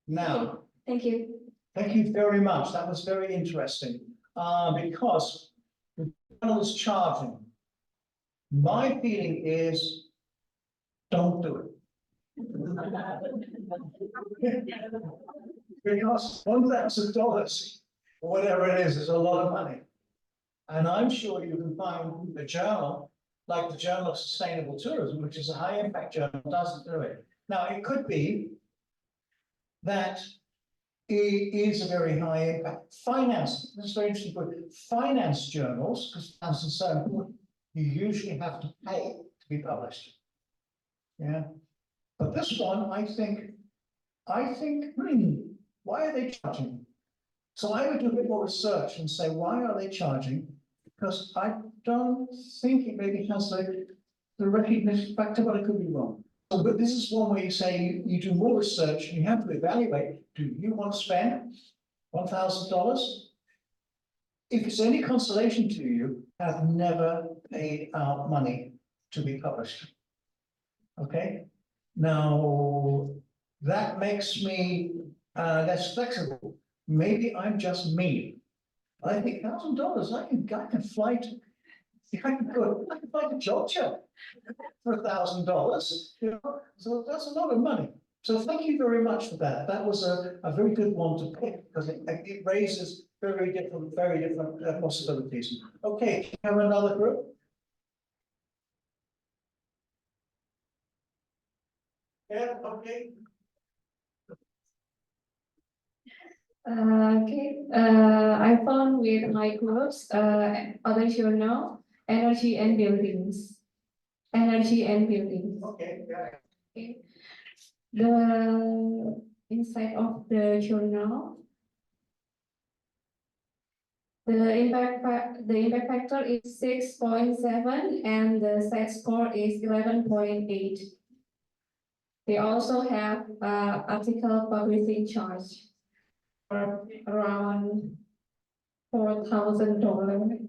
Now. Thank you. Thank you very much. That was very interesting because the journal is charging. My feeling is, don't do it. Because $1,000, or whatever it is a lot of money. And I'm sure you can find a journal, like the Journal of Sustainable Tourism, which is a high impact journal, doesn't do it. Now, it could be that it is a very high impact. Finance, this is very interesting, but finance journals, because finance is so important, you usually have to pay to be published. Yeah. But this one, I think, why are they charging? So I would do a bit more research and say, why are they charging? because I don't think it maybe has the recognition factor, but I could be wrong. So, but this is one way you say you do more research and you have to evaluate, do you want to spend $1,000? If it's any consolation to you, I've never paid out money to be published. Okay, now that makes me less flexible. Maybe I'm just me. I think $1,000. I can fly to. I can fly to Georgia for $1,000. You know, so that's a lot of money. So thank you very much for that. That was a very good one to pick because it raises very different possibilities. Okay, can we have another group? Yeah, okay. I found with my groups other journal, energy and buildings. Energy and buildings. Okay, yeah. Okay. The inside of the journal, the impact factor is 6.7 and the set score is 11.8. They also have article publishing charge for around $4,000.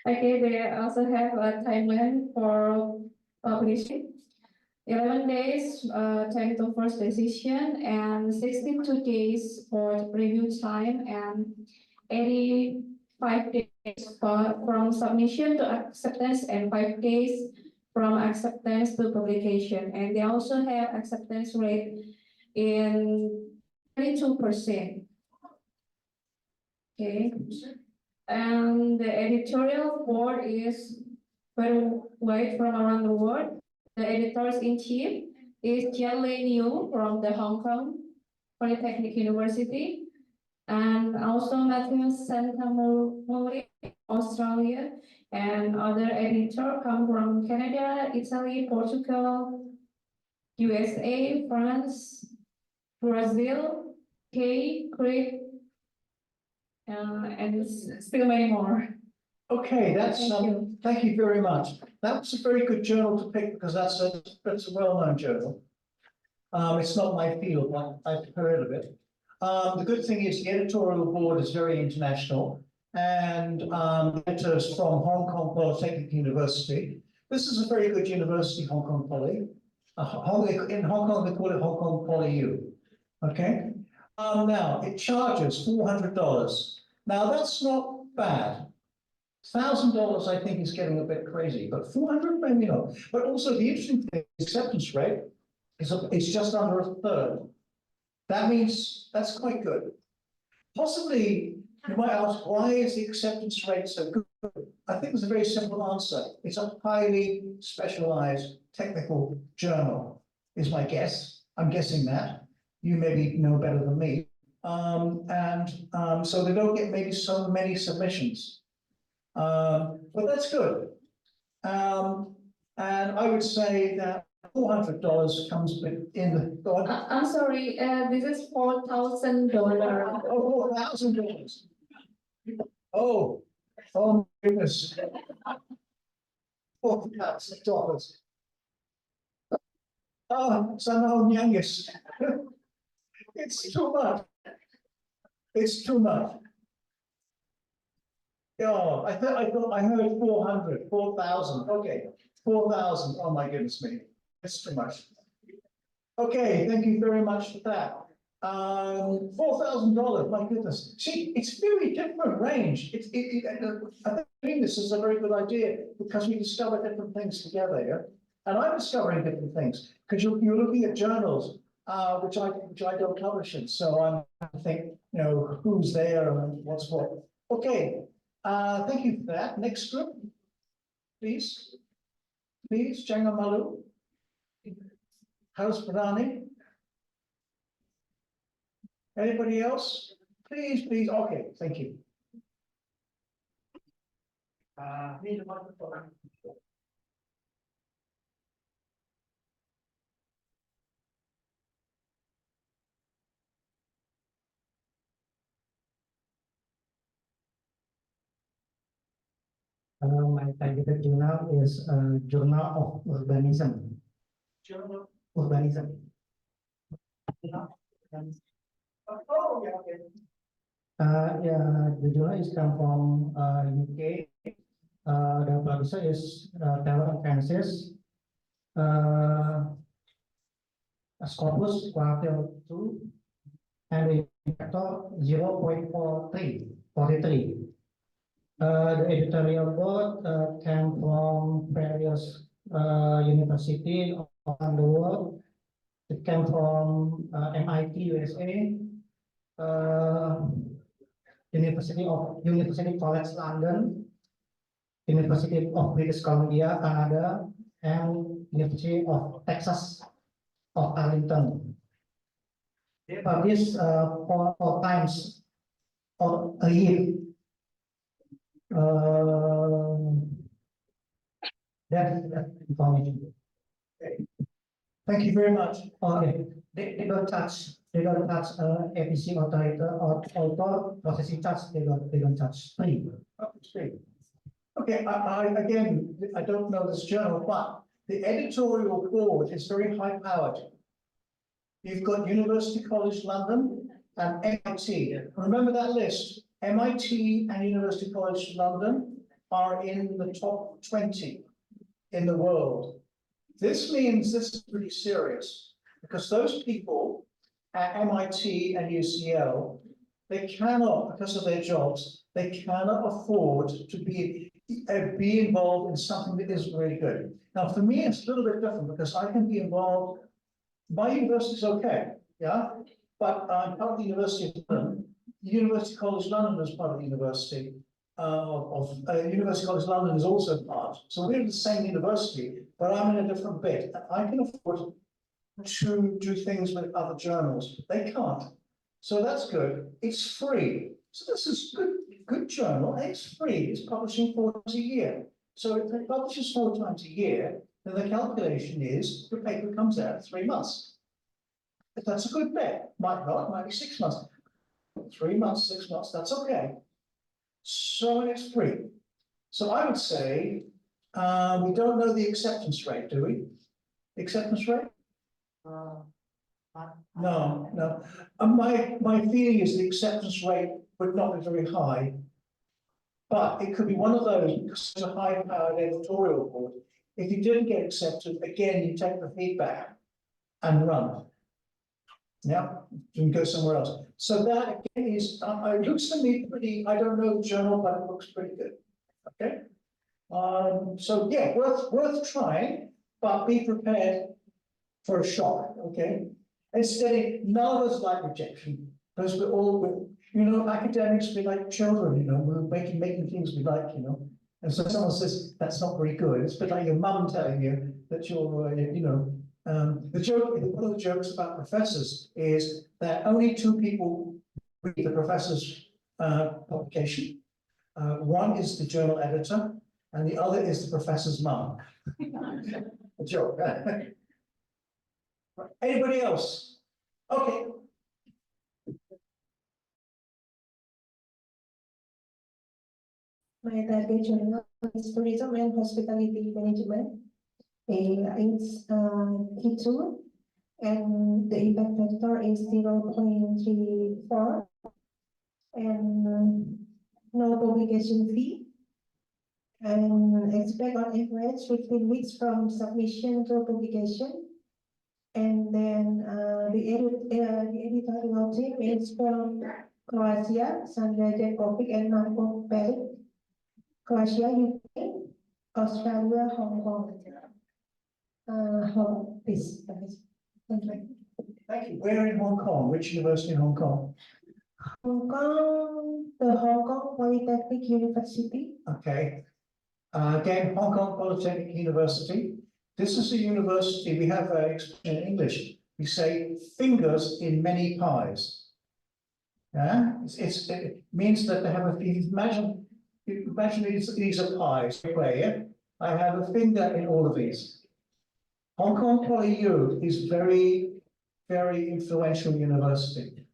Okay, they also have a timeline for publishing. 11 days, time to first decision, and 62 days for review time, and 85 days from submission to acceptance, and 5 days from acceptance to publication. And they also have acceptance rate in 22%. Okay. And the editorial board is very wide from around the world. The editors-in-chief is Jian Liu from the Hong Kong Polytechnic University, and also Matthew Santamori, Australia, and other editors come from Canada, Italy, Portugal, USA, France, Brazil, Greek, and still many more. Okay, that's thank you very much. That was a very good journal to pick because that's a well-known journal. It's not my field, but I've heard of it. The good thing is the editorial board is very international, and editors from Hong Kong Polytechnic University. This is a very good university, Hong Kong Poly. In Hong Kong, they call it Hong Kong Poly U. Okay. Now it charges $400. Now that's not bad. $1,000, I think, is getting a bit crazy, but 400 maybe not. But also the interesting thing, the acceptance rate is just under a third. That means that's quite good. Possibly, you might ask, why is the acceptance rate so good? I think there's a very simple answer. It's a highly specialized technical journal, is my guess. I'm guessing that. You maybe know better than me. So they don't get maybe so many submissions. But that's good. And I would say that $400 comes in the. I'm sorry, this is $4,000. Oh, $4,000. Oh my goodness. $4,000. Somehow youngest. It's too much. It's too much. Oh, I thought I heard 400, 4,000. Okay, 4,000. Oh my goodness me, it's too much. Okay, thank you very much for that. $4,000. My goodness. See, it's very different range. I think this is a very good idea because we discover different things together. Yeah? And I'm discovering different things because you're looking at journals which I don't publish in. So I think, you know, who's there and what's what. Okay. Thank you for that. Next group, please. Please, Jangan Malu. Harus Berani. Anybody else? Please, please. Okay, thank you. Need a microphone. My targeted journal is Journal of Urbanism. Journal. Urbanism. Oh, yeah, okay. Yeah, the journal is come from UK. The publisher is Taylor and Francis. Scopus quartile 2, and the factor 0.43. The editorial board came from various universities around the world. It came from MIT, USA, University College London, University of British Columbia, Canada, and University of Texas of Arlington. They publish 4 times a year. That's information. Okay. Thank you very much. Okay. They don't touch APC author processing charge. They don't touch free. Oh, it's great. Okay, again, I don't know this journal, but the editorial board is very high powered. You've got University College London and MIT. Remember that list. MIT and University College London are in the top 20 in the world. This means this is pretty serious, because those people at MIT and UCL, they cannot, because of their jobs, they cannot afford to be involved in something that is really good. Now, for me, it's a little bit different, because I can be involved. My university is okay, yeah, but I'm part of the University of London. University College London is part of the University University College London is also part. So we're the same university, but I'm in a different bit. I can afford to do things with other journals. They can't. So that's good. It's free. So this is good journal. It's free. It's publishing 4 times a year. So if it publishes 4 times a year, then the calculation is the paper comes out in 3 months. If that's a good bet. Might not, might be 6 months. 3 months, 6 months, that's okay. So it's free. So I would say we don't know the acceptance rate, do we? The acceptance rate? No. My feeling is the acceptance rate would not be very high, but it could be one of those, because it's a high-powered editorial board. If you didn't get accepted, again, you take the feedback and run. Yeah, you can go somewhere else. So that again is, it looks to me pretty, I don't know the journal, but it looks pretty good. Okay. So yeah, worth trying, but be prepared for a shock. Okay. Instead, none of us like rejection, because we're all, academics be like children, we're making things we like, And so someone says that's not very good. It's a bit like your mum telling you that you're, the joke, one of the jokes about professors is that only 2 people read the professor's publication. One is the journal editor, and the other is the professor's mum. A joke. Anybody else? Okay. My target journal is Tourism and Hospitality Management. It's E2, and the impact factor is 0.34, and no publication fee, and expect on average 15 weeks from submission to publication. And then the editorial team is from Croatia, Sandra Jankovic and Marco Pelik, Croatia, UK, Australia, Hong Kong. Please. Thank you. Thank you. Where in Hong Kong? Which university in Hong Kong? Hong Kong, the Hong Kong Polytechnic University. Okay. Again, Hong Kong Polytechnic University. This is a university, we have an expression in English. We say fingers in many pies. Yeah? It means that they have a, imagine these are pies. Yeah? I have a finger in all of these. Hong Kong Poly U is very, very influential university.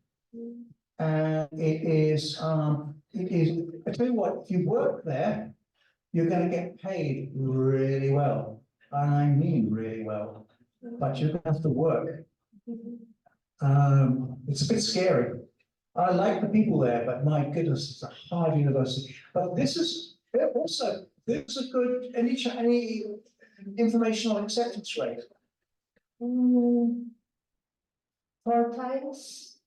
And it is, I tell you what, if you work there, you're going to get paid really well, and I mean really well, but you're going to have to work. It's a bit scary. I like the people there, but my goodness, it's a hard university. But this is also, there's a good, any informational acceptance rate? 4 times.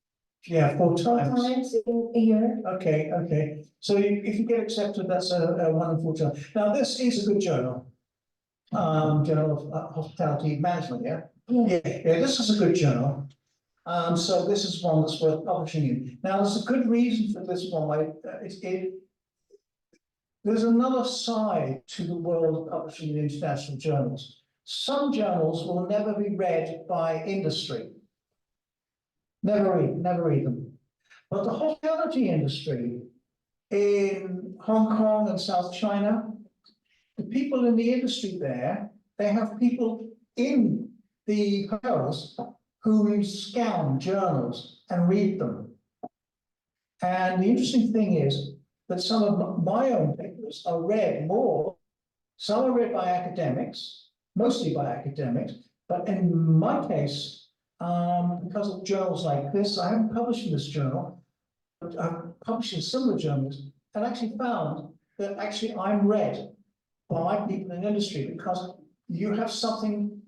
Yeah, 4 times. 4 times in a year. Okay, okay. So if you get accepted, that's a 1 in 4 times. Now, this is a good journal. Journal of Hospitality Management, yeah? Yeah. Yeah, this is a good journal. So this is one that's worth publishing in. Now, there's a good reason for this one. There's another side to the world of publishing in international journals. Some journals will never be read by industry. Never read them. But the hospitality industry in Hong Kong and South China, the people in the industry there, they have people in the hotels who scan journals and read them. And the interesting thing is that some of my own papers are read more. Some are read by academics, mostly by academics, but in my case, because of journals like this, I haven't published in this journal, but I've published in similar journals, and actually found that actually I'm read by people in the industry because you have something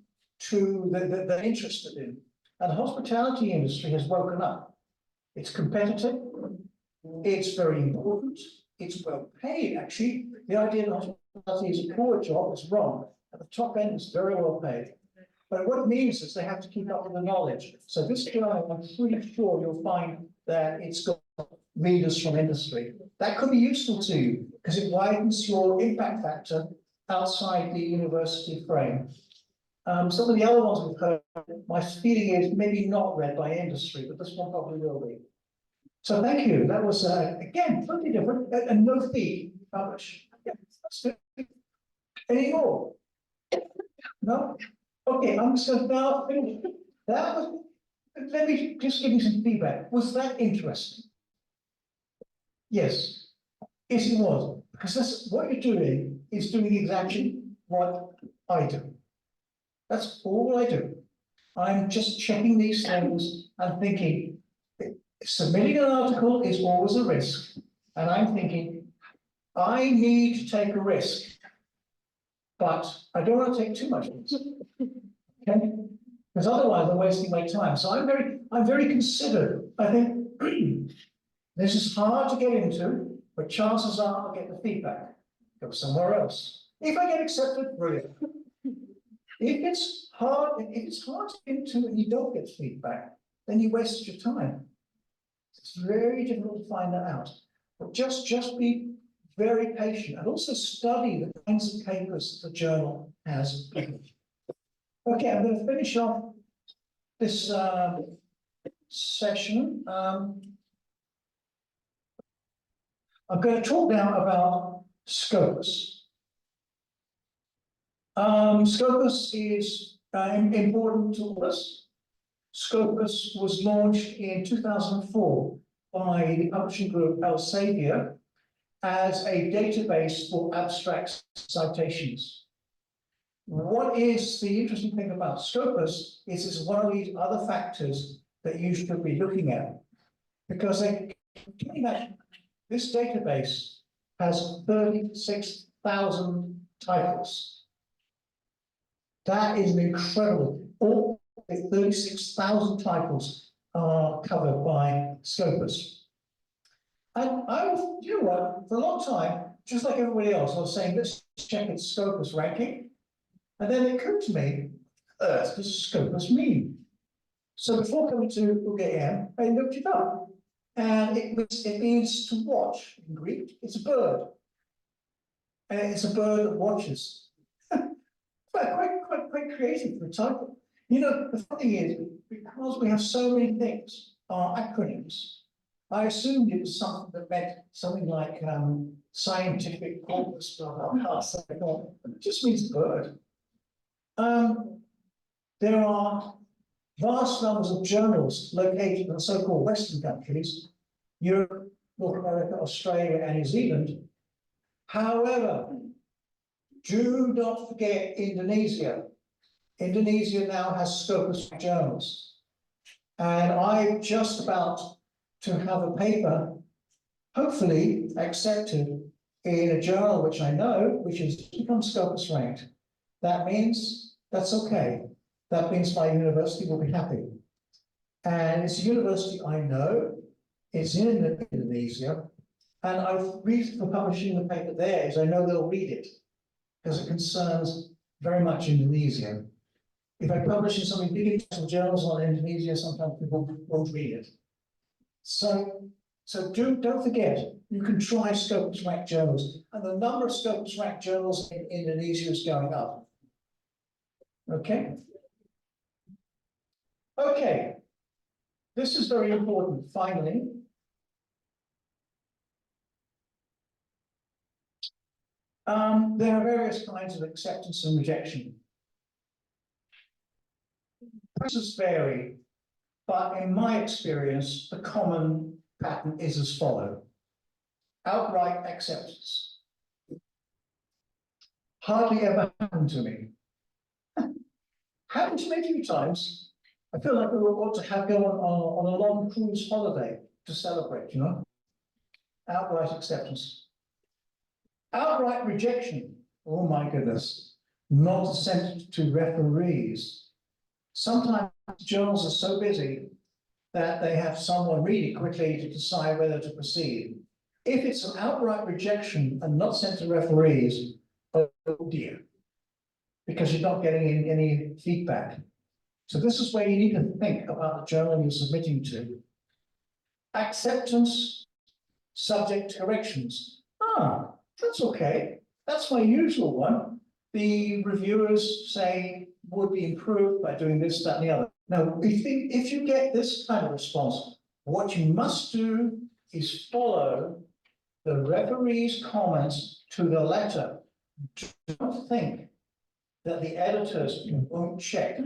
that they're interested in. And the hospitality industry has woken up. It's competitive, it's very important, it's well paid, actually. The idea that hospitality is a poor job is wrong. At the top end, it's very well paid. But what it means is they have to keep up with the knowledge. So this journal, I'm pretty sure you'll find that it's got readers from industry. That could be useful to you because it widens your impact factor outside the university frame. Some of the other ones we've heard, my feeling is maybe not read by industry, but this one probably will be. So thank you. That was, again, totally different, and no fee publish. Yeah, that's good. Any more? No? Okay, I'm just going to now finish. That was, let me just give you some feedback. Was that interesting? Yes. Yes, it was. Because that's what you're doing is doing exactly what I do. That's all I do. I'm just checking these things and thinking, submitting an article is always a risk. And I'm thinking, I need to take a risk, but I don't want to take too much risk. Okay? Because otherwise I'm wasting my time. So I'm very considered. I think this is hard to get into, but chances are I'll get the feedback. Go somewhere else. If I get accepted, brilliant. If it's hard to get into and you don't get feedback, then you waste your time. It's very difficult to find that out. But just be very patient and also study the kinds of papers that the journal has. Okay, I'm going to finish off this session. I'm going to talk now about Scopus. Scopus is important to us. Scopus was launched in 2004 by the publishing group Elsevier as a database for abstract citations. What is the interesting thing about Scopus is it's one of these other factors that you should be looking at, because this database has 36,000 titles. That is an incredible. All 36,000 titles are covered by Scopus. And you know what, for a long time, just like everybody else, I was saying, let's check its Scopus ranking. And then it occurred to me, Earth does Scopus mean? So before coming to UGM, I looked it up. And it means to watch in Greek. It's a bird. And it's a bird that watches. Quite creative for a title. You know, the funny thing is, because we have so many things, our acronyms, I assumed it was something that meant something like scientific corpus, blah, blah, blah. So it just means bird. There are vast numbers of journals located in the so-called Western countries, Europe, North America, Australia, and New Zealand. However, Do not forget Indonesia. Indonesia now has Scopus journals. And I'm just about to have a paper, hopefully accepted in a journal which I know, which has become Scopus ranked. That means that's okay. That means my university will be happy. And it's a university I know, it's in Indonesia, and I've reason for publishing the paper there is I know they'll read it, because it concerns very much Indonesia. If I publish in some big international journals on Indonesia, sometimes people won't read it. So don't forget, you can try Scopus ranked journals, and the number of Scopus ranked journals in Indonesia is going up. Okay? Okay. This is very important. Finally, there are various kinds of acceptance and rejection. Processes vary, but in my experience, the common pattern is as follows. Outright acceptance. Hardly ever happened to me. Happened to me a few times. I feel like we ought to go on a long cruise holiday to celebrate, you know? Outright acceptance. Outright rejection. Oh my goodness. Not sent to referees. Sometimes journals are so busy that they have someone read it quickly to decide whether to proceed. If it's an outright rejection and not sent to referees, oh dear, because you're not getting any feedback. So this is where you need to think about the journal you're submitting to. Acceptance, subject corrections. Ah, that's okay. That's my usual one. The reviewers say would be improved by doing this, that, and the other. Now, if you get this kind of response, what you must do is follow the referee's comments to the letter. Don't think that the editors won't check.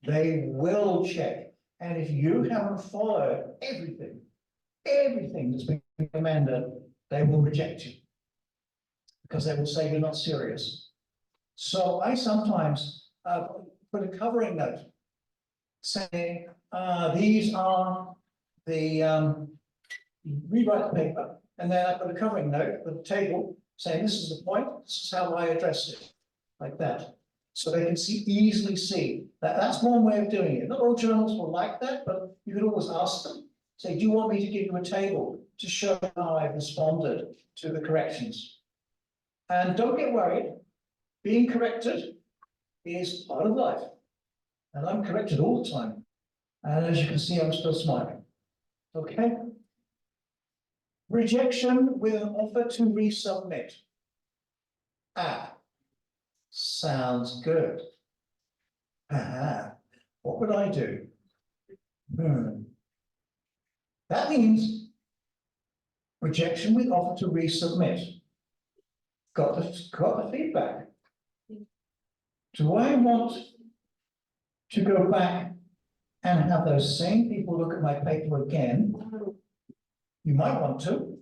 They will check. And if you haven't followed everything that's been recommended, they will reject you, because they will say you're not serious. So I sometimes put a covering note saying, these are the, rewrite the paper. And then I put a covering note with a table saying, this is the point, this is how I address it, like that. So they can easily see that that's one way of doing it. Not all journals will like that, but you could always ask them, say, do you want me to give you a table to show how I've responded to the corrections? And don't get worried, being corrected is part of life. And I'm corrected all the time. And as you can see, I'm still smiling. Okay? Rejection with an offer to resubmit. Ah, sounds good. Ah, what would I do? That means rejection with offer to resubmit. Got the feedback. Do I want to go back and have those same people look at my paper again? You might want to.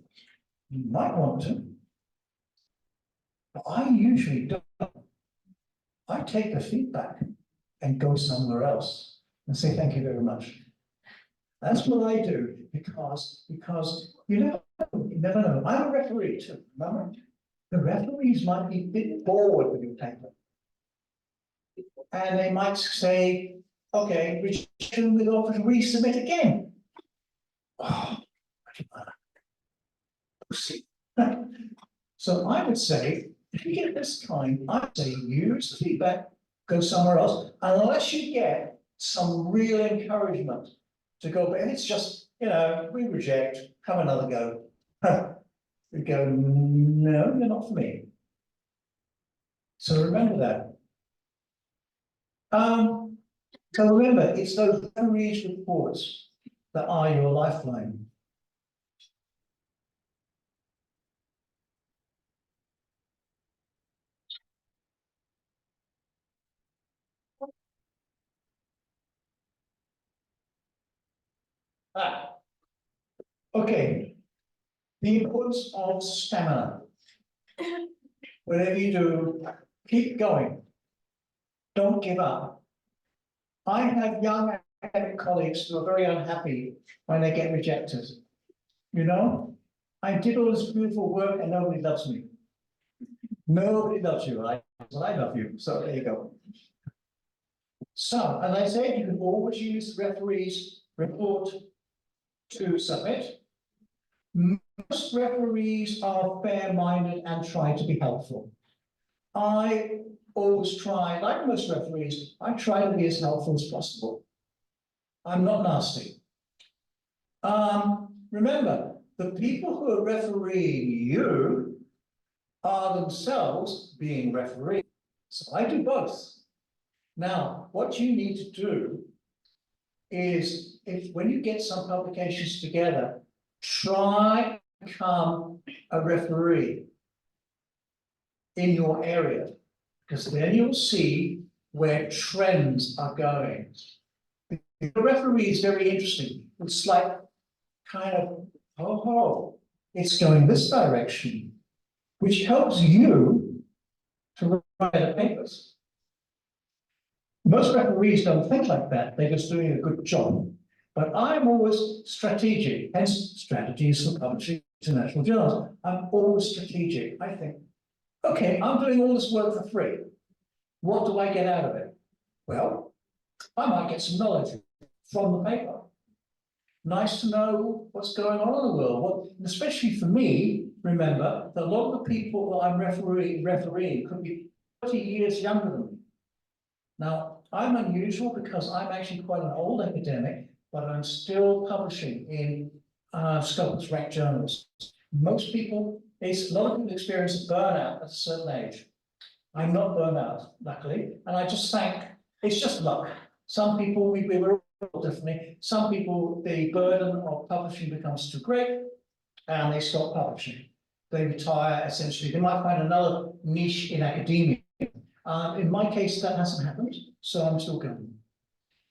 You might want to. But I usually don't. I take the feedback and go somewhere else and say thank you very much. That's what I do because you never know. I'm a referee too, remember? The referees might be a bit bored with your paper. And they might say, okay, rejection with offer to resubmit again. Oh, so I would say, if you get this kind, I'd say use the feedback, go somewhere else, unless you get some real encouragement to go, but it's just, we reject, have another go. We go, no, you're not for me. So remember that. So remember, it's those referees' reports that are your lifeline. Okay, the importance of stamina. Whatever you do, keep going. Don't give up. I have young academic colleagues who are very unhappy when they get rejected. You know, I did all this beautiful work and nobody loves me. Nobody loves you, right? Well, I love you, so there you go. So, as I said, you can always use the referee's report to submit. Most referees are fair-minded and try to be helpful. I always try, like most referees, I try to be as helpful as possible. I'm not nasty. Remember, the people who are refereeing you are themselves being refereed. So I do both. Now, what you need to do is, when you get some publications together, try to become a referee in your area, because then you'll see where trends are going. The referee is very interesting. It's like kind of, oh, it's going this direction, which helps you to write better papers. Most referees don't think like that. They're just doing a good job. But I'm always strategic, hence strategies for publishing international journals. I'm always strategic. I think, okay, I'm doing all this work for free. What do I get out of it? Well, I might get some knowledge from the paper. Nice to know what's going on in the world. And especially for me, remember that a lot of the people that I'm refereeing could be 30 years younger than me. Now, I'm unusual because I'm actually quite an old academic, but I'm still publishing in Scotland's Rec journals. Most people, a lot of people experience burnout at a certain age. I'm not burned out, luckily, and I just think it's just luck. Some people, we were all differently. Some people, the burden of publishing becomes too great, and they stop publishing. They retire, essentially. They might find another niche in academia. In my case, that hasn't happened, so I'm still going.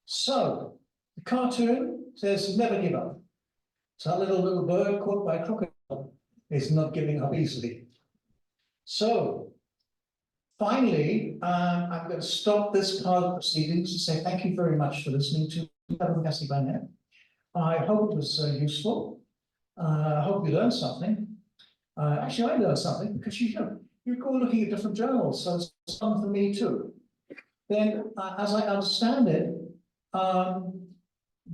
So, the cartoon says never give up. So that little bird caught by a crocodile is not giving up easily. So, finally, I'm going to stop this part of the proceedings and say thank you very much for listening to me. I hope it was useful. I hope you learned something. Actually, I learned something because you go looking at different journals, so it's fun for me too. Then, as I understand it,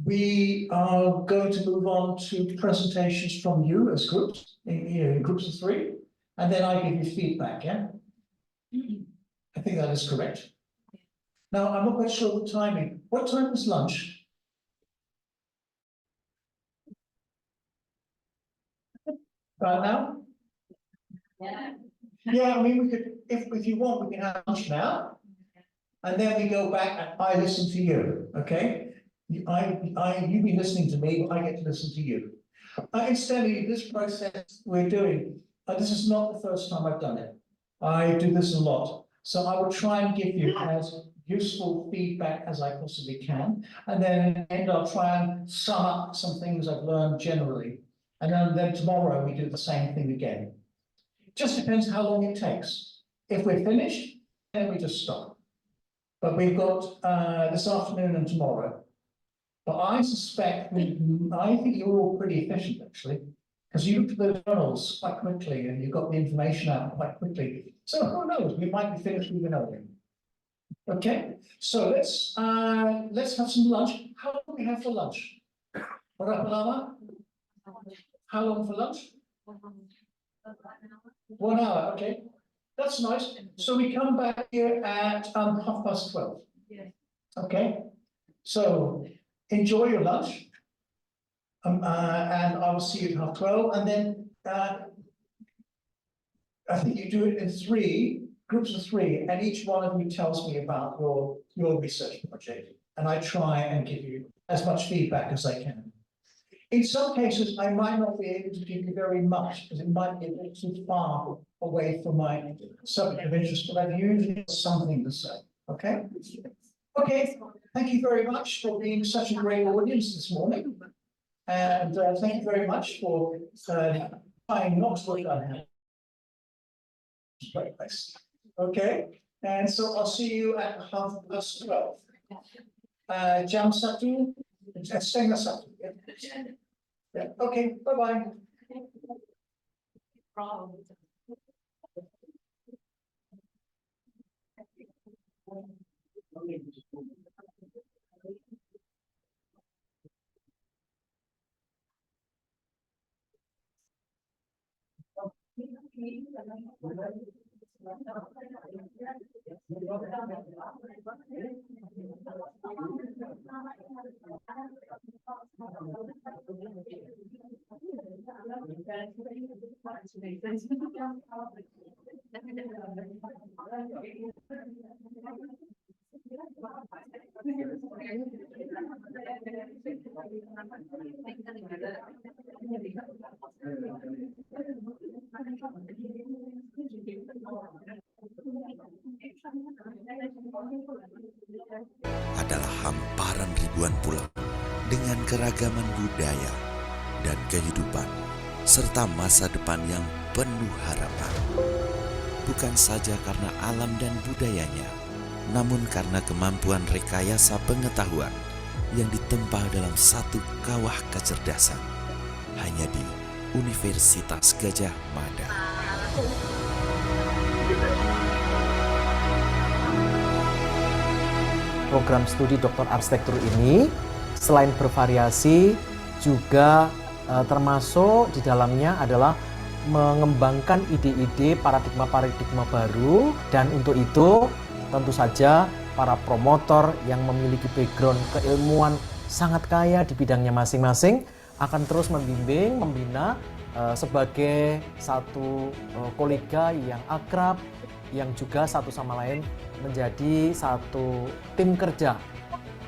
we are going to move on to presentations from you as groups, in groups of 3, and then I give you feedback, yeah? I think that is correct. Now, I'm not quite sure of the timing. What time is lunch? Right now? Yeah, I mean, we could, if you want, we can have lunch now, and then we go back and I listen to you, okay? You've been listening to me, but I get to listen to you. Incidentally, this process we're doing, this is not the first time I've done it. I do this a lot. So I will try and give you as useful feedback as I possibly can. And then in the end, I'll try and sum up some things I've learned generally. And then tomorrow we do the same thing again. Just depends how long it takes. If we're finished, then we just stop. But we've got this afternoon and tomorrow. But I suspect, I think you're all pretty efficient actually, because you looked at the journals quite quickly and you got the information out quite quickly. So who knows, we might be finished even earlier. Okay, so let's have some lunch. How long do we have for lunch? How long for lunch? 1 hour, okay. That's nice. So we come back here at 12:30. Okay, so enjoy your lunch. And I will see you at 12:30. And then I think you do it in 3 groups of 3, and each one of you tells me about your research project. And I try and give you as much feedback as I can. In some cases, I might not be able to give you very much because it might be a bit too far away from my subject of interest, but I've usually got something to say. Okay? Okay, thank you very much for being such a great audience this morning. And thank you very much for trying not to look unhappy. Okay, And so I'll see you at 12:30. Jam satu, setengah satu. Yeah. Okay, bye-bye. Adalah hamparan ribuan pulau dengan keragaman budaya dan kehidupan serta masa depan yang penuh harapan. Bukan saja karena alam dan budayanya, namun karena kemampuan rekayasa pengetahuan yang ditempa dalam satu kawah kecerdasan hanya di Universitas Gadjah Mada. Program studi Doktor Arsitektur ini selain bervariasi juga termasuk di dalamnya adalah mengembangkan ide-ide paradigma-paradigma baru, dan untuk itu tentu saja para promotor yang memiliki background keilmuan sangat kaya di bidangnya masing-masing akan terus membimbing, membina sebagai satu kolega yang akrab, yang juga satu sama lain menjadi satu tim kerja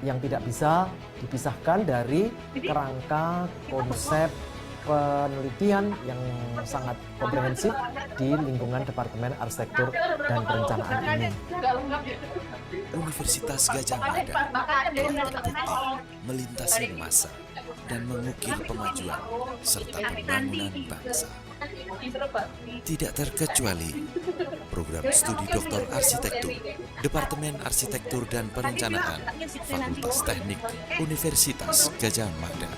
yang tidak bisa dipisahkan dari kerangka konsep penelitian yang sangat komprehensif di lingkungan Departemen Arsitektur dan Perencanaan ini. Universitas Gadjah Mada telah terbukti melintasi masa dan mengukir pemajuan serta pembangunan bangsa. Tidak terkecuali program studi Doktor Arsitektur, Departemen Arsitektur dan Perencanaan, Fakultas Teknik Universitas Gadjah Mada.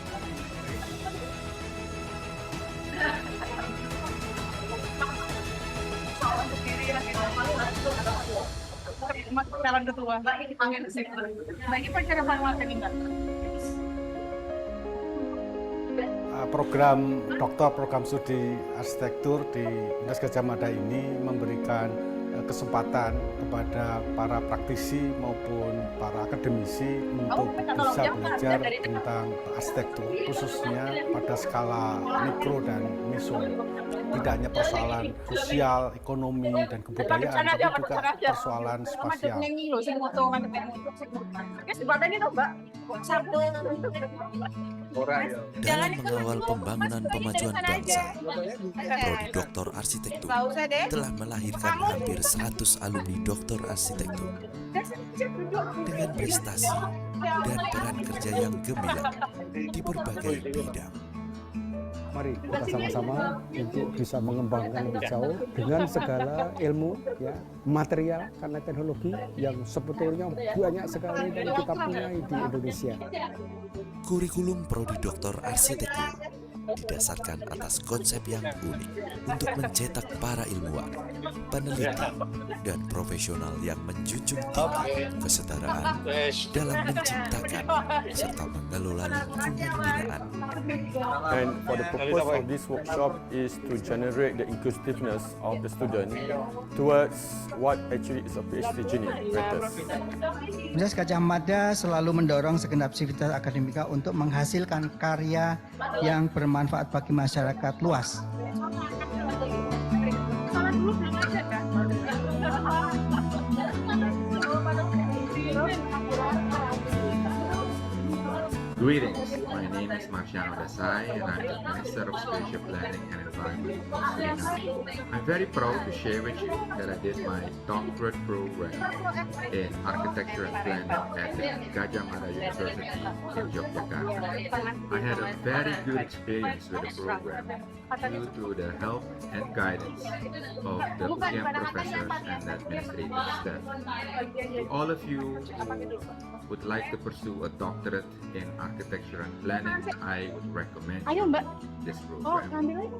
Calon ketua, bagi percakapan warga tinggal. Program Doktor Program Studi Arsitektur di Universitas Gadjah Mada ini memberikan kesempatan kepada para praktisi maupun para akademisi untuk bisa belajar tentang arsitektur, khususnya pada skala mikro dan meso. Tidak hanya persoalan sosial, ekonomi, dan kebudayaan, tapi juga persoalan spasial. Dalam mengawal pembangunan pemajuan bangsa, Prodi Doktor Arsitektur telah melahirkan hampir 100 alumni Doktor Arsitektur dengan prestasi dan peran kerja yang gemilang di berbagai bidang. Mari kita sama-sama untuk bisa mengembangkan lebih jauh dengan segala ilmu, ya, material karena teknologi yang sebetulnya banyak sekali dan kita punya di Indonesia. Kurikulum Prodi Doktor Arsitektur didasarkan atas konsep yang unik untuk mencetak para ilmuwan, peneliti, dan profesional yang menjunjung tinggi kesetaraan dalam menciptakan serta mengelola lingkungan binaan. And for the purpose of this workshop is to generate the inclusiveness of the student towards what actually is a PhD journey. Universitas Gadjah Mada selalu mendorong segenap sivitas akademika untuk menghasilkan karya yang bermanfaat bagi masyarakat luas. Greetings, my name is Marcillia, and I'm the Minister of Spatial Planning and Environment of Suriname. I'm very proud to share with you that I did my doctorate program in architecture and planning at the Kegiatan University in Yogyakarta. I had a very good experience with the program due to the help and guidance of the UGM professors and the administrative staff. To all of you who would like to pursue a doctorate in architecture and planning, I would recommend this program.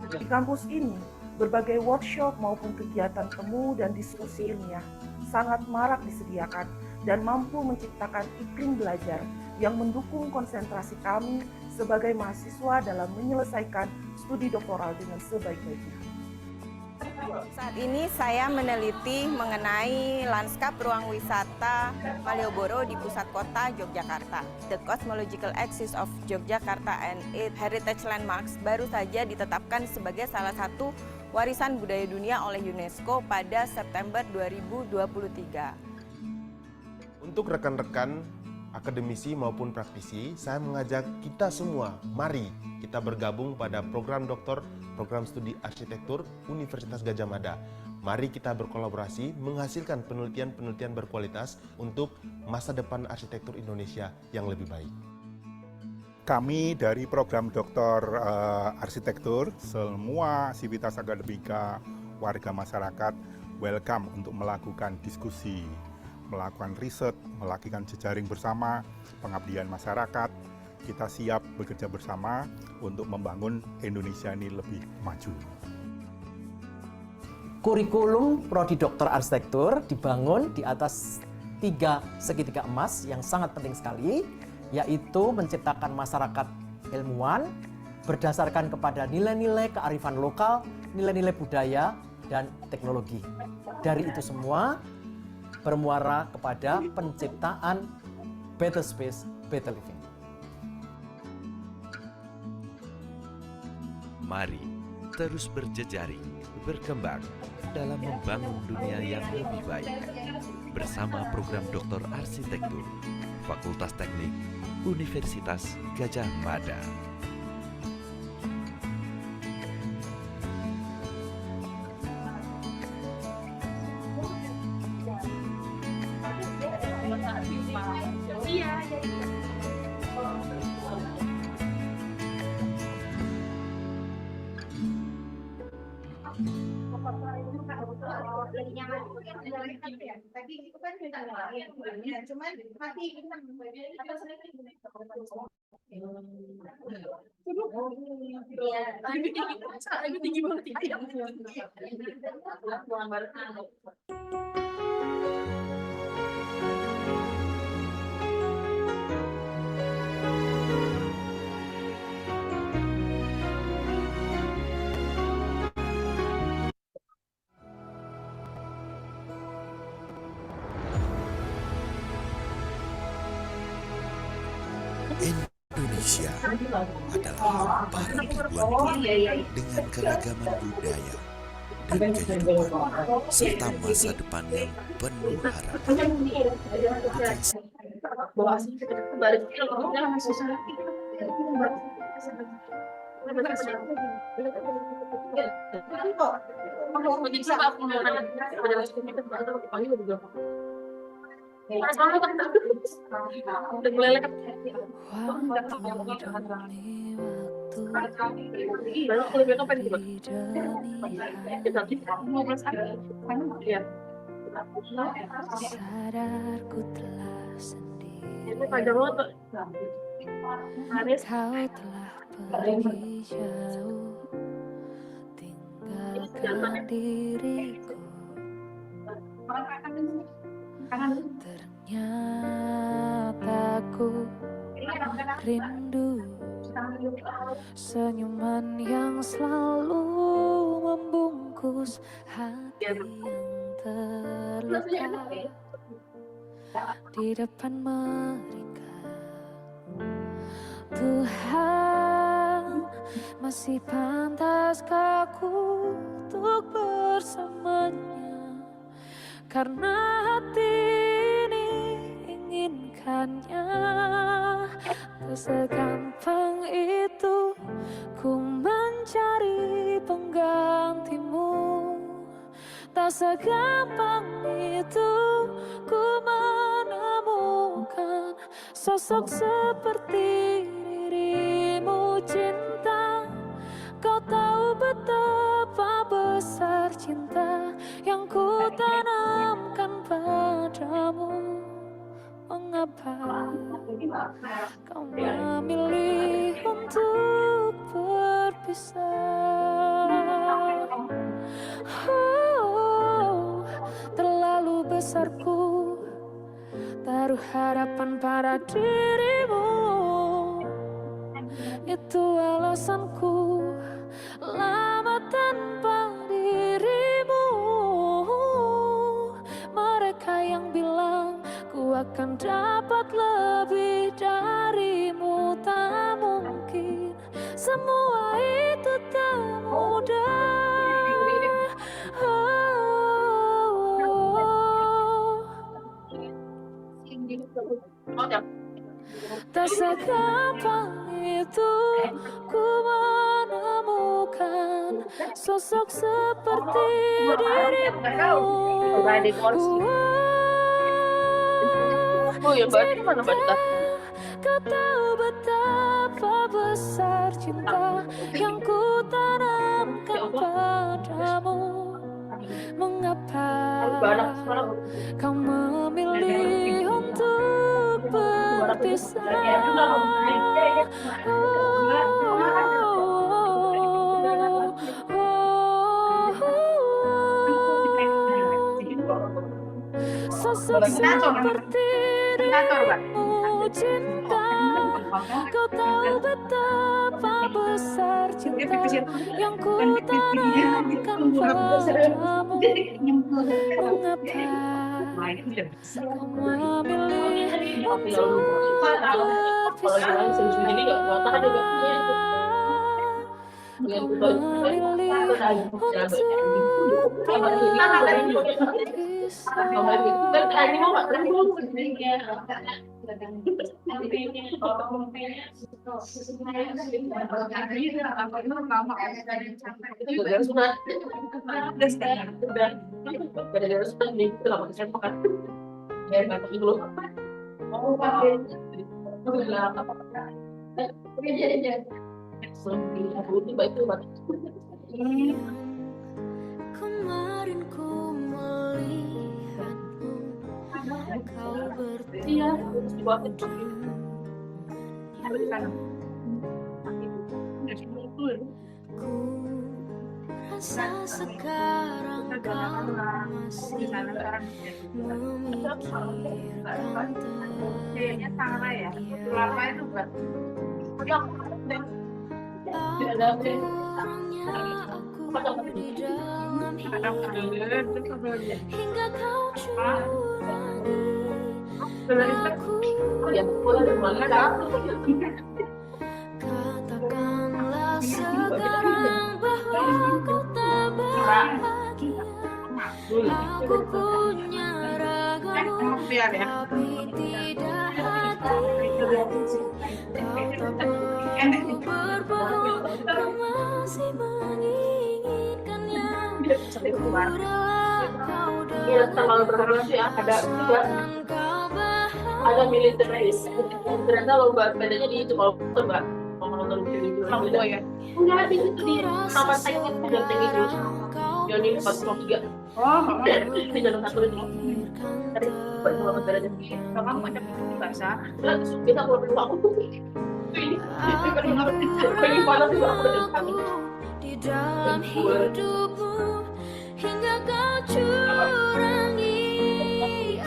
Di kampus ini, berbagai workshop maupun kegiatan temu dan diskusi ilmiah sangat marak disediakan dan mampu menciptakan iklim belajar yang mendukung konsentrasi kami sebagai mahasiswa dalam menyelesaikan studi doktoral dengan sebaik-baiknya. Saat ini saya meneliti mengenai lanskap ruang wisata Malioboro di pusat kota Yogyakarta. The Cosmological Axis of Yogyakarta and its Heritage Landmarks baru saja ditetapkan sebagai salah satu warisan budaya dunia oleh UNESCO pada September 2023. Untuk rekan-rekan akademisi maupun praktisi, saya mengajak kita semua, mari kita bergabung pada program doktor, program studi arsitektur Universitas Gadjah Mada. Mari kita berkolaborasi menghasilkan penelitian-penelitian berkualitas untuk masa depan arsitektur Indonesia yang lebih baik. Kami dari Program Doktor Arsitektur, semua sivitas akademika, warga masyarakat, welcome untuk melakukan diskusi, melakukan riset, melakukan jejaring bersama, pengabdian masyarakat. Kita siap bekerja bersama untuk membangun Indonesia ini lebih maju. Kurikulum Prodi Doktor Arsitektur dibangun di atas 3 segitiga emas yang sangat penting sekali, yaitu menciptakan masyarakat ilmuwan berdasarkan kepada nilai-nilai kearifan lokal, nilai-nilai budaya, dan teknologi. Dari itu semua bermuara kepada penciptaan better space, better living. Mari terus berjejaring, berkembang dalam membangun dunia yang lebih baik bersama Program Doktor Arsitektur Fakultas Teknik Universitas Gadjah Mada. Tadi itu kan cuman masih tinggi banget. Indonesia adalah hamparan ribuan pulau dengan keragaman budaya dan kehidupan serta masa depan yang penuh harapan. Sadarku telah sendiri, kau telah pergi jauh, tinggalkan diriku. Ternyata ku rindu senyuman yang selalu membungkus hati yang terluka di depan mereka. Tuhan, masih pantaskah aku untuk bersamanya? Karena hati ini inginkannya segampang itu ku mencari penggantimu. Tak segampang itu ku menemukan sosok seperti dirimu cinta. Kau tahu betapa besar cinta yang ku tanamkan padamu. Mengapa kau memilih untuk berpisah? Oh, terlalu besarku taruh harapan pada dirimu. Itu alasanku lama tanpa dirimu. Mereka yang bilang ku akan dapat lebih darimu, tak mungkin. Semua itu tak mudah. Tak segampang itu ku menemukan sosok seperti dirimu. Oh ya, berarti mana Mbak? Kau tahu betapa besar cinta yang ku tanamkan padamu. Mengapa kau memilih untuk berpisah? Sosok seperti dirimu cinta. Kau tahu betapa besar cinta yang ku tanamkan padamu. Mengapa kau memilih untuk kemarin ku melihatmu, kau ku rasa sekarang kau masih memikirkan kurangnya aku di dalam hidup hingga kau curangi aku. Katakanlah sekarang bahwa kau tak bahagia. Aku punya ragamu tapi tidak hati. Kau tak perlu berbohong, kau masih menginginkannya. Ku rela kau ada militeris. Ternyata lomba bedanya di itu kalau Mbak mau nonton video itu ya. Enggak, itu di sama teknik dan teknik terus. Yoni 403. Oh, di jalan satu itu. Tadi berdua bedanya. Kamu macam bahasa. Kita kalau berdua aku tuh. Ini pengen panas juga aku dari kami. Di dalam hidupmu hingga kau curangi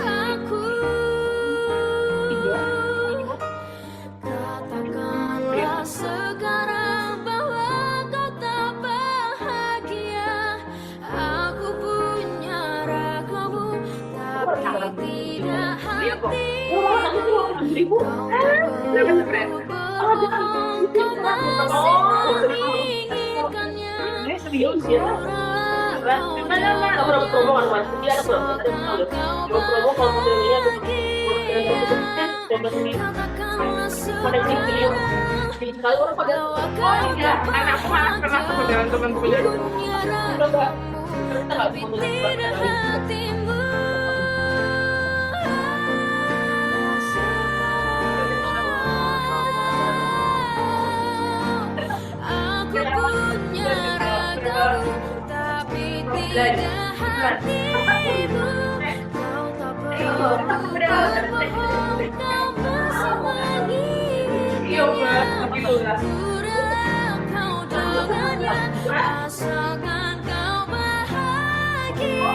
aku. Katakanlah sekarang bahwa kau tak bahagia. Aku punya ragamu tapi tidak hati. Kau tak perlu berbohong, kau masih menginginkannya. Serius ya? Mana promo kan Mas? Dia ada promo. Ada promo kalau modelnya Katakanlah sekarang bahwa kau tak bahagia dunia ragamu, tapi tidak hatimu. Aku punya ragamu, tapi tidak hatimu. Kau tak perlu berbohong, kau masih menginginnya. Sudah kau dengannya, asalkan kau bahagia.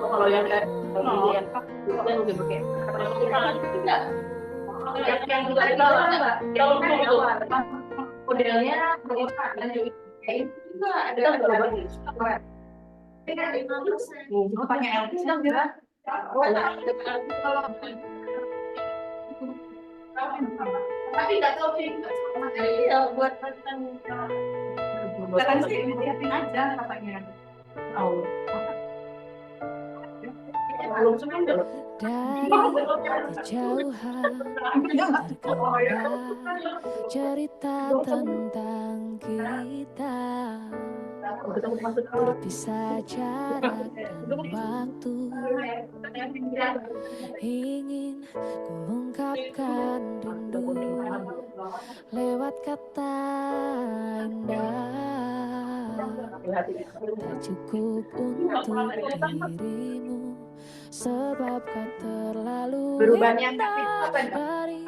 Kalau yang yang juga modelnya juga ada pakai Elvis dong juga. Tapi nggak tahu sih buat kan sih lihatin aja katanya. Tahu. Dari kejauhan tergambar cerita tentang kita, terpisah jarak dan waktu. Ingin ku ungkapkan rindu lewat kata indah, tak cukup untuk dirimu. Sebab kau terlalu indah dari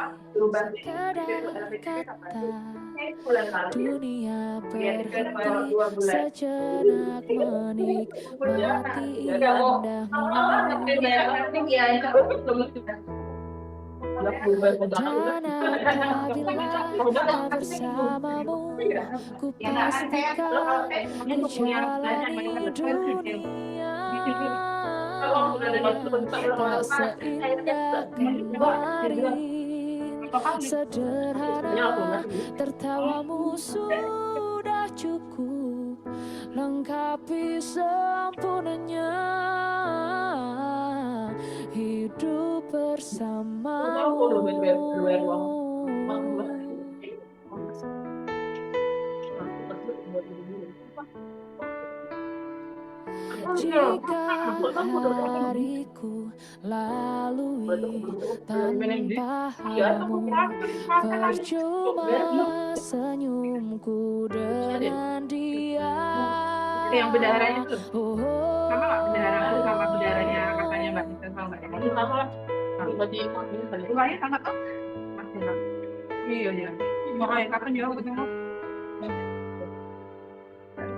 sekadar kata. Dunia berhenti sejenak menikmati indahmu. Dan apabila bersamamu, ku pastikan ku jalani dunia. Tak seindah kemarin, sederhana, tertawamu sudah cukup lengkapi sempurnanya hidup bersamamu. Jika hariku lalui tanpa hamu, percuma senyumku dengan dia. Yang berdarahnya tuh sama nggak berdarah sama berdarahnya katanya Mbak Nisa sama Mbak Nisa sama lah. Rumahnya sama tuh. Iya iya. Makanya kapan juga ketemu?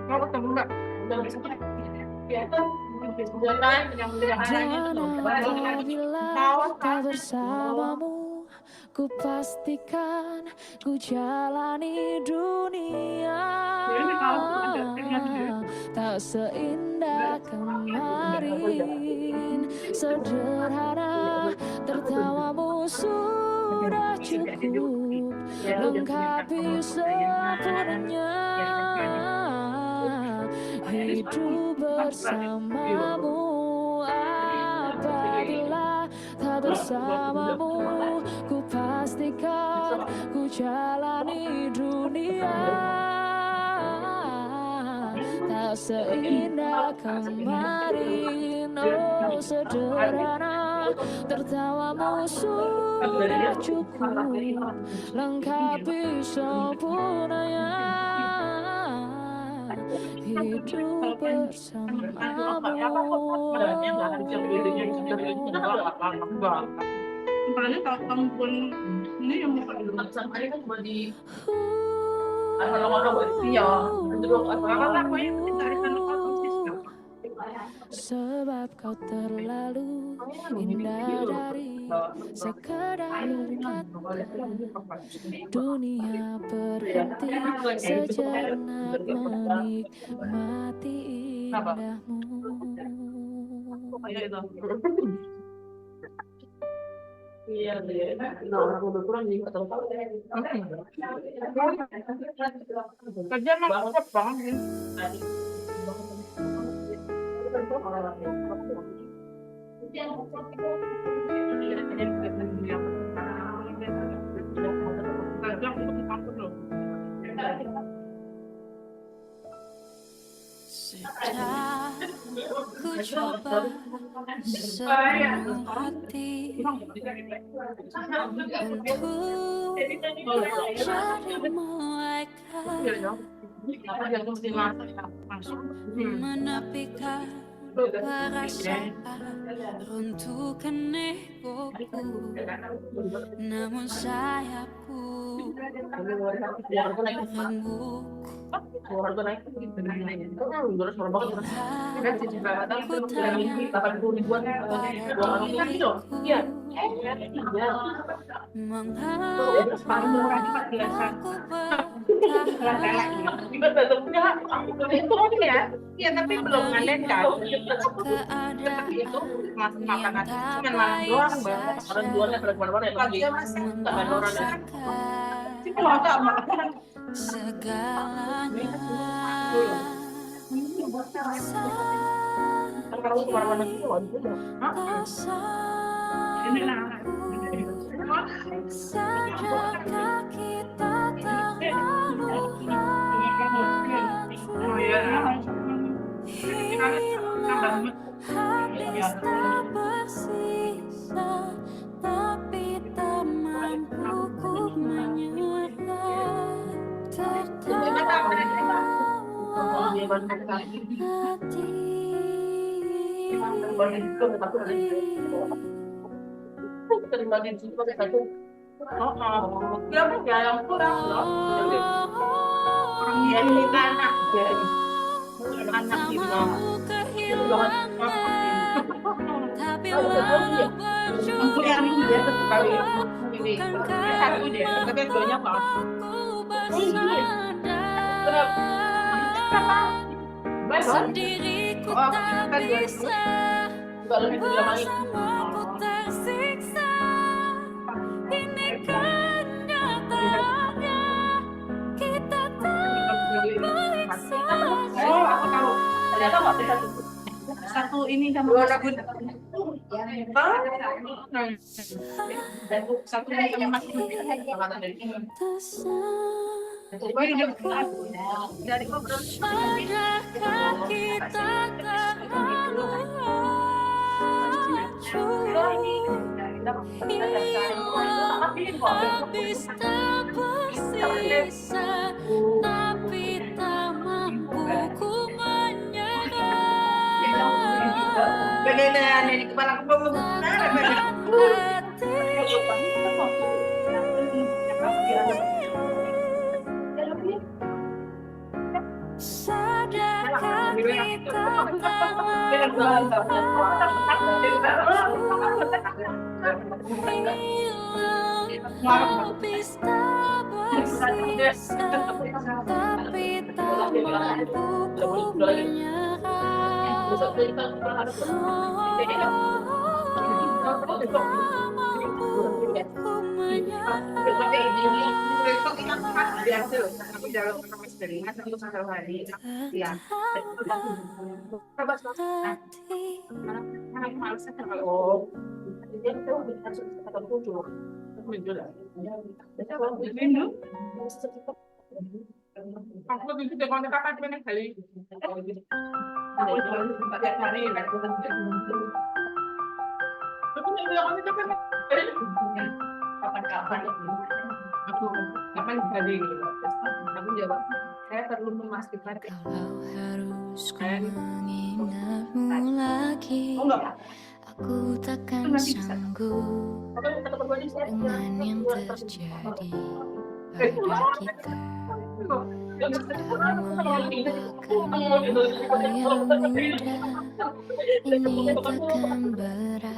Mau ketemu nggak? Udah besok. Dan apabila tak bersamamu, ku pastikan ku jalani dunia. Tak seindah kemarin, sederhana, tertawamu sudah cukup lengkapi sempurnanya hidup bersamamu. Apabila tak bersamamu, ku pastikan ku jalani dunia. Tak seindah kemarin, oh sederhana, tertawamu sudah cukup lengkapi sempurnanya hidup bersamamu. Makanya kalau kamu pun ini yang bukan di rumah sama ini kan cuma di sebab kau terlalu indah dari sekedar kata. Dunia berhenti sejenak menikmati indahmu. Iya, orang lebih kurang juga tahu. Kerja mah banget banget. Sejak ku coba sepenuh hati untuk menjadi malaikat, menepikan perasaan runtuhkan egoku, namun sayapku renggut. Iya, tapi belum ngalenkan. Seperti itu, masih makanan cuma malam doang, orang jualnya kemana-mana ya lagi. Tak ada orang yang itu ada makan. Segalanya kalau kemana-mana itu wajib. Ini lah. sadarkah kita terlalu hilang, habis tak bersisa, tapi tak mampu ku menyerah. Tertawa terima di situ satu. Ya yang kurang loh. Orang yang kita anak kita. Tapi walau berjuang ini satu deh, tapi banyak banget. Sendiriku tak bisa bersamaku tersiksa. Ini kenyataannya, kita terperiksa. Oh, aku tahu. Ternyata nggak bisa satu ini sama Mas Gun. Satu ini sama Mas Gun. Dari program Sadarkah kita terlalu hilang, habis tak bersisa, tapi tak mampu ku menyerah. Bagaimana ini kepala aku belum sadarkah kita habis tak bersisa, tapi tak mampu ku menyerah. aku bisa dengan kapan mana kali. Kapan-kapan aku kapan kali aku jawab saya perlu memastikan kalau harus ku mengingatmu lagi, aku takkan sanggup dengan yang terjadi pada kita. Sekarang melupakan yang mudah, ini takkan berat,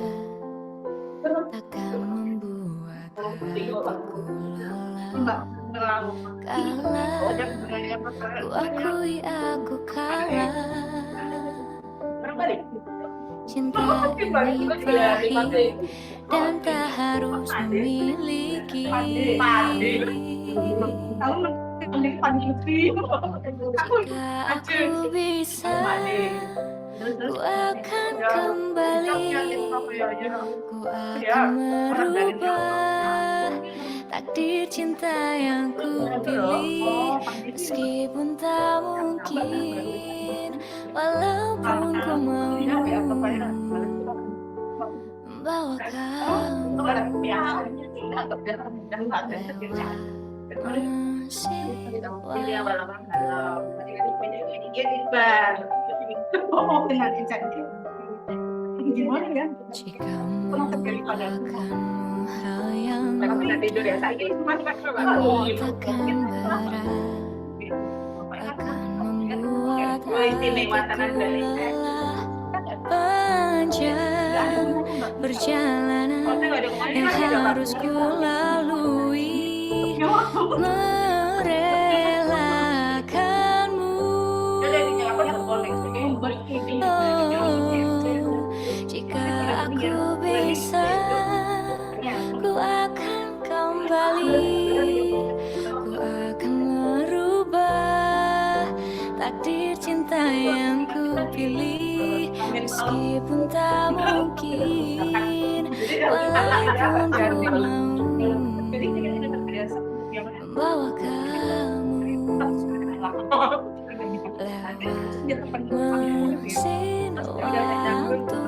takkan membuat hatiku lelah. Kalah, ku akui aku kalah. Cinta ini pahit dan tak harus memiliki. Jika aku bisa, ku akan kembali. Ku akan merubah takdir cinta yang ku pilih. Meskipun tak mungkin, walaupun ku mau membawa kamu jika melupakanmu hal yang mudah takkan berat, akan membuat hatiku lelah. Panjang perjalanan yang harus ku lalui, merelakanmu. Jika aku bisa, ku akan kembali. Ku akan merubah takdir cinta yang ku pilih. Meskipun tak mungkin, walaupun ku mau membawa kamu lewat mesin waktu.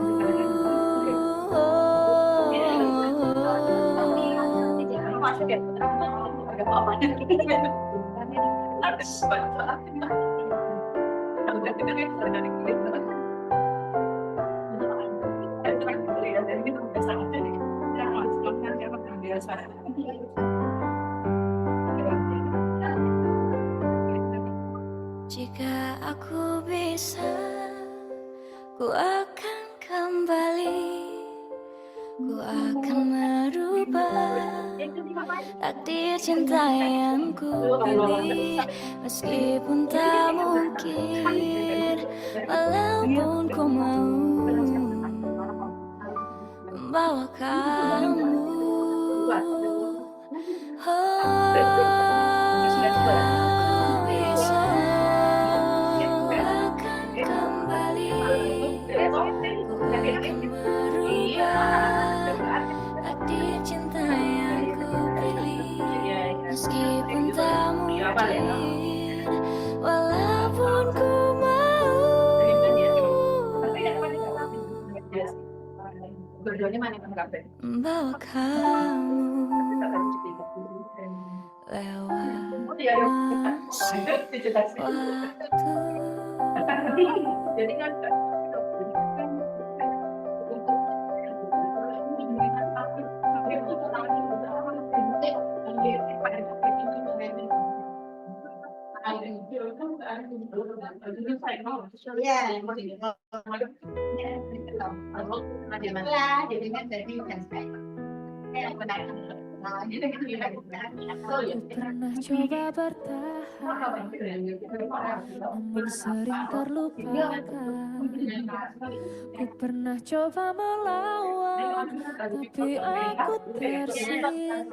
Jika aku bisa, ku akan kembali. Ku akan merubah takdir cinta yang ku pilih. Meskipun tak mungkin, walaupun ku mau membawa kamu. Takdir cinta yang ku pilih. Meskipun tak mungkin, walaupun ku mau membawa kamu lewat mesin waktu. Pernah coba bertahan, namun sering terlupakan. Ku pernah coba melawan, tapi aku tersingkirkan.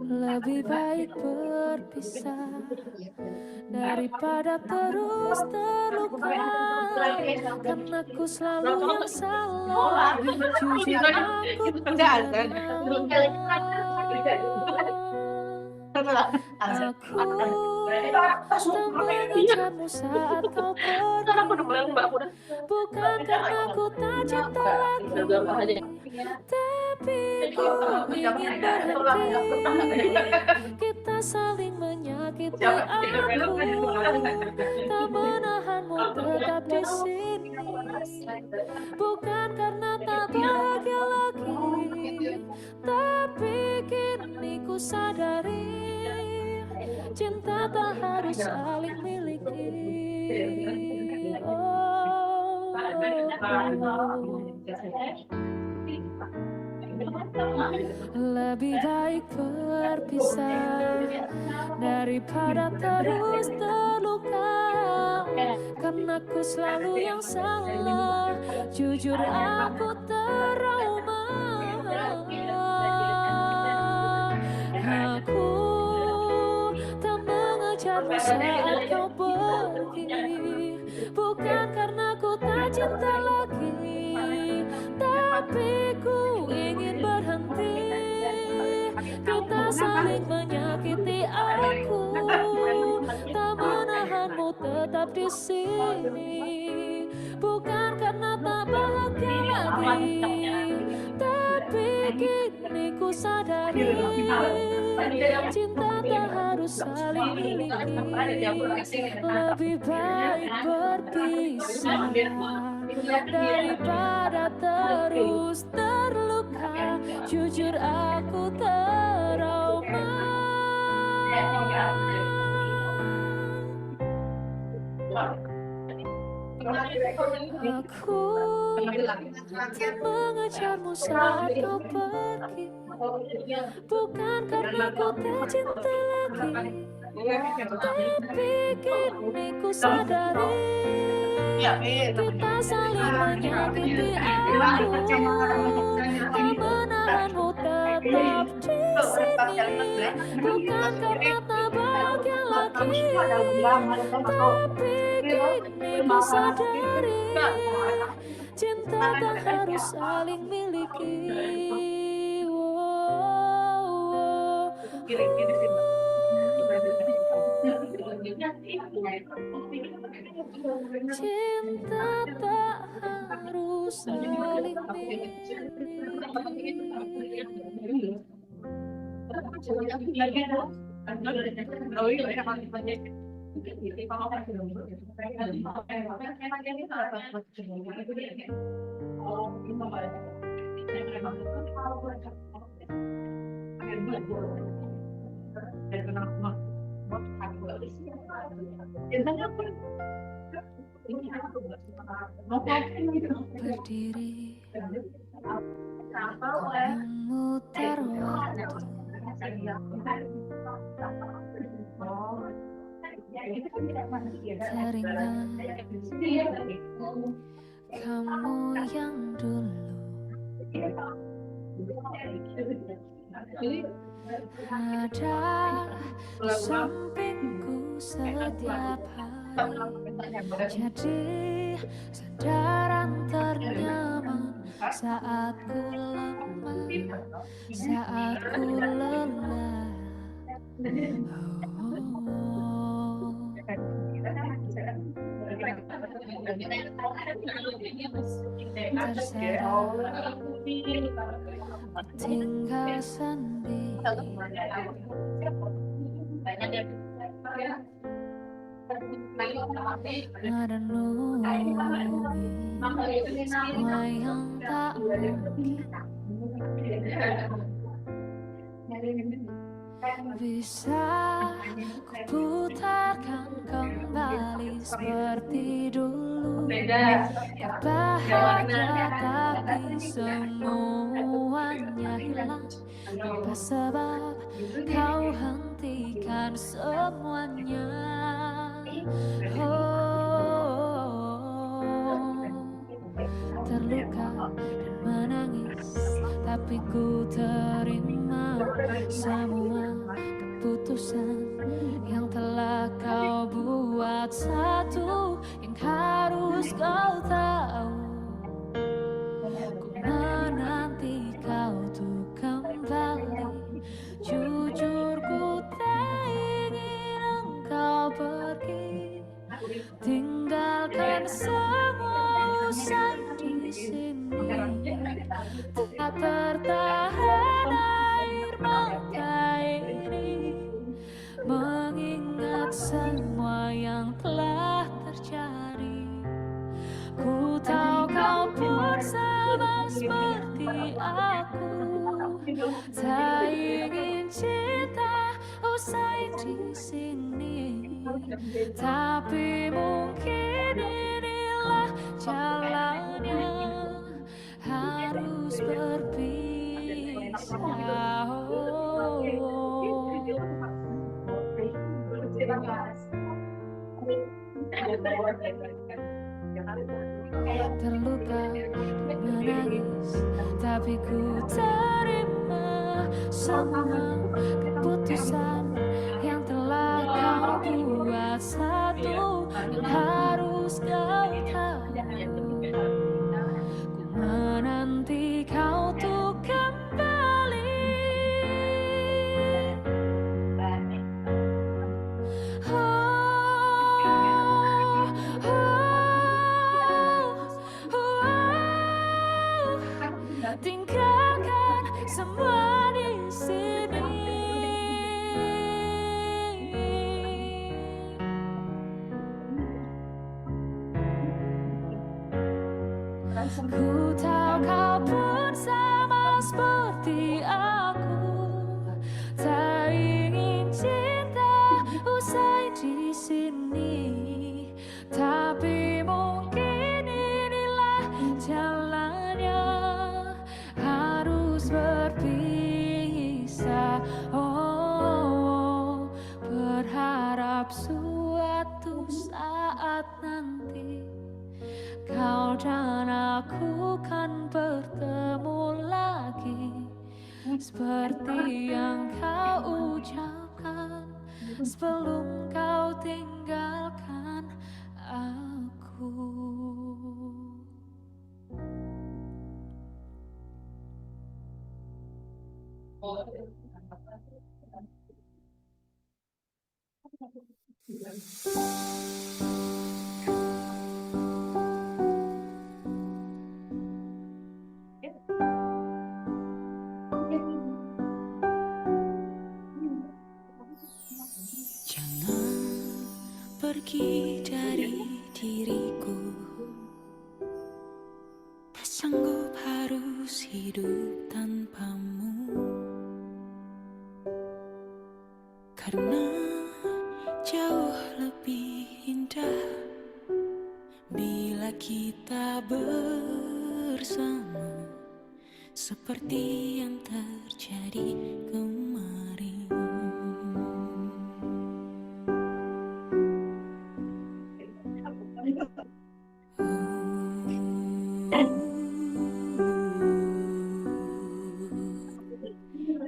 Lebih baik berpisah daripada terus terluka. Karena aku selalu yang salah, jujur aku tidak aku tak mengejarmu saat kau pergi. Bukan karena aku tak cinta lagi, tapi ku ingin berhenti. Kita saling menyakiti aku, tak menahanmu tetap di sini. Bukan karena tak bahagia lagi, tapi kini ku sadari cinta tak harus saling miliki. Lebih baik berpisah daripada terus terluka. Karena ku selalu yang salah, jujur aku trauma. Aku tak mengejarmu saat kau pergi, bukan karena ku tak cinta lagi, tapi ku ingin berhenti. Kita saling menyakiti, aku tak menahanmu tetap di sini, bukan karena tak bahagia lagi, tapi kini ku sadari cinta tak harus saling miliki. Lebih baik berpisah daripada terus terluka. Jujur aku trauma. Aku tak mengejarmu saat kau pergi, bukan karena ku tak cinta lagi, tapi kini ku sadari kita saling menyakiti. Aku tak menahanmu tetap di sini, bukan karena tak bahagia lagi, tapi kini ku sadari cinta tak harus saling miliki. Cinta tak harus saling berdiri memutar waktu, teringat kamu yang dulu ada sampingku setiap hari, jadi sandaran ternyaman saat ku lemah, saat ku lelah. Terserah tinggal sendiri, merenungi semua yang tak mungkin bisa ku putarkan kembali seperti dulu. Bahagia tapi semuanya hilang tanpa sebab kau hentikan semuanya. Terluka dan menangis, tapi ku terima semua keputusan yang telah kau buat. Satu yang harus kau tahu, ku menanti kau tuh kembali. Jujur ku tak ingin engkau pergi, tinggalkan semua usai di sini. Tak tertahan air mata ini, mengingat semua yang telah terjadi. Ku tahu kau pun sama seperti aku, tak ingin cinta usai di sini. Tapi mungkin inilah jalannya, harus berpisah. Terluka menangis, tapi ku terima semua keputusan yang telah kau buat. Satu yang harus kau tahu, ku menanti kau tuh kembali. Tinggalkan semua di sini. Ku tahu kau pun sama seperti aku, tak ingin cinta usai di sini. Tapi mungkin inilah jalannya, harus berpisah. Oh, berharap suatu saat nanti kau dan aku kan bertemu lagi, seperti yang kau ucapkan sebelum kau tinggalkan aku. Jangan pergi dari diriku, tak sanggup harus hidup tanpamu. Karena jauh lebih indah bila kita bersama, seperti yang terjadi kemarin.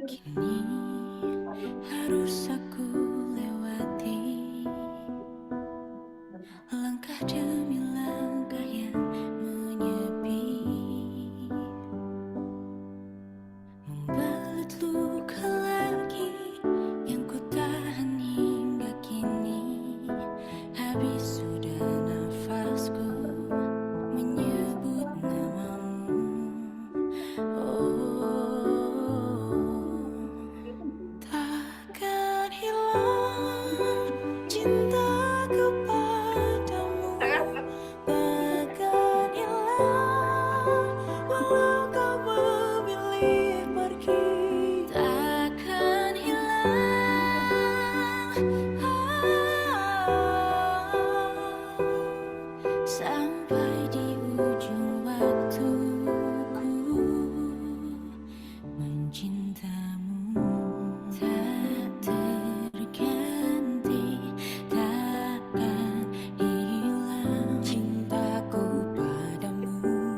Kini harus aku lewati langkah demi langkah yang menyepi, membalut luka lagi yang ku tahan hingga kini. Habis sudah nafasku menyebut namamu. Takkan hilang cintaku padamu, takkan hilang walau kau memilih pergi. Takkan hilang sampai di ujung waktuku mencintamu. Tak terganti, takkan hilang cintaku padamu.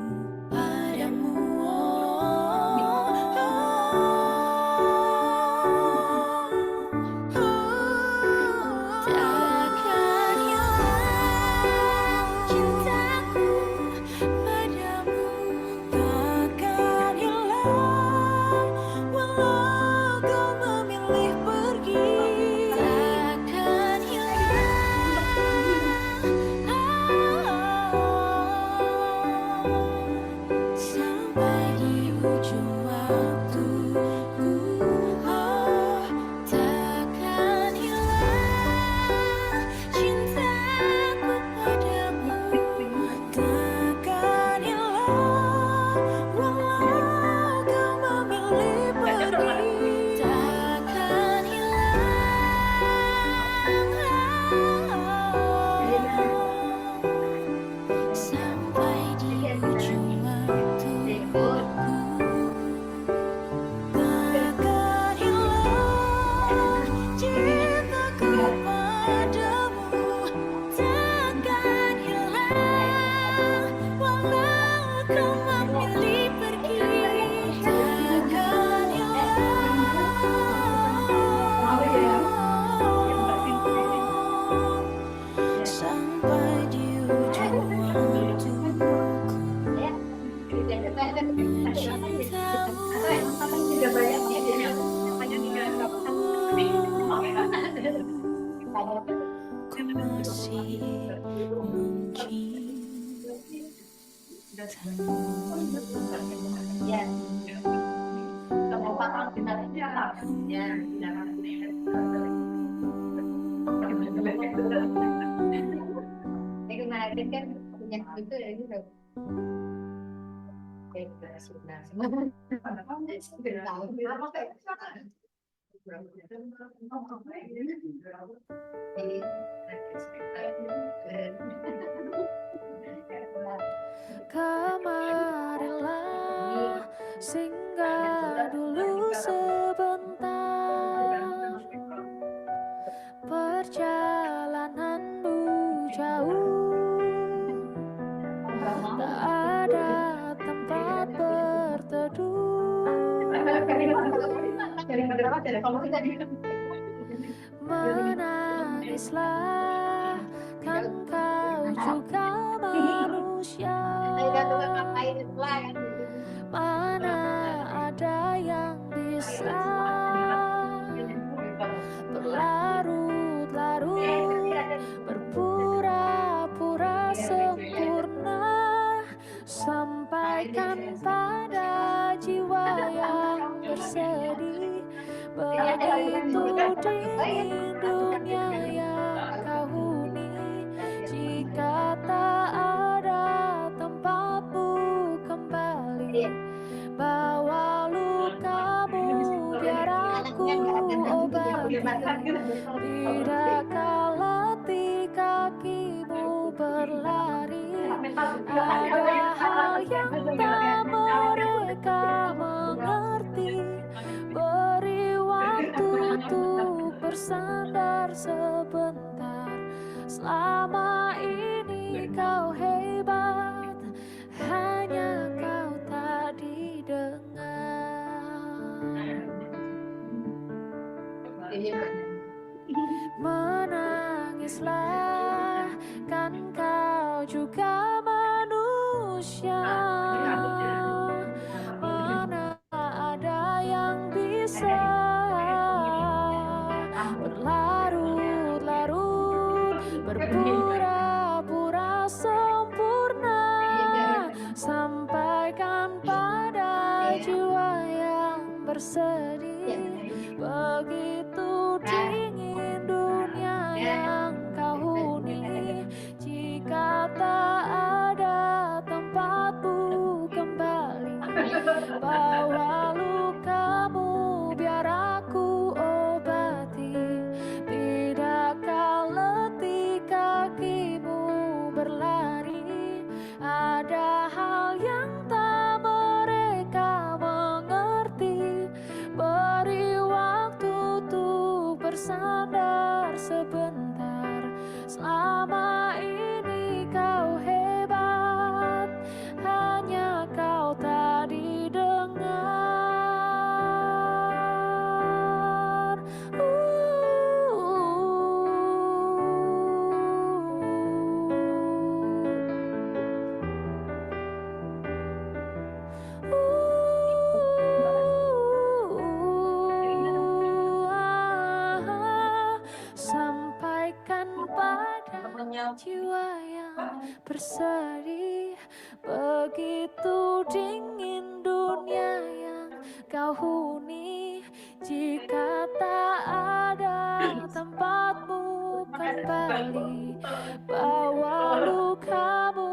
kau memilih pergi, takkan hilang sampai di ujung Kemarin kan punya itu ya gitu. Kemarilah singgah dulu sebentar, perjalananmu jauh, tak ada tempat berteduh. Menangislah, kan kau juga manusia. Mana ada yang bisa berlarut-larut, berpura-pura sempurna. Sampaikan pada jiwa yang bersedih, begitu dingin dunia yang kau huni. Jika tak ada tempatmu kembali, bawa lukamu biar aku obati. Bidakkah letih kakimu berlari, ada hal yang tak mereka mengerti. Beri waktu untuk bersandar sebentar. Selama ini kau hebat, hanya kau tak didengar. Menangislah, kan kau juga manusia. Mana ada yang bisa berlarut-larut, berpura-pura sempurna. Sampaikan pada jiwa yang bersedih, begitu dingin dunia yang kau huni. Jika tak ada tempatmu kembali, bawa lukamu biar aku obati. Bidakkah letih kakimu berlari, ada hal yang tak mereka mengerti. Beri waktu untuk bersandar sebentar. Selama ini kau hebat, hanya kau tak didengar. Sampaikan pada jiwa yang bersedih, begitu dingin dunia yang kau huni. Jika tak ada tempatmu kembali, bawa lukamu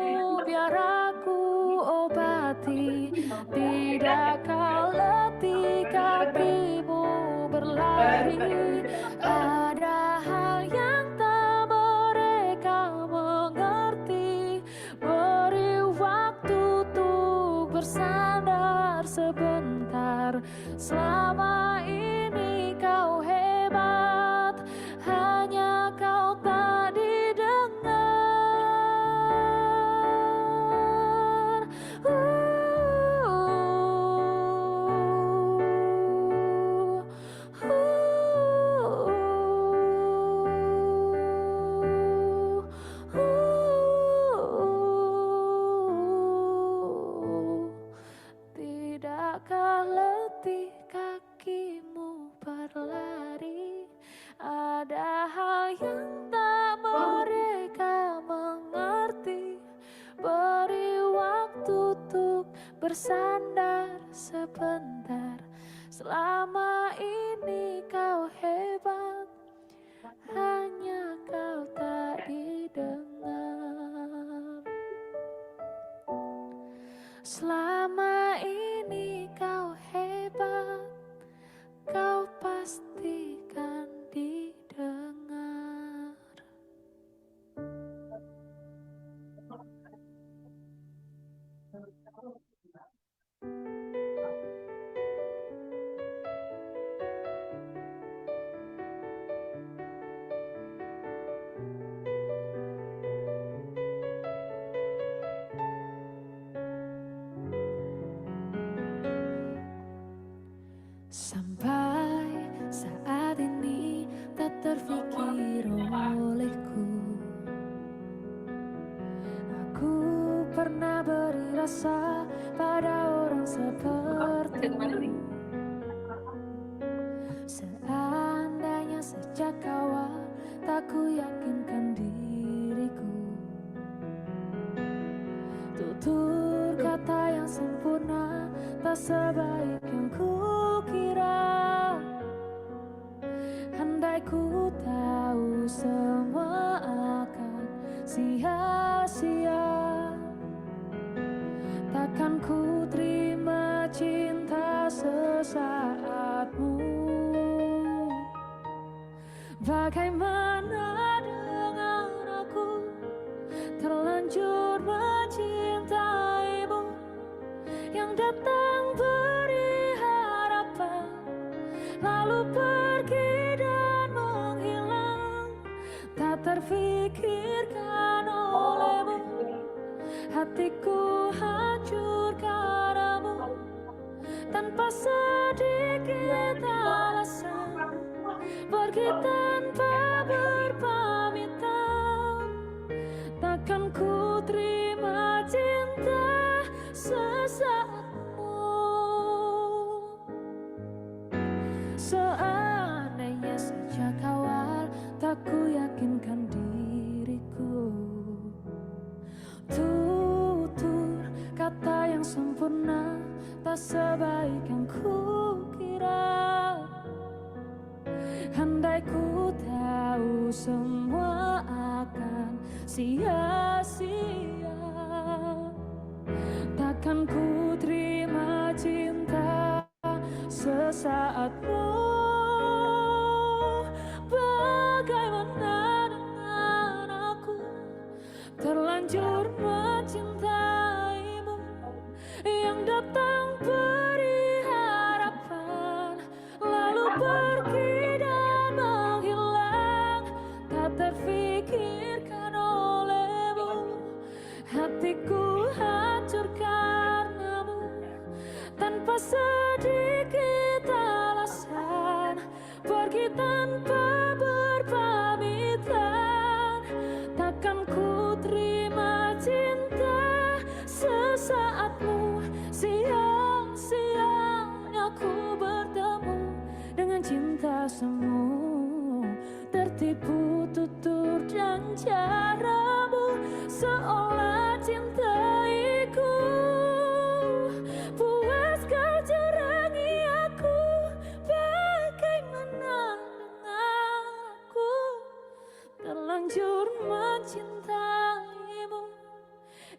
biar aku obati. Bidakkah letih kakimu berlari, ada hal yang tak mereka mengerti. Beri waktu untuk bersandar sebentar. Selama ini kau hebat, hanya kau tak didengar. Apakah letih kakimu berlari? Ada hal yang tak mereka mengerti. Beri waktu untuk bersandar sebentar. Selama ini kau hebat, hanya kau tak didengar. Selama ini kau hebat, kau pastikan didengar. Sampai saat ini tak terfikir olehku. Aku pernah beri rasa pada orang sepertimu. Seandainya sejak awal tak ku yakinkan diriku. Tutur kata yang sempurna tak sebaik yang kukira. Andai ku tahu semua akan sia-sia, takkan ku terima cinta sesaatmu. Bagaimana dengan aku terlanjur mencintaimu, yang datang beri harapan lalu pergi dan menghilang. Tak terfikirkan olehmu, hatiku hancur karenamu. Tanpa sedikit alasan, pergi tanpa berpamitan. Takkan ku terima cinta sesaatmu. Seandainya sejak awal tak ku yakinkan diriku. Tutur kata yang sempurna tak sebaik yang kukira. Andai ku tahu semua akan sia-sia, takkan ku terima cinta sesaatmu. Bagaimana dengan aku terlanjur mencintaimu, yang datang beri harapan lalu pergi dan menghilang. Tak terfikirkan olehmu, hatiku hancur karenamu. Tanpa sedikit alasan, pergi tanpa berpamitan. Takkan ku terima cinta sesaatmu. Sia-sianya ku bertemu dengan cinta semu. Tertipu tutur dan caramu, seolah cintaiku. Puas kau jerangi aku, bagaimana dengan aku terlanjur mencintaimu,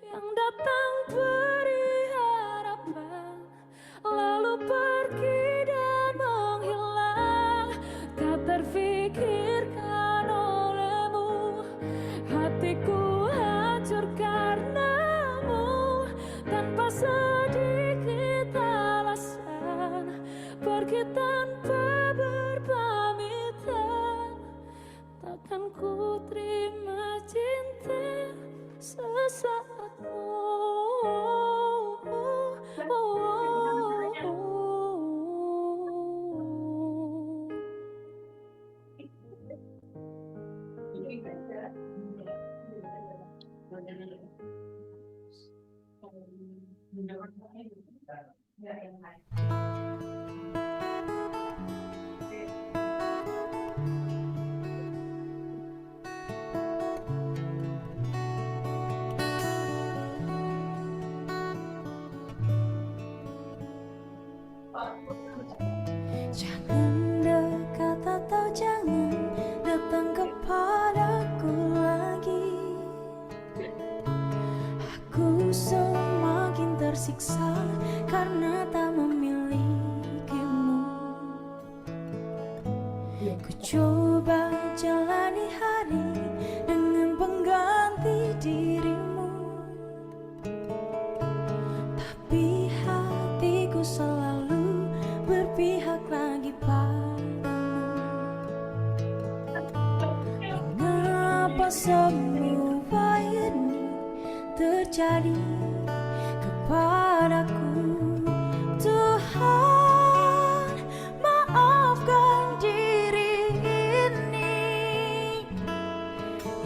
yang datang beri harapan lalu pergi dan menghilang. Tak terfikirkan olehmu, hatiku hancur karenamu. Tanpa sedikit alasan, pergi tanpa berpamitan. Takkan ku terima cinta sesaatmu. Jangan dekat atau jangan datang kepadaku lagi. Aku semakin tersiksa karena tak memilikimu. Ku coba jalani hari dengan pengganti dirimu, tapi hatiku selalu berpihak lagi padamu. Mengapa semua ini terjadi kepadaku? Tuhan, maafkan diri ini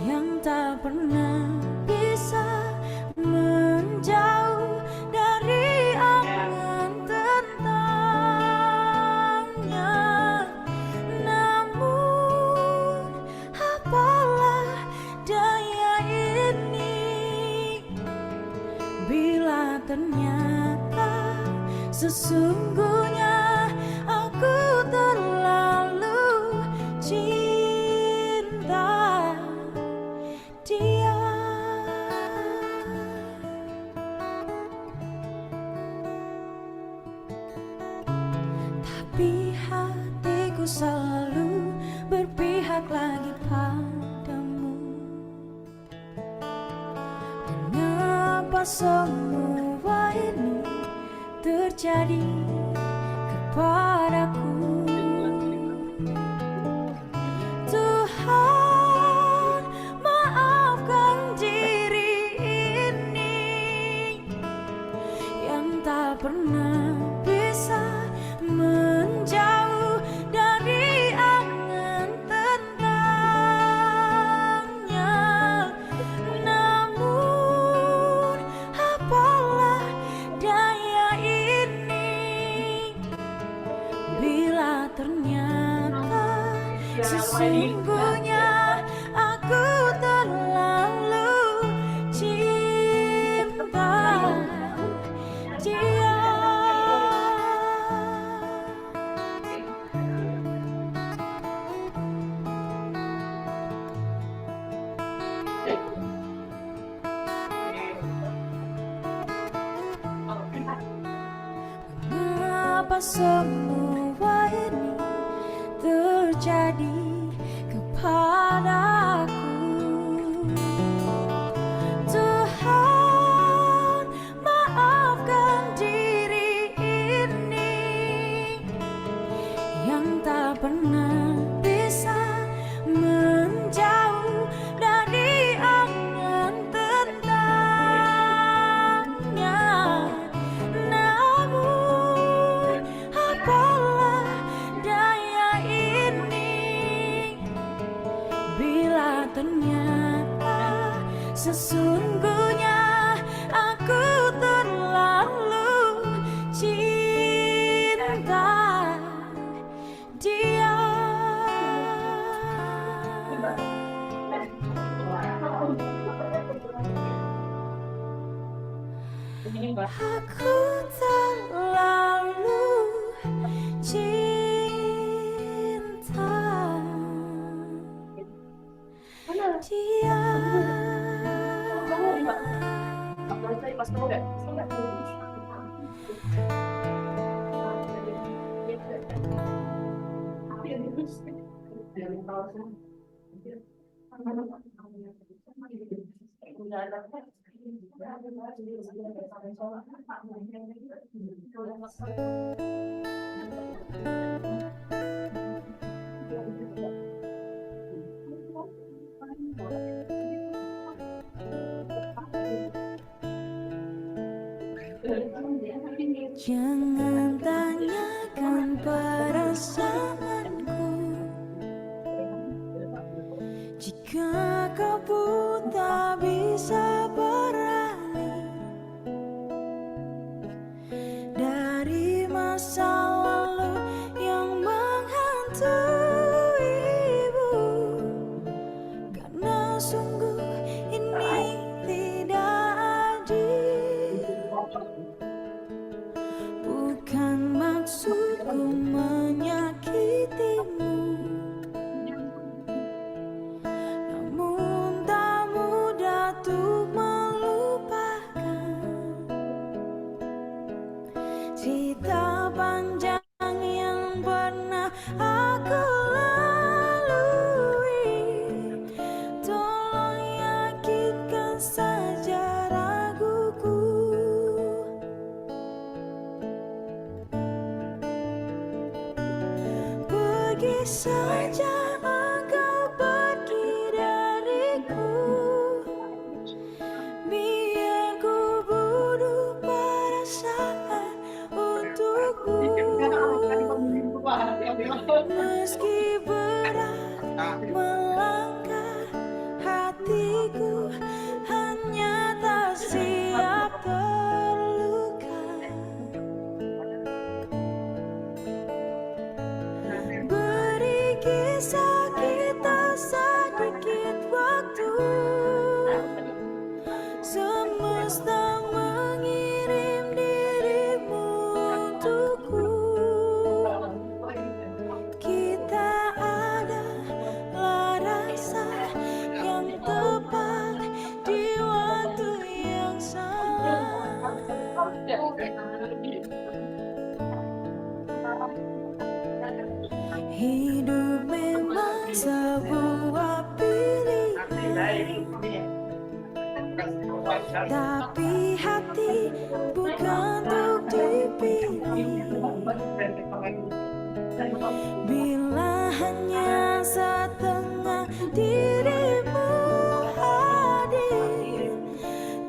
yang tak pernah bisa menjauh dari angan tentangnya. Namun apalah daya ini bila ternyata sesungguhnya aku terlalu cinta dia. Tapi hatiku selalu berpihak lagi padamu. Mengapa semua ini terjadi kepadaku? Tuhan, maafkan diri ini yang tak pernah bisa menjauh dari angan tentangnya. Namun apalah daya ini bila ternyata sesungguhnya aku terlalu cinta dia. Mengapa semua ini terjadi kepadaku? Tuhan, maafkan diri ini yang tak pernah bisa menjauh dari angan tentangnya. Namun apalah daya ini bila ternyata sesungguhnya aku terlalu cinta dia. Aku terlalu cinta dia. Jangan tanyakan perasaanku jika kau pun tak bisa beralih dari masa lalu yang menghantuimu, karena sungguh ini tidak adil. Bukan maksudku menyakitimu, namun tak mudah untuk melupakan cerita panjang yang pernah aku lalui. Tolong yakinkan saja raguku. Pergi saja engkau pergi dariku, biar ku bunuh perasaan untukmu. Meski berat melangkah, hatiku hanya tak siap terluka. Beri kisah kita sedikit waktu, semesta mengirim dirimu untukku. Kita adalah rasa yang tepat di waktu yang salah. Hidup memang sebuah pilihan, tapi hati bukan untuk dipilih. Bila hanya setengah dirimu hadir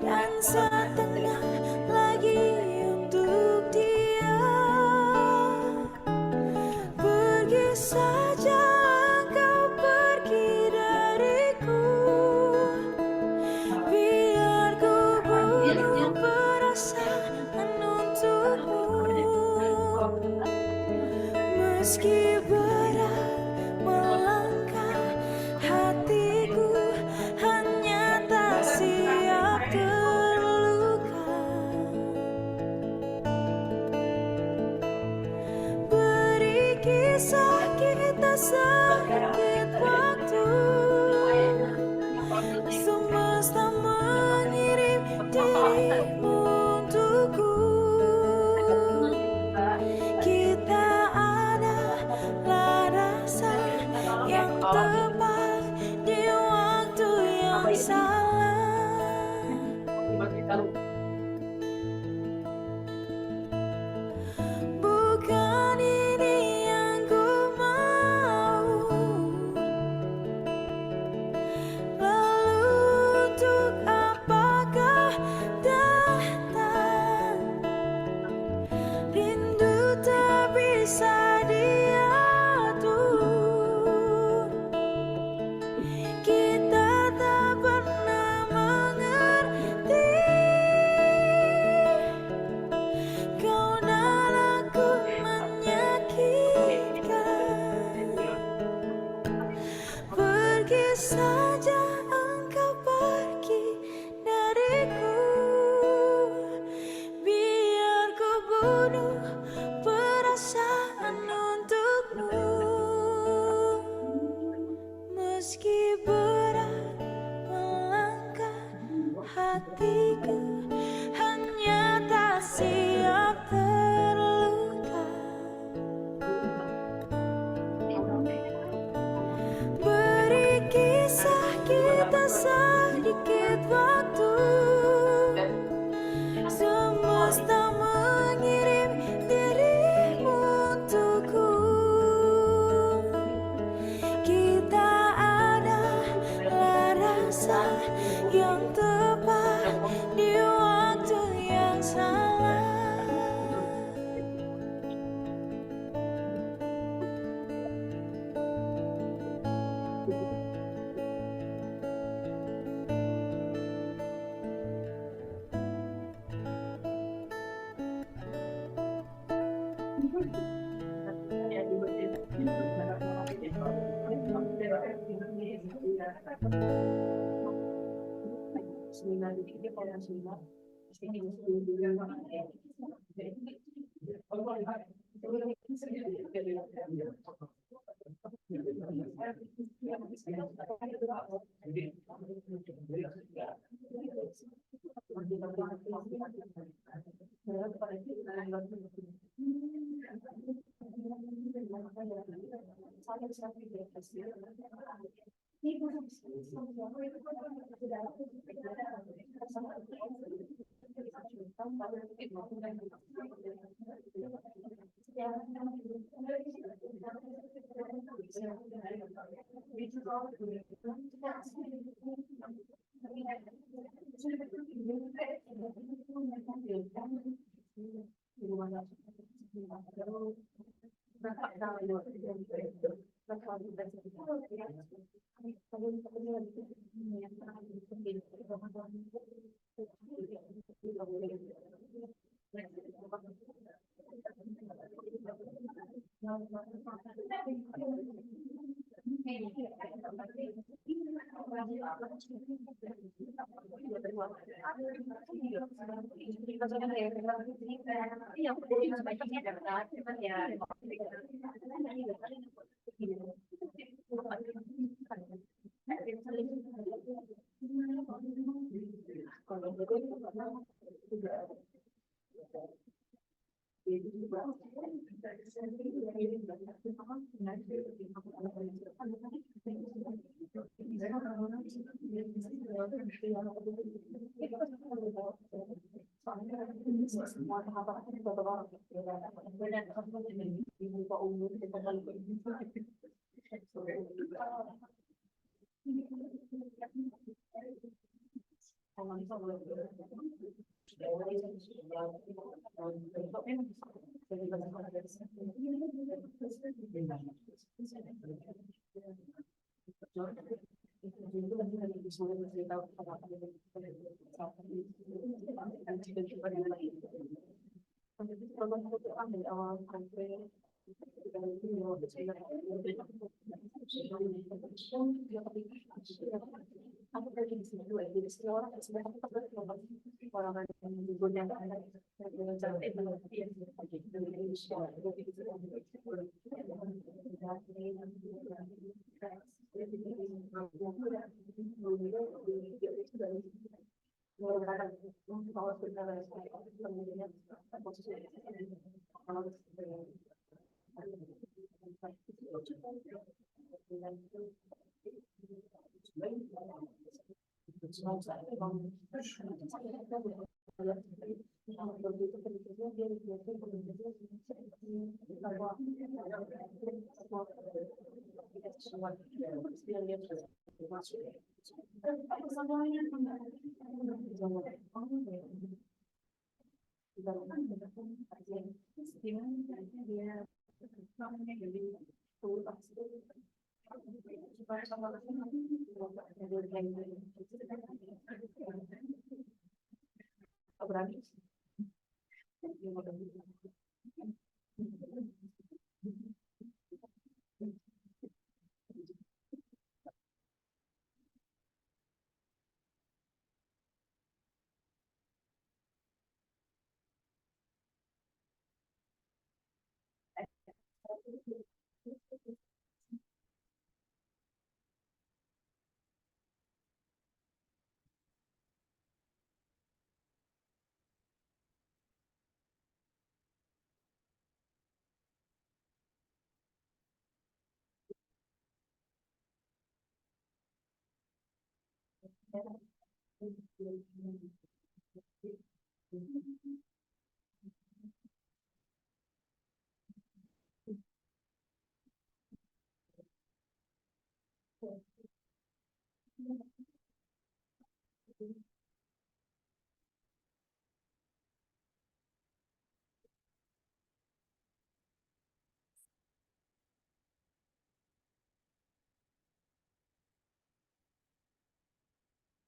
dan setengah lagi untuk dia, pergi saja engkau pergi dariku, biar ku bunuh perasaan untukmu. Meski berat melangkah, hatiku hanya tak siap terluka. Beri kisah kita sedikit waktu, semesta mengirim dirimu untukku. Kita adalah rasa yang tepat di waktu yang salah. Bukan ini yang ku mau, lalu untuk apakah datang? Rindu tak bisa diatur, kita tak pernah mengerti. Kau dan aku menyakitkan. Pergi saja engkau pergi dariku, biar ku bunuh perasaan untukmu. Meski berat melangkah, hatiku hanya tak siap terluka. Beri kisah kita sedikit waktu, semesta mengirim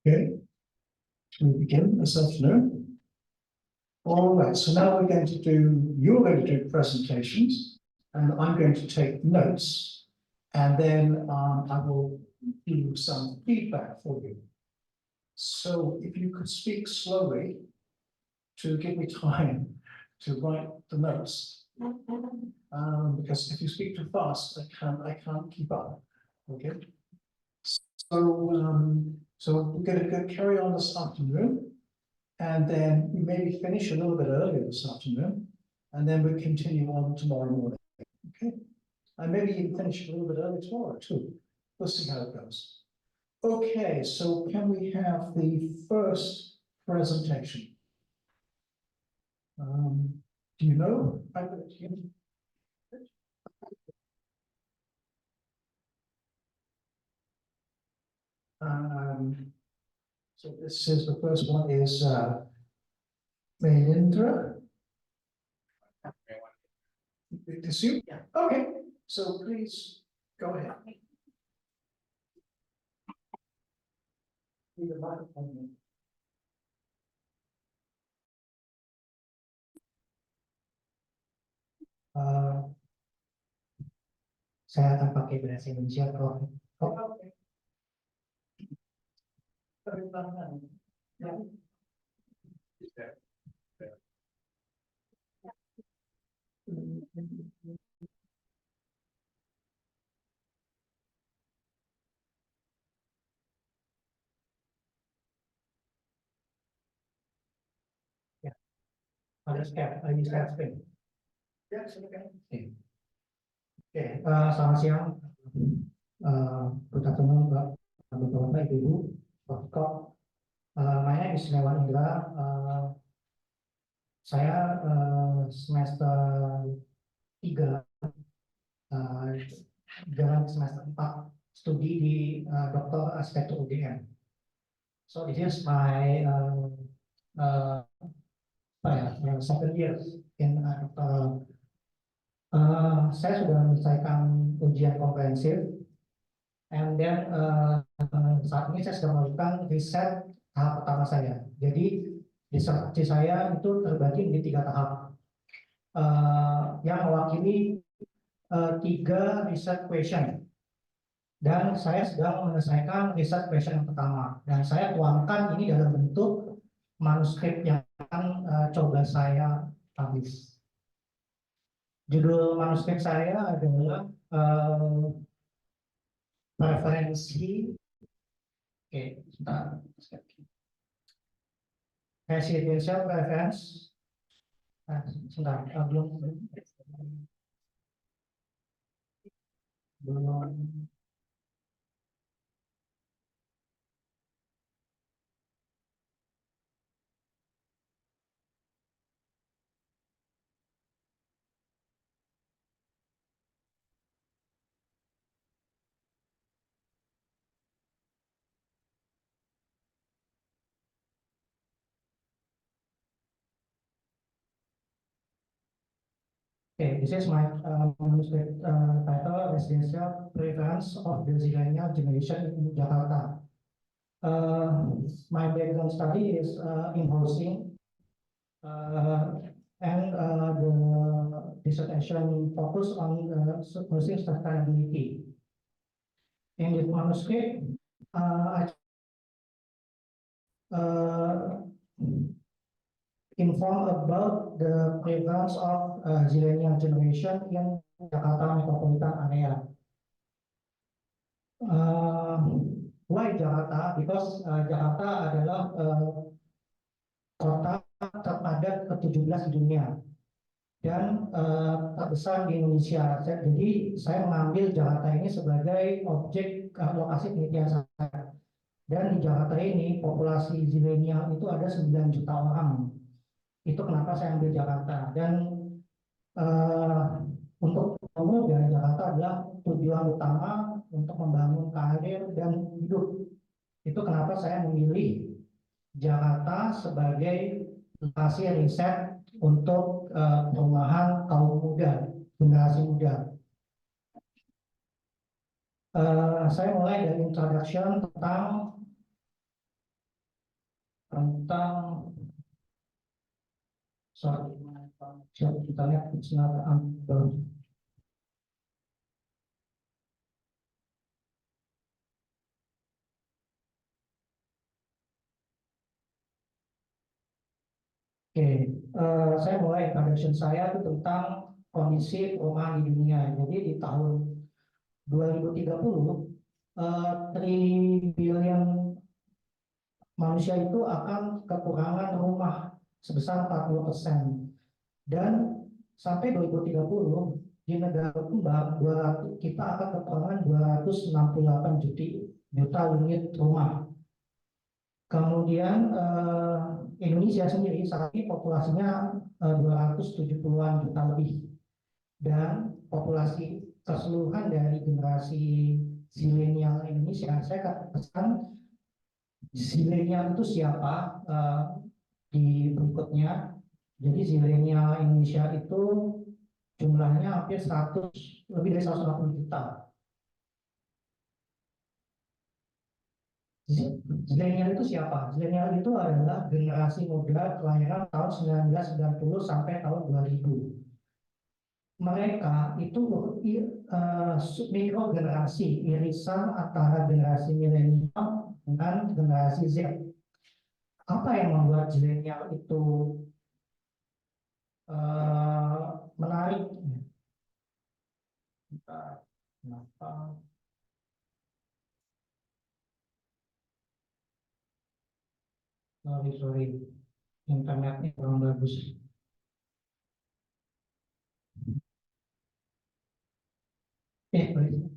Okay, we begin this afternoon. All right, so now you're going to do presentations, and I'm going to take notes, and then I will do some feedback for you. So if you could speak slowly to give me time to write the notes, because if you speak too fast, I can't keep up. Okay. So we're going to carry on this afternoon, and then we maybe finish a little bit earlier this afternoon, and then we'll continue on tomorrow morning. Okay. And maybe even finish a little bit early tomorrow too. We'll see how it goes. Okay, so can we have the first presentation? Do you know? So this is the first one is Mahendra. Is you? Yeah. Okay, so please go ahead. Need a microphone. Saya akan pakai bahasa Indonesia, Prof. Ya, ada screen. Ya, silakan. Oke, selamat siang, good afternoon, Bapak, Ibu, Prof. My name is Indra. Saya semester 3, jalan semester 4 studi di Doktor Arsitektur UGM. So this is my second year in Doctoral. Saya sudah menyelesaikan ujian komprehensif, and then saat ini saya sedang melakukan riset tahap pertama saya. Jadi disertasi saya itu terbagi menjadi 3 tahap yang mewakili 3 research question, dan saya sedang menyelesaikan research question yang pertama, dan saya tuangkan ini dalam bentuk manuskrip yang akan coba saya publish. Judul manuskrip saya adalah preferensi, residential preference. Belum. Okay, this is my manuscript title, Residential Preference of the Zillennial Generation in Jakarta. My background study is in housing, and the dissertation focus on housing sustainability. In this manuscript, I inform about the prevalence of zillennial generation in Jakarta metropolitan area. Why Jakarta? Because Jakarta adalah kota terpadat ke-17 di dunia dan terbesar di Indonesia. Jadi saya mengambil Jakarta ini sebagai objek lokasi penelitian saya. Dan di Jakarta ini populasi zillennial itu ada 9 juta orang. Itu kenapa saya ambil Jakarta. Dan untuk pemuda, Jakarta adalah tujuan utama untuk membangun karir dan hidup. Itu kenapa saya memilih Jakarta sebagai lokasi riset untuk perumahan kaum muda, generasi muda. Saya mulai dari introduction tentang Sorry, internet it's not unable. Oke, saya mulai introduction saya itu tentang kondisi perumahan di dunia. Jadi di tahun 2030, 3 billion manusia itu akan kekurangan rumah sebesar 40%. Dan sampai 2030 di negara berkembang kita akan kekurangan 268 juta unit rumah. Kemudian Indonesia sendiri saat ini populasinya 270-an juta lebih, dan populasi keseluruhan dari generasi zilenial Indonesia, saya katakan zilenial itu siapa di berikutnya. Jadi zilenial Indonesia itu jumlahnya hampir lebih dari 180 juta. Zilenial itu siapa? Zilenial itu adalah generasi muda kelahiran tahun 1990 sampai tahun 2000. Mereka itu mikro generasi, irisan antara generasi milenial dengan generasi Z. Apa yang membuat zilenial itu menarik? Kenapa? Sorry, internetnya kurang bagus. Baik.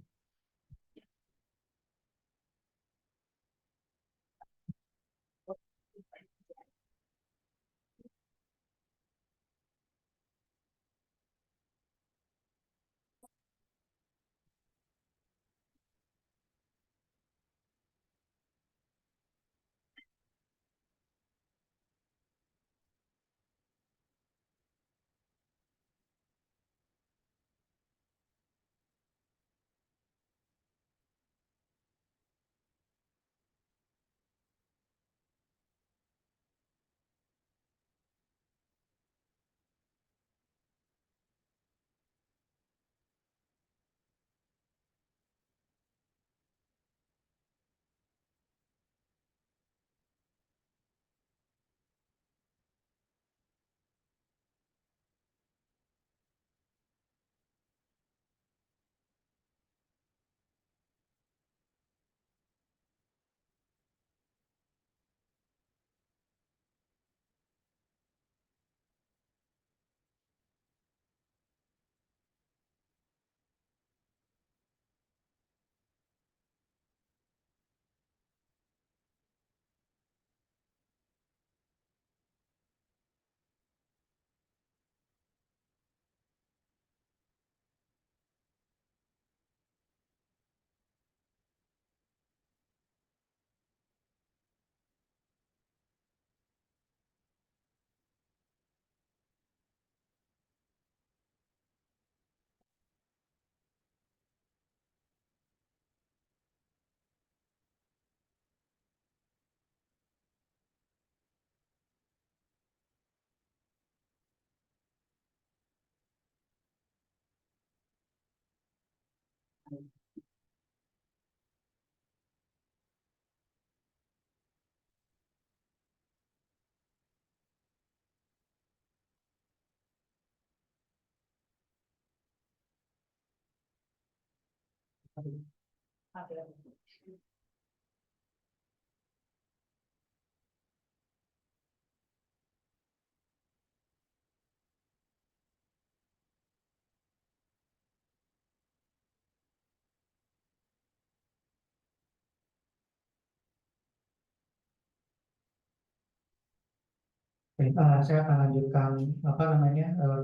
Saya akan lanjutkan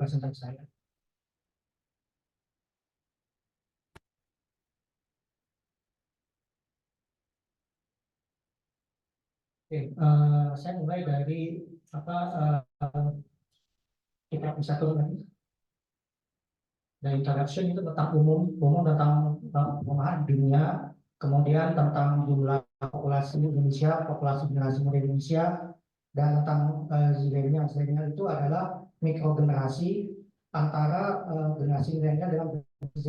presentasi saya. Saya mulai dari kita bisa turun lagi. Dan introduction itu tentang umum tentang perumahan dunia, kemudian tentang jumlah populasi Indonesia, populasi generasi muda Indonesia, dan tentang zilenial itu adalah mikrogenerasi antara generasi milenial dengan generasi Z.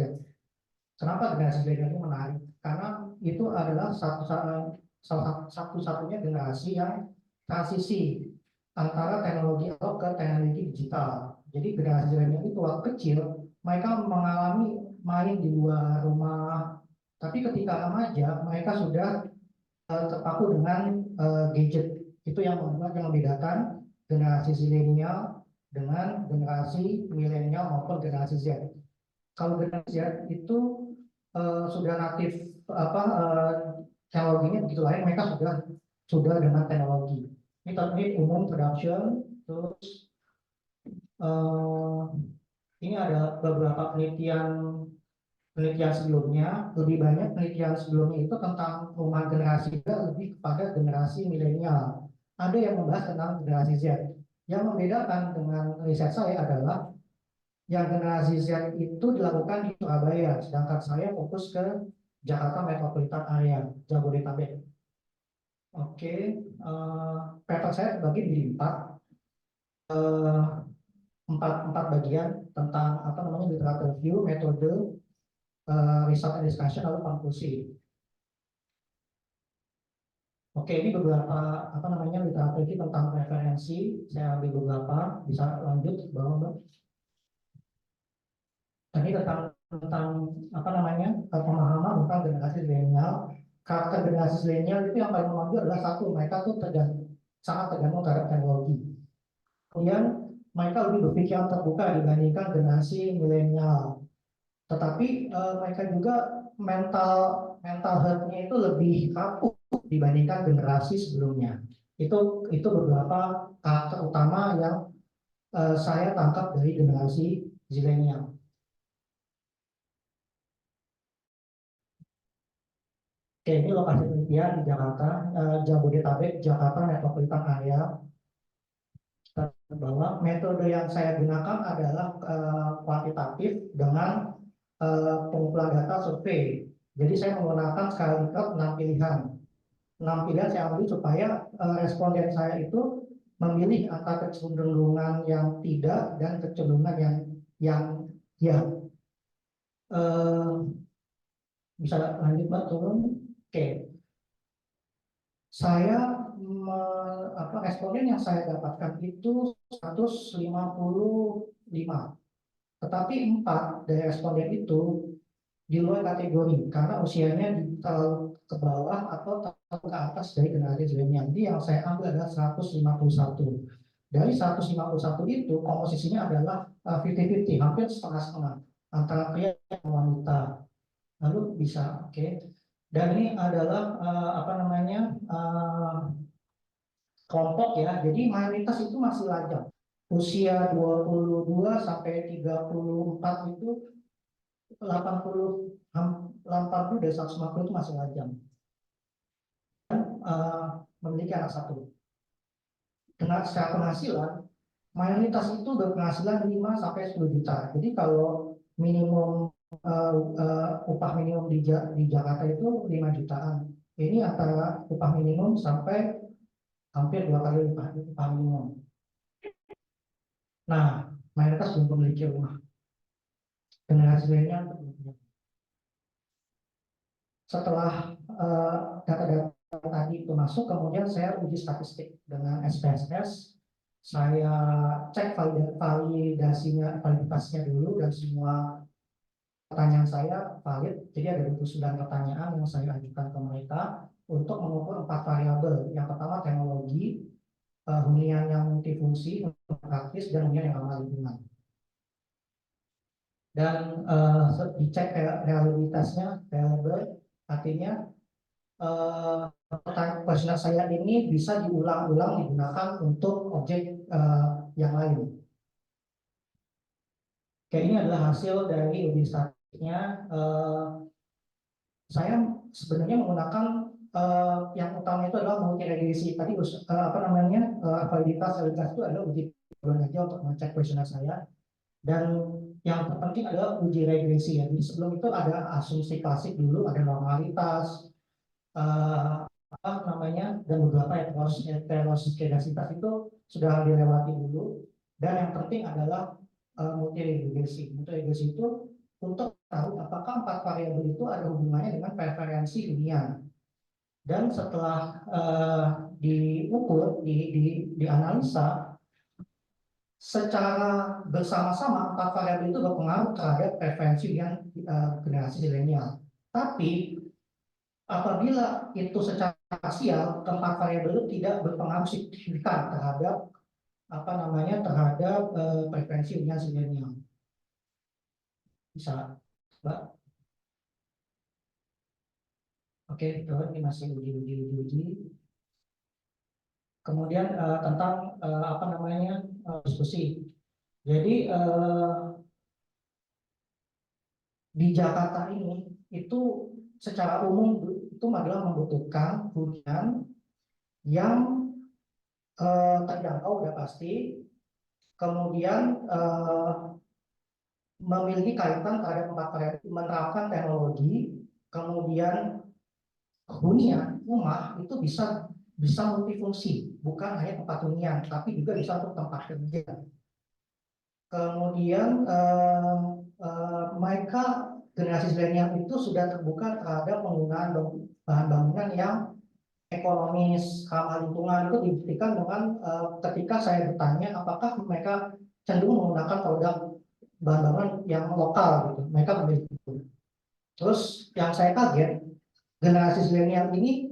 Kenapa generasi milenial itu menarik? Karena itu adalah satu-satunya generasi yang transisi antara teknologi analog ke teknologi digital. Jadi generasi milenial itu waktu kecil mereka mengalami main di luar rumah, tapi ketika remaja mereka sudah terpaku dengan gadget. Itu yang membedakan generasi zilenial dengan generasi milenial maupun generasi Z. Kalau generasi Z itu sudah natif teknologinya begitu lain, mereka sudah dengan teknologi. Ini umum production. Terus ini ada beberapa penelitian sebelumnya. Lebih banyak penelitian sebelumnya itu tentang perubahan generasi, lebih kepada generasi milenial. Ada yang membahas tentang generasi Z. Yang membedakan dengan riset saya adalah yang generasi Z itu dilakukan di Surabaya, sedangkan saya fokus ke Jakarta Metropolitan Area, Jabodetabek. Oke, paper saya terbagi di empat bagian tentang literatur review, metode, result and discussion, lalu konklusi. Oke, ini beberapa literatur tentang referensi. Saya ambil beberapa, bisa lanjut ke bawah, Mbak. Tadi tentang pemahaman tentang generasi zilenial. Karakter generasi zilenial itu yang paling menonjol adalah satu, mereka tuh sangat tergantung terhadap teknologi. Kemudian mereka lebih berpikiran terbuka dibandingkan generasi milenial. Tetapi mereka juga mental health-nya itu lebih rapuh dibandingkan generasi sebelumnya. Itu beberapa karakter utama yang saya tangkap dari generasi zilenial. Oke, ini lokasi penelitian di Jakarta, Jabodetabek, Jakarta Metropolitan Area. Bahwa metode yang saya gunakan adalah kuantitatif dengan pengumpulan data survei. Jadi saya menggunakan skala Likert 6 pilihan. 6 pilihan saya ambil supaya responden saya itu memilih antara kecenderungan yang tidak dan kecenderungan yang ya. Bisa lanjut, Mbak, turun. Oke. Saya responden yang saya dapatkan itu 155. Tetapi 4 dari responden itu di luar kategori karena usianya terlalu ke bawah atau terlalu ke atas dari generasi zilenial. Jadi yang saya ambil adalah 151. Dari 151 itu komposisinya adalah 50-50, hampir setengah-setengah antara pria dan wanita. Lalu bisa, oke. Dan ini adalah kelompok ya. Jadi mayoritas itu masih lajang. Usia 22 sampai 34 itu 80 dari 150 itu masih lajang. Dan memiliki anak satu. Dengan secara penghasilan, mayoritas itu berpenghasilan 5 sampai 10 juta. Jadi kalau minimum upah minimum di Jakarta itu 5 jutaan. Ini antara upah minimum sampai hampir 2 kali upah minimum. Nah, mayoritas belum memiliki rumah. Generasi milenial setelah data-data tadi itu masuk, kemudian saya uji statistik dengan SPSS. Saya cek validasinya dulu dan semua pertanyaan saya valid. Jadi ada 29 pertanyaan yang saya ajukan ke mereka untuk mengukur 4 variabel. Yang pertama teknologi, hunian yang multifungsi, praktis, dan hunian yang ramah lingkungan. Dan dicek realitasnya, variabel, artinya pertanyaan saya ini bisa diulang-ulang digunakan untuk objek yang lain. Oke, ini adalah hasil dari uji statistiknya. Saya sebenarnya menggunakan yang utama itu adalah multi regresi. Tadi validitas itu adalah uji aja untuk mengecek kuesioner saya. Dan yang terpenting adalah uji regresi ya. Jadi sebelum itu ada asumsi klasik dulu, ada normalitas, dan beberapa evaluasi densitas itu sudah dilewati dulu. Dan yang penting adalah multiregresi. Multiregresi itu untuk tahu apakah 4 variabel itu ada hubungannya dengan preferensi hunian. Dan setelah diukur, dianalisa, secara bersama-sama 4 variabel itu berpengaruh terhadap preferensi hunian generasi zilenial. Tapi apabila itu secara parsial, keempat variabel itu tidak berpengaruh signifikan terhadap preferensi hunian zilenial. Bisa, Mbak? Oke, ini masih uji. Kemudian tentang diskusi. Jadi di Jakarta ini itu secara umum itu adalah membutuhkan hunian yang terjangkau udah pasti, kemudian memiliki kaitan terhadap 4 variabel, menerapkan teknologi, kemudian hunian rumah itu bisa multifungsi, bukan hanya tempat hunian, tapi juga bisa untuk tempat kerja. Kemudian mereka generasi zilenial itu sudah terbuka terhadap penggunaan bahan bangunan yang ekonomis, ramah lingkungan. Itu dibuktikan dengan ketika saya bertanya apakah mereka cenderung menggunakan produk bahan bangunan yang lokal gitu. Mereka memiliki itu. Terus yang saya kaget, generasi zilenial ini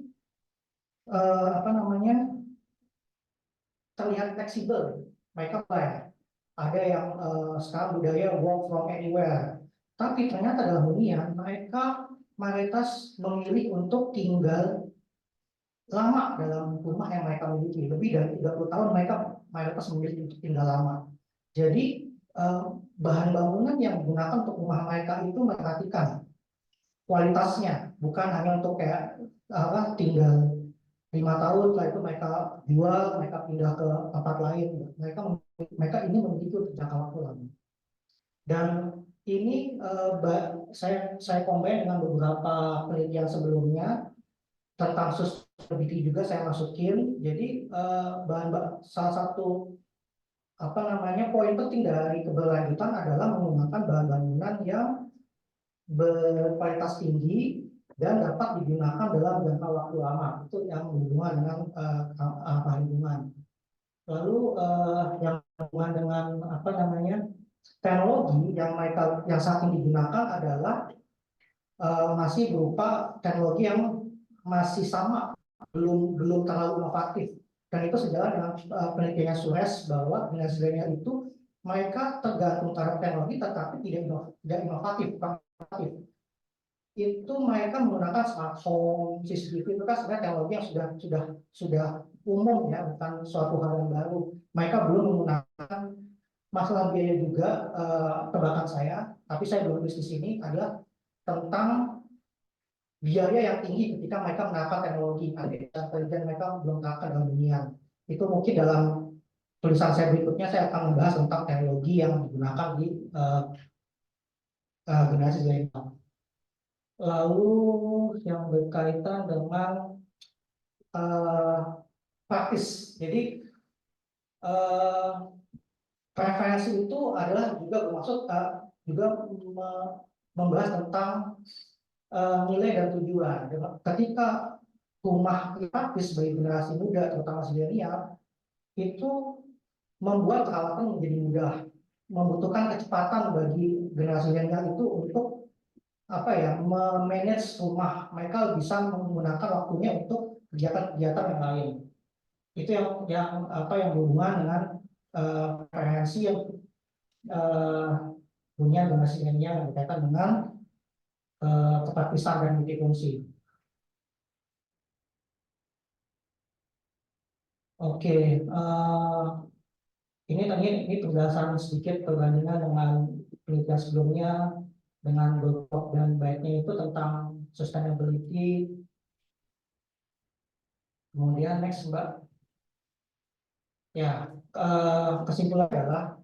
terlihat fleksibel. Mereka baik. Ada yang sekarang budaya work from anywhere. Tapi ternyata dalam hunian mereka mayoritas memilih untuk tinggal lama dalam rumah yang mereka miliki. Lebih dari 30 tahun mereka mayoritas memilih untuk tinggal lama. Jadi bahan bangunan yang digunakan untuk rumah mereka itu memperhatikan kualitasnya, bukan hanya untuk kayak tinggal 5 tahun, setelah itu mereka jual, mereka pindah ke tempat lain. Mereka ini memiliki untuk jangka waktu lama. Dan ini saya combine dengan beberapa penelitian sebelumnya tentang sustainability juga saya masukin. Jadi salah satu poin penting dari keberlanjutan adalah menggunakan bahan bangunan yang berkualitas tinggi dan dapat digunakan dalam jangka waktu lama. Itu yang berhubungan dengan lingkungan. Lalu yang berhubungan dengan teknologi yang saat ini digunakan adalah masih berupa teknologi yang masih sama, belum terlalu inovatif. Dan itu sejalan dengan penelitiannya Suresh bahwa generasi zilenial itu mereka tergantung terhadap teknologi tetapi tidak inovatif. Itu mereka menggunakan smart home, CCTV itu kan sebenarnya teknologi yang sudah umum ya, bukan suatu hal yang baru. Mereka belum menggunakan masalah biaya juga tebakan saya, tapi saya belum tulis di sini adalah tentang biaya yang tinggi ketika mereka menerapkan teknologi. Dan mereka belum menerapkan dalam dunia. Itu mungkin dalam tulisan saya berikutnya saya akan membahas tentang teknologi yang digunakan di generasi zilenial. Lalu yang berkaitan dengan praktis. Jadi preferensi itu adalah juga bermaksud juga membahas tentang nilai dan tujuan. Ketika rumah praktis bagi generasi muda, terutama zilenial, itu membuat perawatan menjadi mudah, membutuhkan kecepatan bagi generasi zilenial itu untuk memanage rumah. Mereka bisa menggunakan waktunya untuk kegiatan-kegiatan yang lain. Itu yang berhubungan dengan preferensi yang punya generasi zilenial yang berkaitan dengan kepartisan dan multifungsi. Oke, ini penjelasan sedikit perbandingan dengan penelitian sebelumnya dengan Goldsmiths dan baiknya itu tentang sustainability. Kemudian next Mbak. Ya, kesimpulan adalah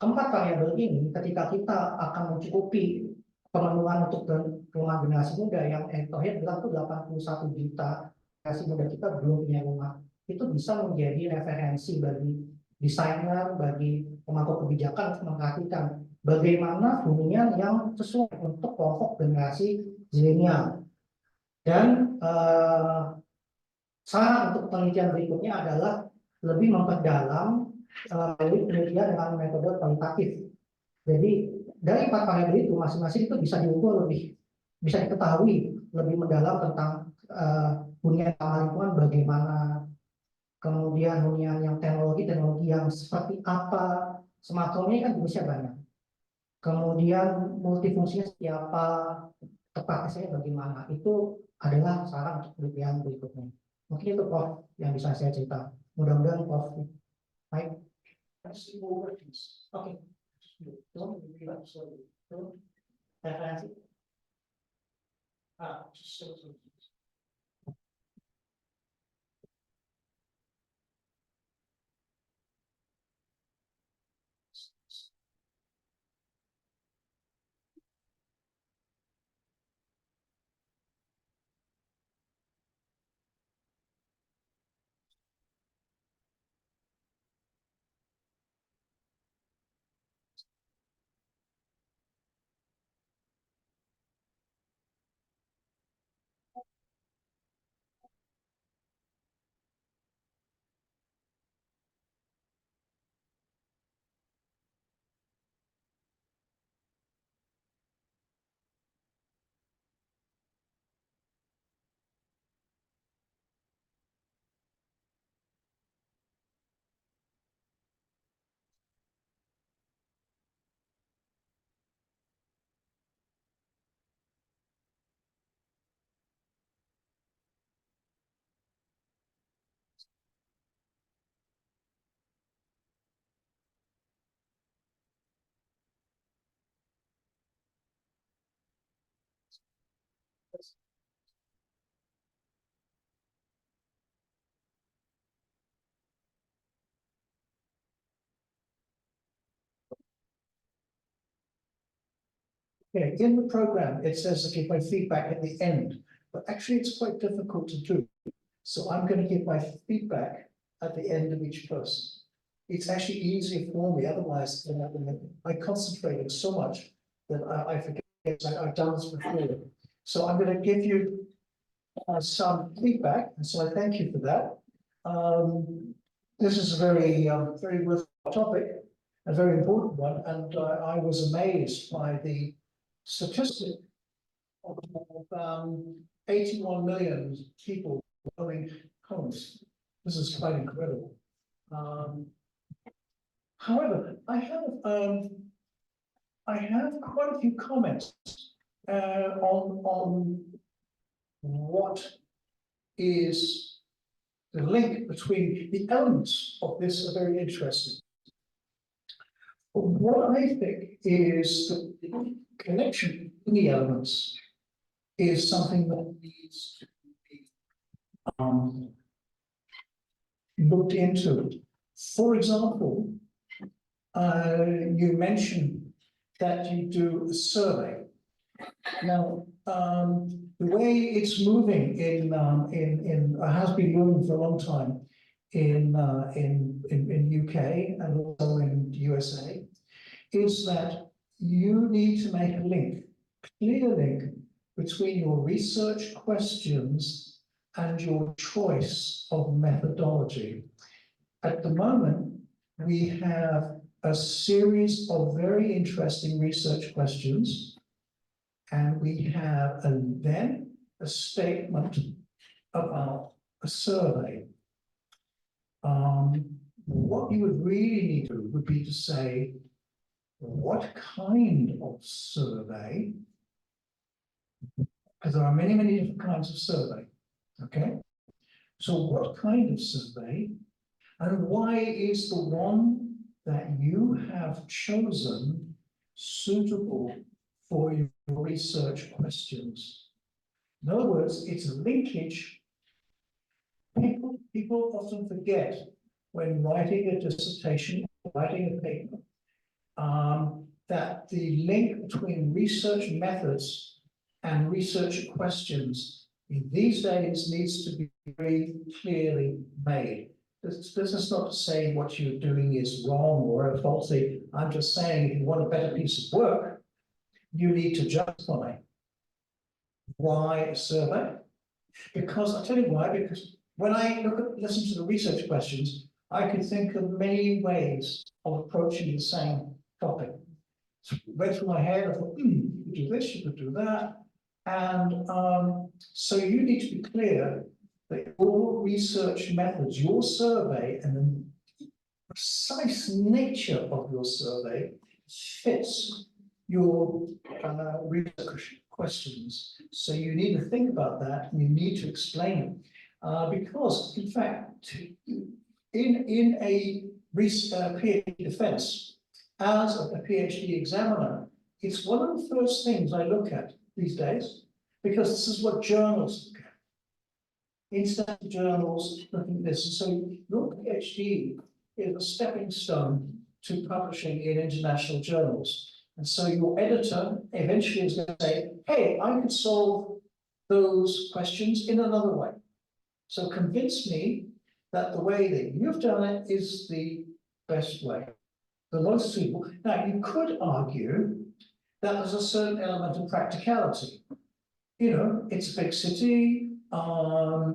keempat variabel ini ketika kita akan mencukupi pemenuhan untuk rumah generasi muda yang Tohir bilang itu 81 juta generasi muda kita belum punya rumah, itu bisa menjadi referensi bagi desainer, bagi pemangku kebijakan untuk memperhatikan bagaimana hunian yang sesuai untuk kelompok generasi zilenial. Dan saran untuk penelitian berikutnya adalah lebih memperdalam penelitian dengan metode kualitatif. Jadi dari 4 variabel itu masing-masing itu bisa diukur lebih, bisa diketahui lebih mendalam tentang hunian ramah lingkungan bagaimana, kemudian hunian yang teknologi yang seperti apa, smartphone-nya kan jenisnya banyak. Kemudian multifungsinya seperti apa, tepatnya bagaimana, itu adalah saran untuk penelitian berikutnya. Mungkin itu Prof yang bisa saya cerita. Mudah-mudahan Prof baik. Oke. Referensi. Okay, in the program, it says to give my feedback at the end, but actually it's quite difficult to do. So I'm going to give my feedback at the end of each person. It's actually easier for me, otherwise I concentrated so much that I forget I've done this before. So I'm going to give you some feedback, and so I thank you for that. This is a very worthwhile topic, a very important one, and I was amazed by the statistic of 81 million people owning homes. This is quite incredible. However, I have quite a few comments on what is the link between the elements of this are very interesting. What I think is the connection in the elements is something that needs to be looked into. For example, you mentioned that you do a survey. Now, the way it's moving has been moving for a long time in UK and also in USA, is that you need to make a link, clear link between your research questions and your choice of methodology. At the moment, we have a series of very interesting research questions, and we have then a statement about a survey. What you would really need to do would be to say, what kind of survey? Because there are many, many different kinds of survey, okay? So what kind of survey, and why is the one that you have chosen suitable for your research questions? In other words, it's a linkage. People often forget when writing a dissertation, writing a paper, that the link between research methods and research questions in these days needs to be very clearly made. This is not to say what you're doing is wrong or faulty. I'm just saying if you want a better piece of work, you need to justify why a survey. Because I'll tell you why, because when I listen to the research questions, I could think of many ways of approaching the same topic. So went through my head, I thought, you could do this, you could do that. And so you need to be clear that your research methods, your survey, and the precise nature of your survey fits your research questions. So you need to think about that and you need to explain it. Because, in fact, in a PhD defense, as a PhD examiner, it's one of the first things I look at these days, because this is what journals look at. International journals looking at this. So your PhD is a stepping stone to publishing in international journals. And so your editor eventually is going to say, hey, I could solve those questions in another way. So convince me that the way that you've done it is the best way, the most suitable. Now, you could argue that there's a certain element of practicality. You know, it's a big city,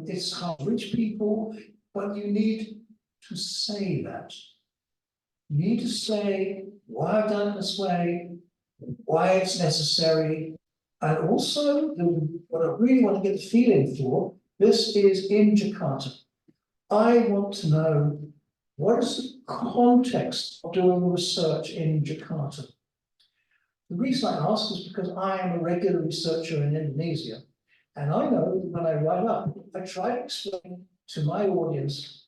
it's hard to reach people, but you need to say that. You need to say why I've done it this way, why it's necessary, and also what I really want to get the feeling for, this is in Jakarta. I want to know what is the context of doing research in Jakarta. The reason I ask is because I am a regular researcher in Indonesia, and I know that when I write up, I try to explain to my audience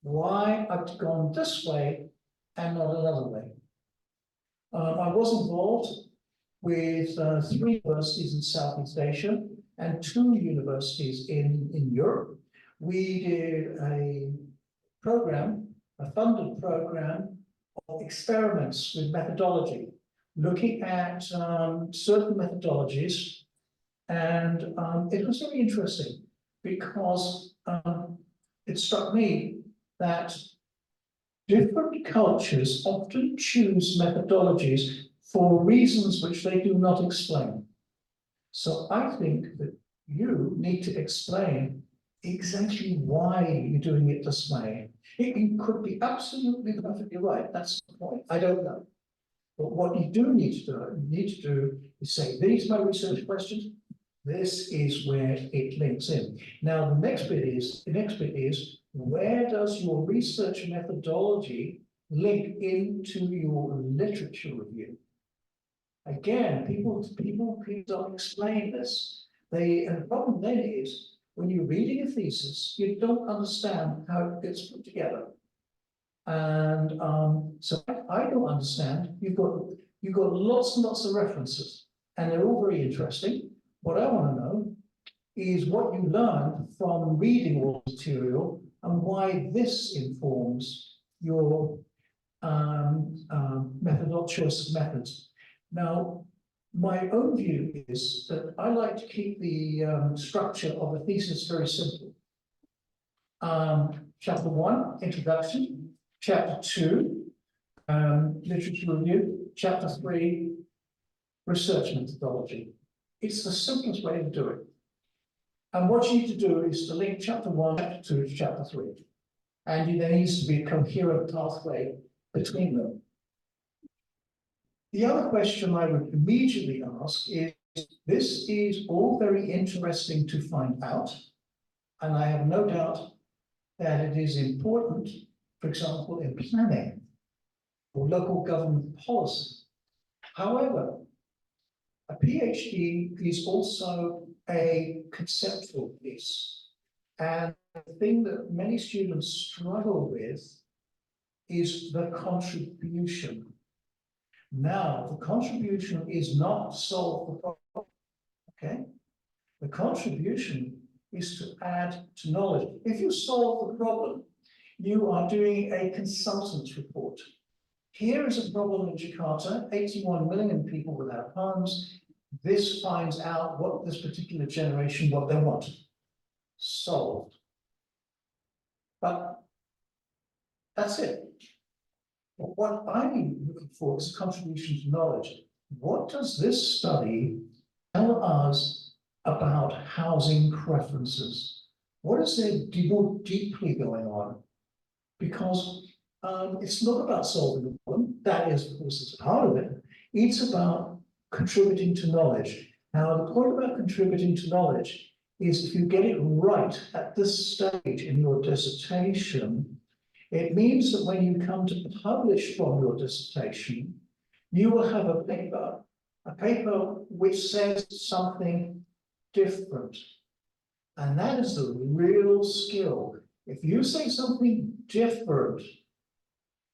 why I've gone this way and not another way. I was involved with 3 universities in Southeast Asia and 2 universities in Europe. We did a program, a funded program of experiments with methodology, looking at certain methodologies, and it was very interesting because it struck me that different cultures often choose methodologies for reasons which they do not explain. So I think that you need to explain exactly why you're doing it this way. It could be absolutely perfectly right, that's the point, I don't know. But what you do need to do is say, these are my research questions, this is where it links in. Now, the next bit is, where does your research methodology link into your literature review? Again, people don't explain this. And the problem then is, when you're reading a thesis, you don't understand how it gets put together. And so I don't understand. You've got lots and lots of references, and they're all very interesting. What I want to know is what you learned from reading all the material and why this informs your choice of methods. Now, my own view is that I like to keep the structure of a thesis very simple. Chapter 1, introduction. Chapter 2, literature review. Chapter 3, research methodology. It's the simplest way to do it. And what you need to do is to link chapter 1, chapter 2 to chapter 3. And there needs to be a coherent pathway between them. The other question I would immediately ask is, this is all very interesting to find out, and I have no doubt that it is important, for example, in planning or local government policy. However, a PhD is also a conceptual piece. And the thing that many students struggle with is the contribution. Now, the contribution is not to solve the problem, okay? The contribution is to add to knowledge. If you solve the problem, you are doing a consultant's report. Here is a problem in Jakarta, 81 million people without homes. This finds out what this particular generation, what they want. Solved. But That's it. But what I'm looking for is a contribution to knowledge. What does this study tell us about housing preferences? What is there more deeply going on? Because it's not about solving the problem. That is, of course, is part of it. It's about contributing to knowledge. Now, the point about contributing to knowledge is if you get it right at this stage in your dissertation, it means that when you come to publish from your dissertation, you will have a paper which says something different. And that is the real skill. If you say something different,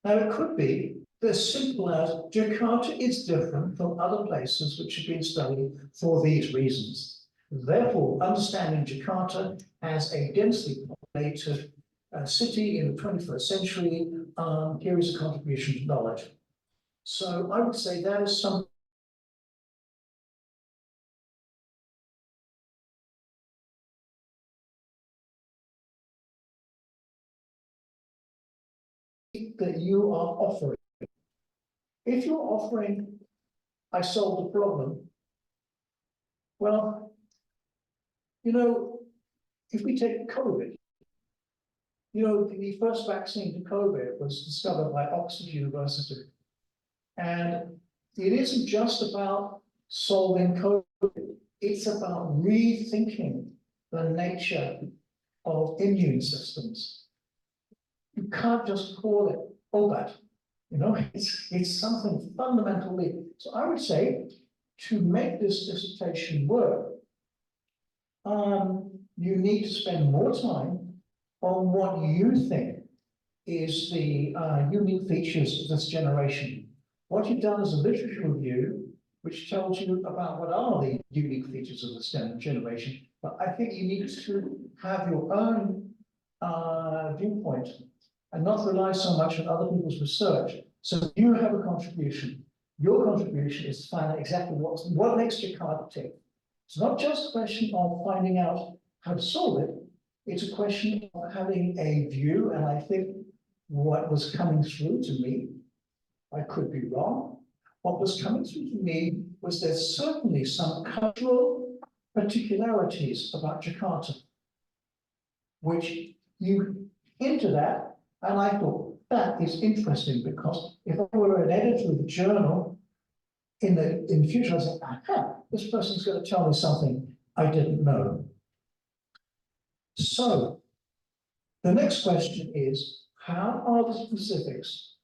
now it could be as simple as Jakarta is different from other places which have been studied for these reasons. Therefore, understanding Jakarta as a densely populated city in the 21st century, here is a contribution to knowledge. So I would say that is something that you are offering. If you're offering, I solved the problem, well, you know, if we take COVID, you know, the first vaccine to COVID was discovered by Oxford University. And it isn't just about solving COVID, it's about rethinking the nature of immune systems. You can't just call it OBAT, you know, it's something fundamentally. So I would say to make this dissertation work, you need to spend more time on what you think is the unique features of this generation. What you've done is a literature review, which tells you about what are the unique features of this generation. But I think you need to have your own viewpoint and not rely so much on other people's research. So you have a contribution. Your contribution is to find out exactly what makes Jakarta tick. It's not just a question of finding out how to solve it. It's a question of having a view, and I think what was coming through to me, I could be wrong, what was coming through to me was there's certainly some cultural particularities about Jakarta, which you hinted at, and I thought that is interesting because if I were an editor of a journal in the future, I'd say, aha, this person's going to tell me something I didn't know. So the next question is, how are the specifics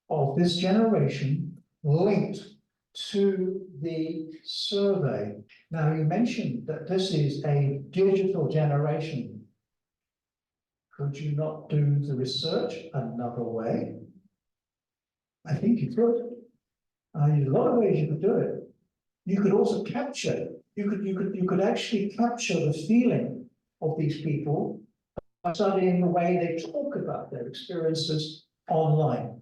of this generation linked to the survey? Now, you mentioned that this is a digital generation. Could you not do the research another way? I think you could. There's a lot of ways you could do it. You could also capture, you could actually capture the feeling of these people by studying the way they talk about their experiences online.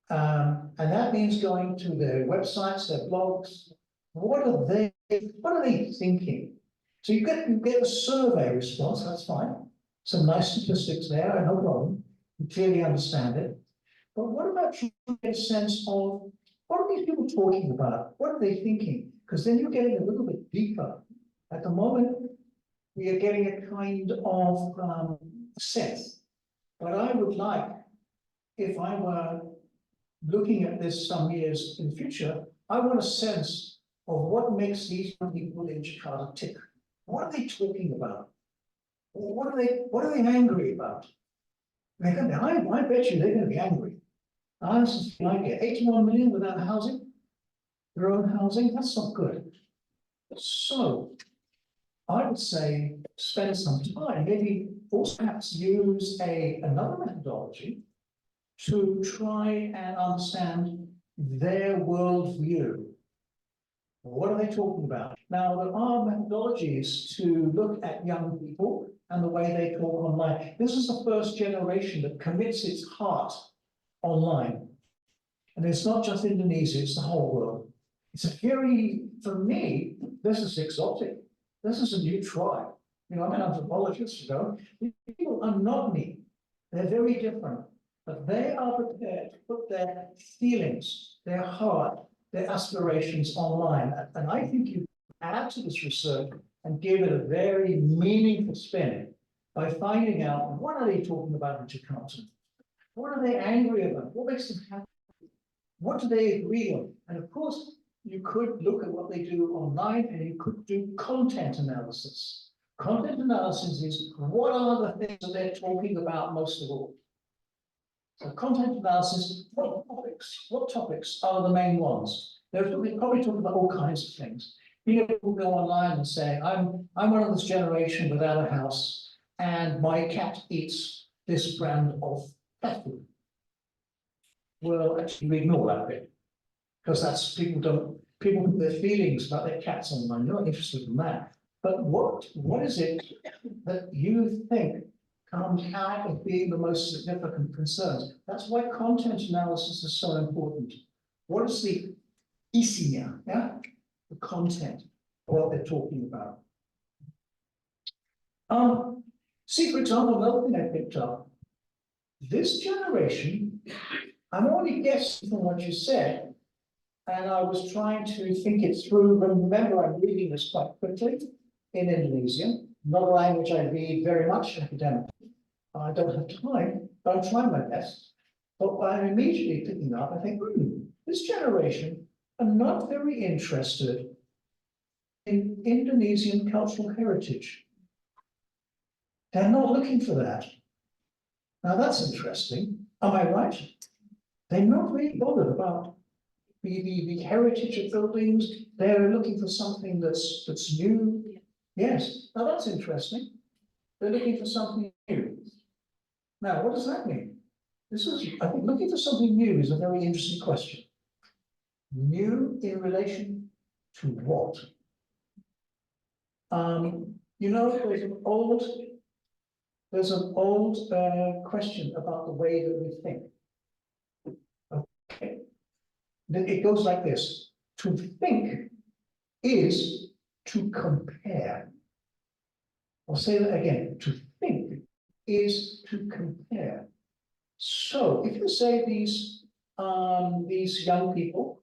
And that means going to their websites, their blogs. What are they thinking? So you get a survey response, that's fine. Some nice statistics there, no problem. You clearly understand it. But what about trying to get a sense of what are these people talking about? What are they thinking? Because then you're getting a little bit deeper. At the moment, we are getting a kind of sense. But I would like, if I were looking at this some years in the future, I want a sense of what makes these people in Jakarta tick. What are they talking about? What are they angry about? They're going to, I bet you they're going to be angry. Honestly, like 81 million without housing, their own housing, that's not good. So I would say spend some time, maybe also perhaps use another methodology to try and understand their worldview. What are they talking about? Now, there are methodologies to look at young people and the way they talk online. This is the first generation that commits its heart online. And it's not just Indonesia, it's the whole world. It's a very, for me, this is exotic. This is a new tribe. You know, I'm an anthropologist, you know. These people are not me. They're very different. but they are prepared to put their feelings, their heart, their aspirations online. And I think you add to this research and give it a very meaningful spin by finding out what are they talking about in Jakarta? What are they angry about? What makes them happy? What do they agree on? And of course, you could look at what they do online and you could do content analysis. Content analysis is what are the things that they're talking about most of all. So content analysis, what topics are the main ones? They're probably talking about all kinds of things. People go online and say, I'm one of this generation without a house, and my cat eats this brand of pet food. Well, actually, we ignore that bit, because that's people put their feelings about their cats online. You're not interested in that. But what is it that you think comes out of being the most significant concerns? That's why content analysis is so important. What is the isinya, yeah? The content of what they're talking about. See, for example, another thing I picked up. This generation, I'm only guessing from what you said, and I was trying to think it through. Remember, I'm reading this quite quickly in Indonesian, not a language I read very much academically. I don't have time, but I'm trying my best. But I'm immediately picking up, I think, this generation are not very interested in Indonesian cultural heritage. They're not looking for that. Now that's interesting. Am I right? They're not really bothered about the heritage of buildings. They're looking for something that's new. Yes, now that's interesting. They're looking for something new. Now, what does that mean? I think looking for something new is a very interesting question. New in relation to what? You know, there's an old question about the way that we think. Okay. It goes like this. To think is to compare. I'll say that again. To think is to compare. So if you say these young people,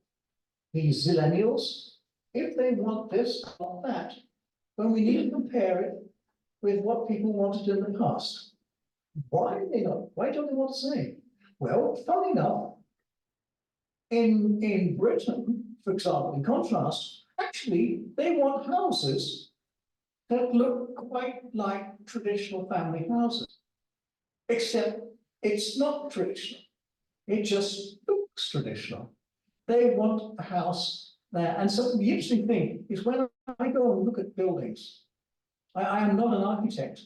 these zillennials, if they want this, want that, then we need to compare it with what people wanted in the past. Why do they not? Why don't they want the same? Well, funny enough, in Britain, for example, in contrast, actually, they want houses that look quite like traditional family houses, except it's not traditional. It just looks traditional. They want a house there. And so the interesting thing is when I go and look at buildings, I am not an architect,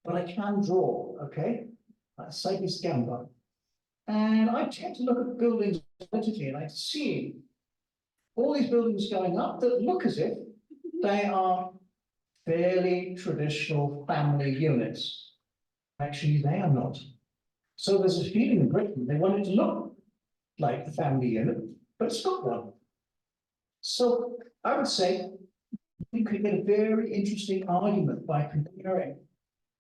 but I can draw, okay? Say this Gamba. And I tend to look at buildings politically, and I see all these buildings going up that look as if they are fairly traditional family units. Actually, they are not. So there's a feeling in Britain, they want it to look like the family unit, but it's not one. So I would say you could get a very interesting argument by comparing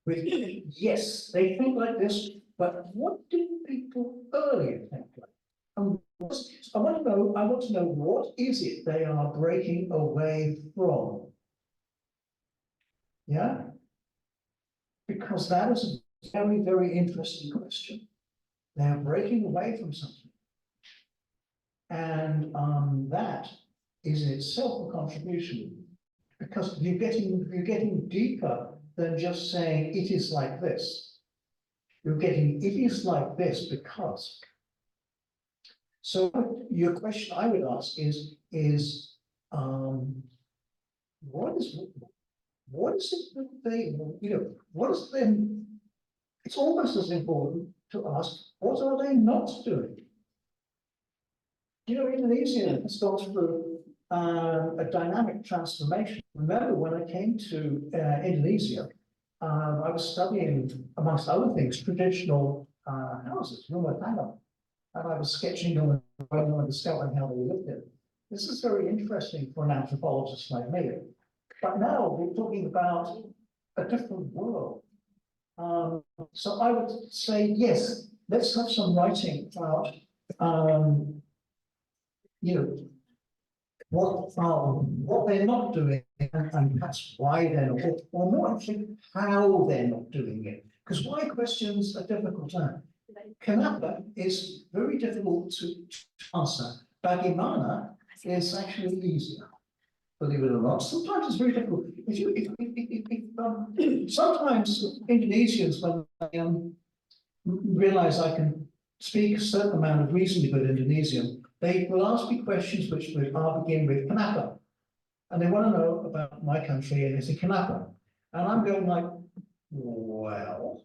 with, yes, they think like this, but what do people earlier think like? And I want to know what is it they are breaking away from? Yeah? Because that is a very, very interesting question. They are breaking away from something. And that is in itself a contribution, because you're getting deeper than just saying it is like this. You're getting it is like this because. So your question I would ask is what is it that they, what is them? It's almost as important to ask, what are they not doing? Indonesia has gone through a dynamic transformation. Remember, when I came to Indonesia, I was studying, amongst other things, traditional houses, rumah tangga, and I was sketching them and discovering how they lived in. This is very interesting for an anthropologist like me. But now we're talking about a different world. So I would say, yes, let's have some writing about, you know, what they're not doing and perhaps why they're not, or more actually, how they're not doing it. Because why questions are difficult to Kenapa is very difficult to answer. Bagaimana is actually easier, believe it or not. Sometimes it's very difficult. Sometimes Indonesians, when they realize I can speak a certain amount of reasonably good Indonesian, they will ask me questions which will begin with kenapa. And they want to know about my country, and they say kenapa. And I'm going like, well,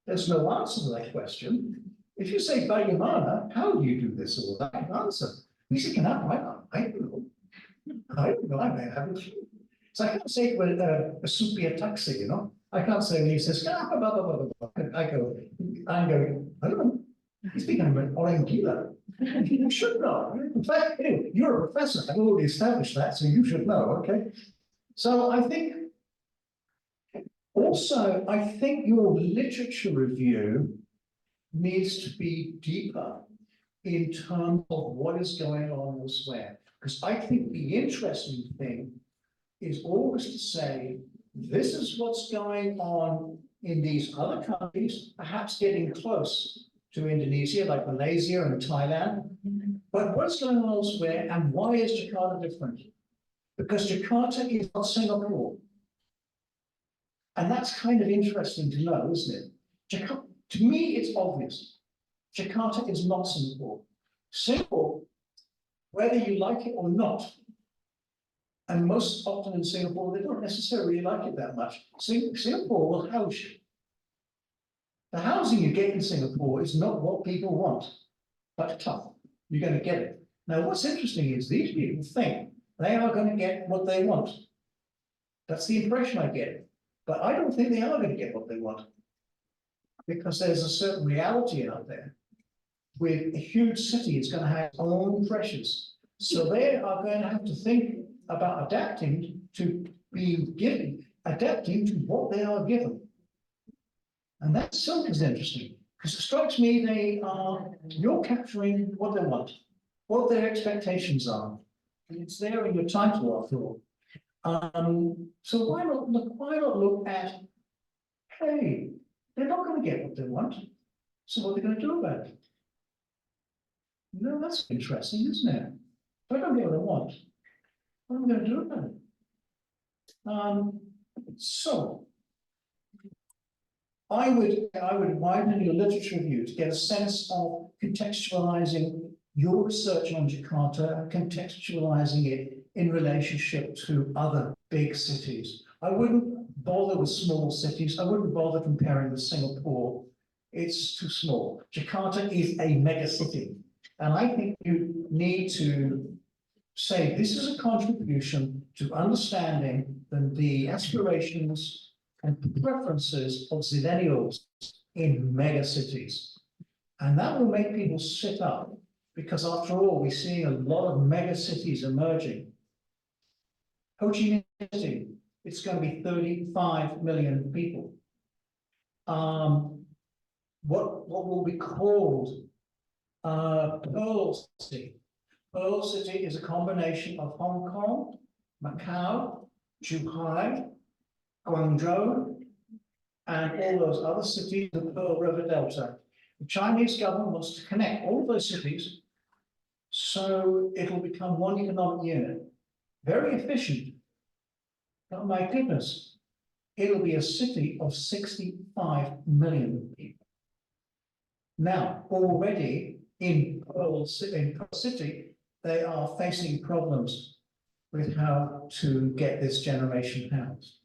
there's no answer to that question. If you say bagaimana, how do you do this or that? I can answer. You say kenapa, I don't know. I don't know, I may have a clue. So I can't say with a superior taxi, you know. I can't say when he says kenapa, blah, blah, blah, blah. I go, I don't know. He's speaking about orang gila. You should know. In fact, anyway, you're a professor. I've already established that, so you should know, okay? So I think, also, I think your literature review needs to be deeper in terms of what is going on elsewhere. Because I think the interesting thing is always to say, this is what's going on in these other countries, perhaps getting close to Indonesia, like Malaysia and Thailand. But what's going on elsewhere, and why is Jakarta different? Because Jakarta is not Singapore. And that's kind of interesting to know, isn't it? Jakarta, to me, it's obvious. Jakarta is not Singapore. Singapore, whether you like it or not, and most often in Singapore, they don't necessarily like it that much. Singapore will house you. The housing you get in Singapore is not what people want, but tough. You're going to get it. Now, what's interesting is these people think they are going to get what they want. That's the impression I get. But I don't think they are going to get what they want. Because there's a certain reality out there. With a huge city, it's going to have its own pressures. So they are going to have to think about adapting to what they are given. And that itself is interesting, because it strikes me you're capturing what they want, what their expectations are. And it's there in your title, after all. So why not look at, hey, they're not going to get what they want, so what are they going to do about it? No, that's interesting, isn't it? If I don't get what I want, what am I going to do about it? So I would widen your literature review to get a sense of contextualizing your research on Jakarta, contextualizing it in relationship to other big cities. I wouldn't bother with small cities. I wouldn't bother comparing with Singapore. It's too small. Jakarta is a mega city. And I think you need to say this is a contribution to understanding the aspirations and preferences of zillennials in mega cities. And that will make people sit up, because after all, we're seeing a lot of mega cities emerging. Ho Chi Minh City, it's going to be 35 million people. What will be called Pearl City. Pearl City is a combination of Hong Kong, Macau, Zhuhai, Guangzhou, and all those other cities in the Pearl River Delta. The Chinese government wants to connect all of those cities so it'll become one economic unit. Very efficient. But my goodness, it'll be a city of 65 million people. Now, already in Pearl City, they are facing problems with how to get this generation housed.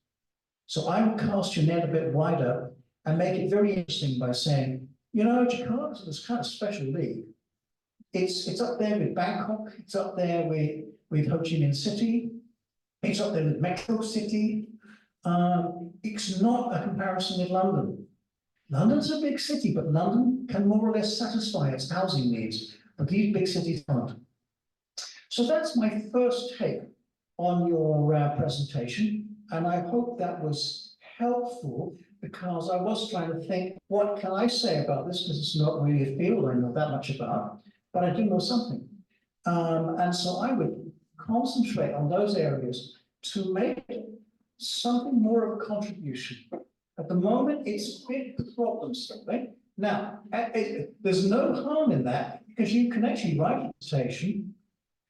So I would cast your net a bit wider and make it very interesting by saying, you know, Jakarta is this kind of special league. It's up there with Bangkok, it's up there with Ho Chi Minh City, it's up there with Mexico City. It's not a comparison with London. London's a big city, but London can more or less satisfy its housing needs, but these big cities can't. So that's my first take on your presentation, and I hope that was helpful because I was trying to think, what can I say about this? Because it's not really a field I know that much about, but I do know something. And so I would concentrate on those areas to make something more of a contribution. At the moment, it's a big problem solving. Now, there's no harm in that, because you can actually write a dissertation,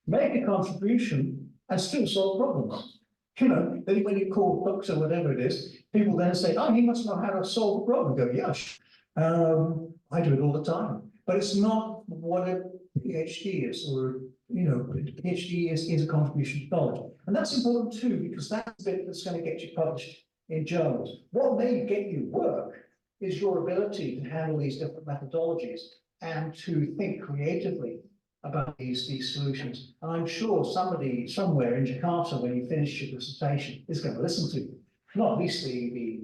make a contribution, and still solve problems. You know, then when you call books or whatever it is, people then say, oh, he must know how to solve a problem. Go, yes. I do it all the time. But it's not what a PhD is, or, you know, a PhD is a contribution to knowledge. And that's important too, because that's the bit that's going to get you published in journals. What may get you work is your ability to handle these different methodologies and to think creatively about these solutions. And I'm sure somebody somewhere in Jakarta, when you finish your dissertation, is going to listen to you. Not least the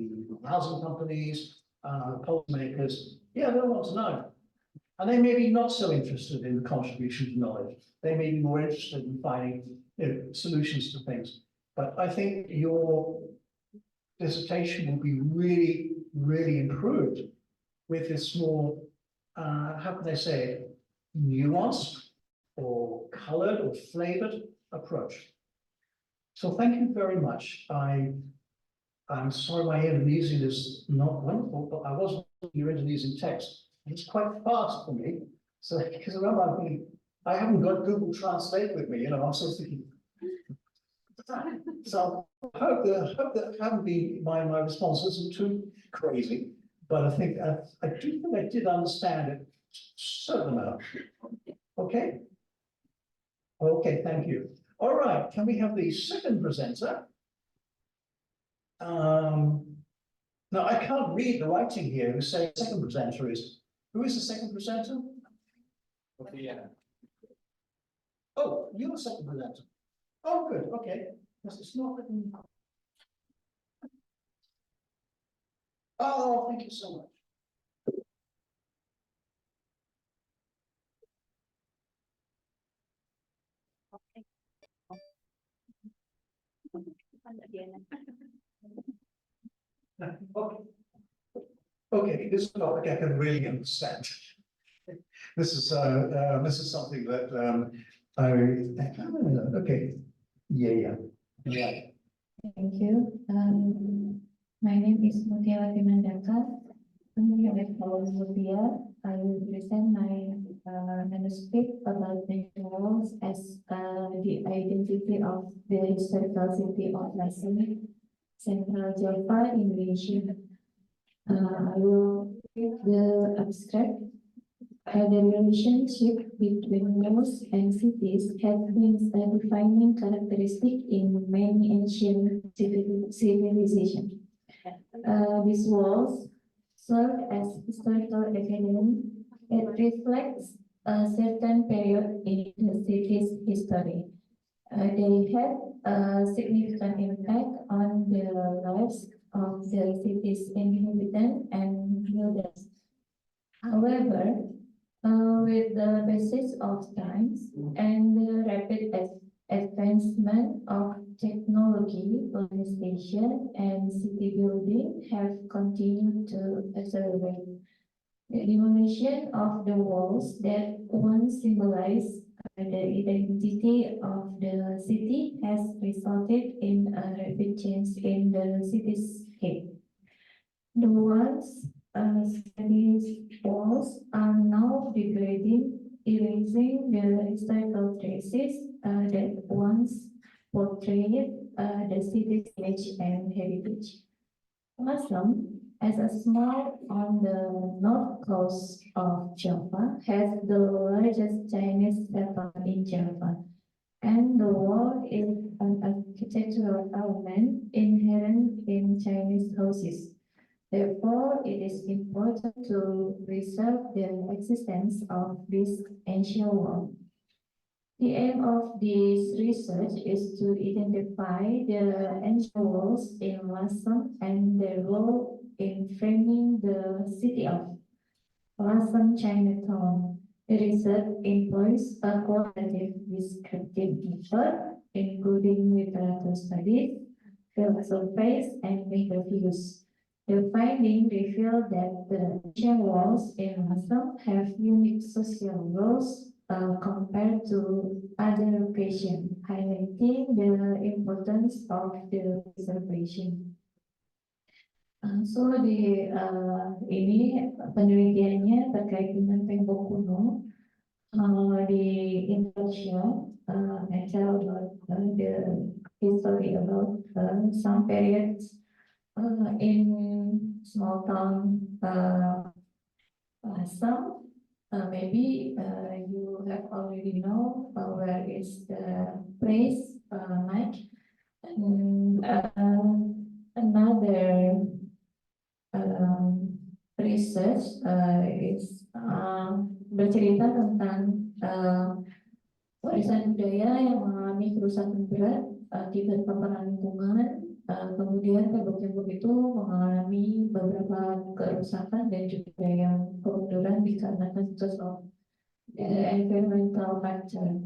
housing companies, policymakers. Yeah, they'll want to know. And they may be not so interested in the contribution to knowledge. They may be more interested in finding, you know, solutions to things. But I think your dissertation will be really, really improved with this more, how can I say it, nuanced or colored or flavored approach. So thank you very much. I'm sorry my Indonesian is not wonderful, but I was reading your Indonesian text. It's quite fast for me. So because remember, I'm thinking, I haven't got Google Translate with me, you know, I'm sort of thinking. So I hope that haven't been my response isn't too crazy, but I think I do think I did understand it a certain amount. Okay. Okay, thank you. All right, can we have the second presenter? Now I can't read the writing here. Who say second presenter is? Who is the second presenter? Yeah. Oh, you're the second presenter. Oh, good. Okay. Yes, it's not written. Oh, thank you so much. Okay, this is a topic I can really understand. This is something that okay, yeah. Thank you. My name is Mutiawati Mandaka. I will present my manuscript about the roles as the identity of the historical city of Lasem, Central Java, Indonesia. I will read the abstract. The relationship between walls and cities has been a defining characteristic in many ancient civilizations. These walls serve as historical evidence. It reflects a certain period in the city's history. They had a significant impact on the lives of the city's inhabitants and builders. However, with the passage of times and the rapid advancement of technology, urbanization, and city building have continued to accelerate. The demolition of the walls that once symbolized the identity of the city has resulted in a rapid change in the cityscape. The walls are now degrading, erasing the historical traces that once portrayed the city's image and heritage. Lasem, as a small on the north coast of Java, has the largest Chinese settlement in Java, and the wall is an architectural element inherent in Chinese houses. Therefore, it is important to preserve the existence of this ancient wall. The aim of this research is to identify the ancient walls in Lasem and their role in framing the city of Lasem Chinatown. The research employs a qualitative descriptive method, including literature studies, field surveys, and interviews. The finding revealed that the Asian walls in Assam have unique social roles compared to other regions, highlighting the importance of the preservation. So di ini penelitiannya terkait dengan tembok kuno di Indonesia. I tell about the history about some periods in small town Assam. Maybe you have already know where is the place like another research is bercerita tentang warisan budaya yang mengalami kerusakan berat akibat paparan lingkungan. Kemudian tembok-tembok itu mengalami beberapa kerusakan dan juga yang kemunduran dikarenakan sosok environmental factor.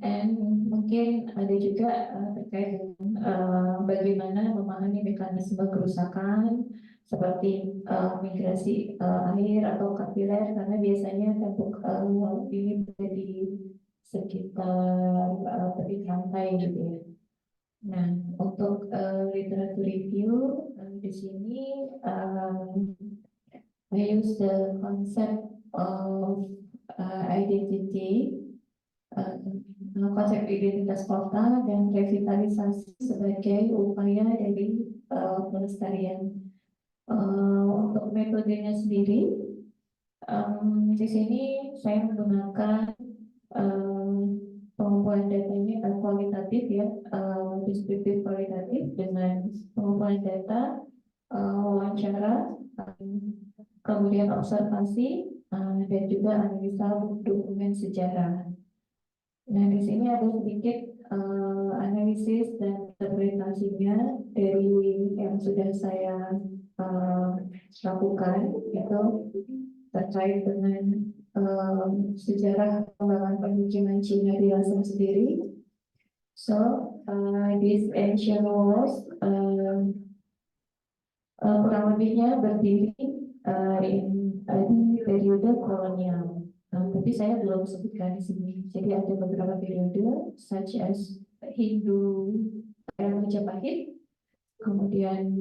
And mungkin ada juga terkait dengan bagaimana memahami mekanisme kerusakan seperti migrasi air atau kapiler, karena biasanya tembok ini berada di sekitar tepi pantai gitu ya. Nah, untuk literatur review di sini I use the concept of identity, konsep identitas kota dan revitalisasi sebagai upaya dari pelestarian. Untuk metodenya sendiri, di sini saya menggunakan pengumpulan datanya kualitatif ya, deskriptif kualitatif dengan pengumpulan data, wawancara, kemudian observasi, dan juga analisa dokumen sejarah. Nah, di sini ada sedikit analisis dan interpretasinya dari yang sudah saya lakukan, itu terkait dengan sejarah pengembangan pemukiman Cina di Assam sendiri. So, these ancient walls kurang lebihnya berdiri di periode kolonial. Tapi saya belum sebutkan di sini. Jadi ada beberapa periode, such as Hindu era Majapahit, kemudian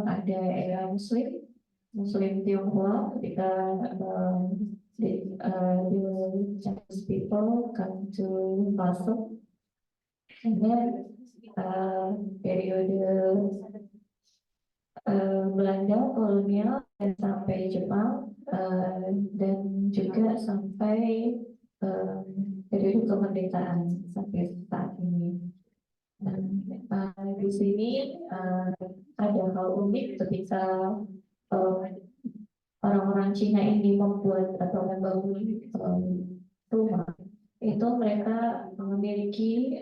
ada era Muslim Tionghoa ketika the Chinese people come to Basel, and then periode Belanda kolonial dan sampai Jepang, dan juga sampai periode kemerdekaan sampai saat ini. Dan di sini ada hal unik ketika orang-orang Cina ini membuat atau membangun rumah, itu mereka memiliki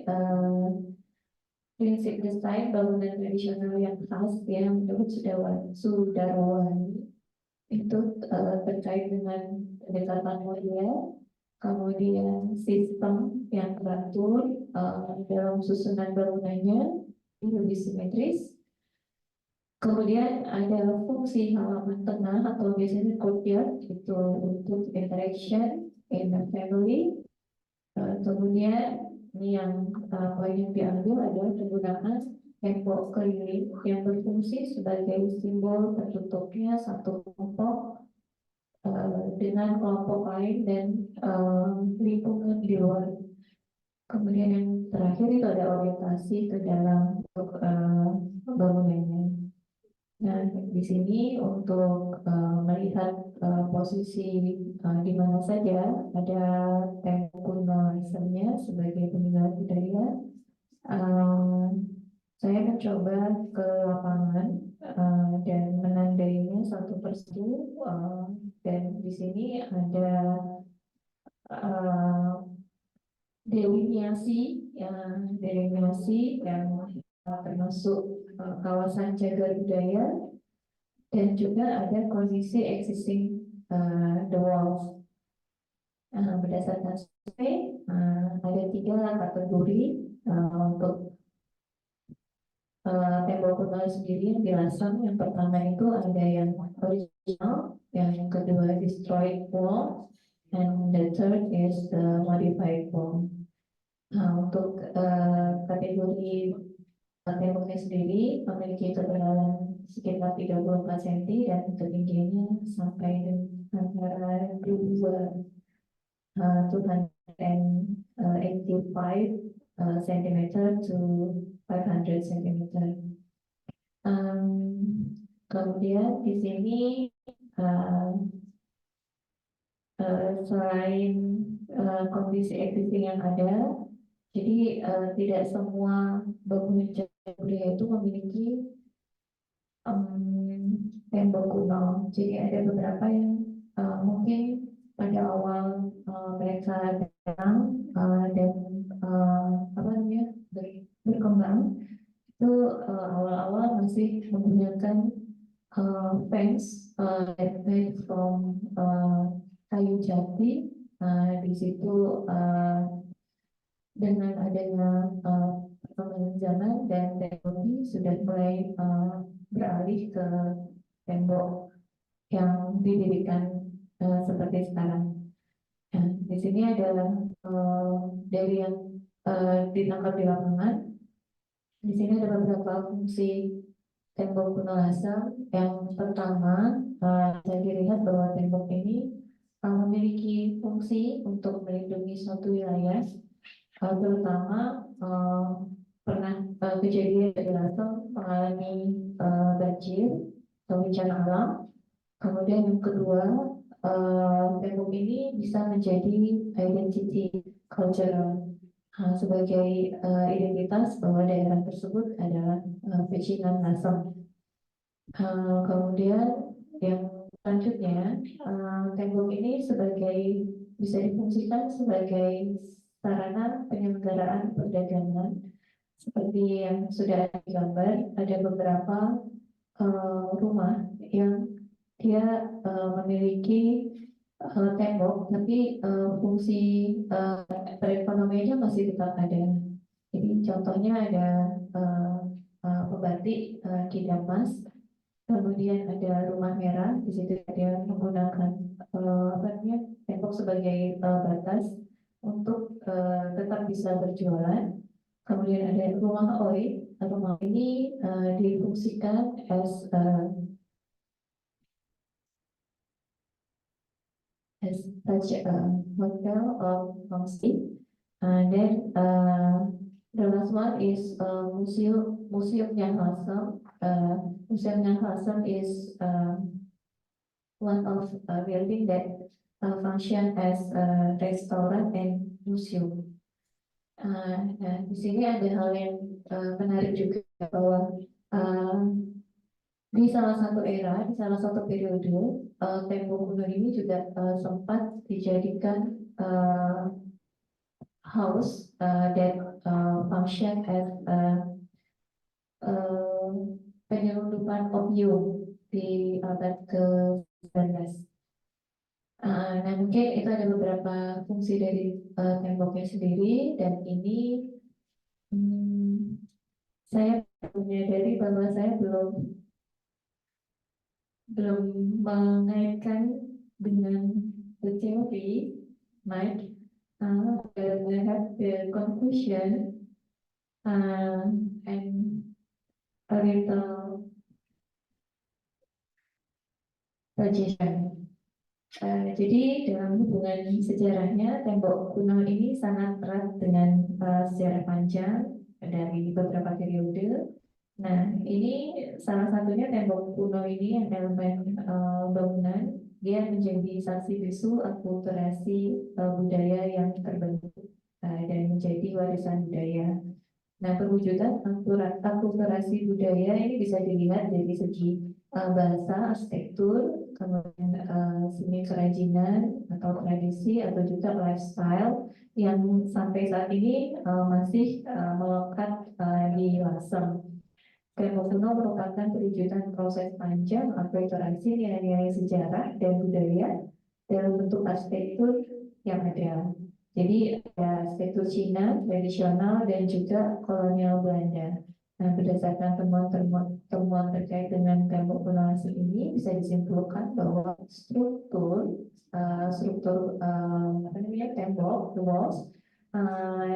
prinsip desain bangunan tradisional yang khas yang menurut Sudarwani itu terkait dengan pendekatan model, kemudian sistem yang teratur dalam susunan bangunannya lebih simetris. Kemudian ada fungsi halaman tengah atau biasanya courtyard itu untuk interaction in the family. Kemudian ini yang poin yang diambil adalah penggunaan tembok keliling yang berfungsi sebagai simbol tertutupnya satu kelompok dengan kelompok lain dan lingkungan di luar. Kemudian yang terakhir itu ada orientasi ke dalam bangunannya. Nah, di sini untuk melihat posisi di mana saja ada tembok kuno misalnya sebagai peninggalan budaya, saya mencoba ke lapangan dan menandainya satu persatu, dan di sini ada delineasi yang termasuk kawasan cagar budaya, dan juga ada kondisi existing the walls. Berdasarkan survei ada 3 kategori untuk tembok kuno sendiri yang dilasang. Yang pertama itu ada yang original, yang kedua destroyed wall, and the third is the modified wall. Nah, untuk kategori temboknya sendiri memiliki ketebalan sekitar 34 cm dan ketinggiannya sampai antara 285 cm to 500 cm. Kemudian di sini selain kondisi existing yang ada, jadi tidak semua bangunan budaya itu memiliki tembok kuno. Jadi ada beberapa yang mungkin pada awal mereka datang dan berkembang itu awal-awal masih menggunakan fence that made from kayu jati. Di situ dengan adanya perkembangan zaman dan teknologi sudah mulai beralih ke tembok yang didirikan seperti sekarang. Nah, di sini ada dari yang ditangkap di lapangan. Di sini ada beberapa fungsi tembok kuno lasang. Yang pertama, saya dilihat bahwa tembok ini memiliki fungsi untuk melindungi suatu wilayah, terutama pernah kejadian di Lasem mengalami banjir atau bencana alam. Kemudian yang kedua, tembok ini bisa menjadi identity cultural, sebagai identitas bahwa daerah tersebut adalah pecinan Lasem. Kemudian yang selanjutnya, tembok ini bisa difungsikan sebagai sarana penyelenggaraan perdagangan. Seperti yang sudah ada di gambar, ada beberapa rumah yang dia memiliki tembok, tapi fungsi perekonomiannya masih tetap ada. Jadi contohnya ada pembatik Kidamas, kemudian ada rumah merah. Di situ dia menggunakan tembok sebagai batas untuk tetap bisa berjualan. Kemudian ada rumah oleh. Rumah ini difungsikan as such a hotel or homestay. And then the last one is Museum Yang Lasem. Museum Yang Lasem is one of building that function as a restaurant and museum. Nah, di sini ada hal yang menarik juga, bahwa di salah satu era, di salah satu periode, tembok kuno ini juga sempat dijadikan house that function as penyelundupan opium di abad ke-19. Nah, mungkin itu ada beberapa fungsi dari temboknya sendiri, dan ini saya menyadari bahwa saya belum mengaitkan dengan the theory, Mike. I have the conclusion and a little suggestion. Jadi dalam hubungan sejarahnya, tembok kuno ini sangat erat dengan sejarah panjang dari beberapa periode. Nah, ini salah satunya tembok kuno ini yang elemen bangunan, dia menjadi saksi bisu akulturasi budaya yang terbentuk dan menjadi warisan budaya. Nah, perwujudan akulturasi budaya ini bisa dilihat dari segi bahasa, arsitektur, kemudian seni kerajinan atau tradisi, atau juga lifestyle yang sampai saat ini masih melekat di Lasem. Tembok kuno merupakan perwujudan proses panjang akulturasi nilai-nilai sejarah dan budaya dalam bentuk arsitektur yang ada. Jadi ada arsitektur Cina, tradisional, dan juga kolonial Belanda. Nah, berdasarkan temuan terkait dengan tembok kuno asli ini bisa disimpulkan bahwa struktur tembok, the walls,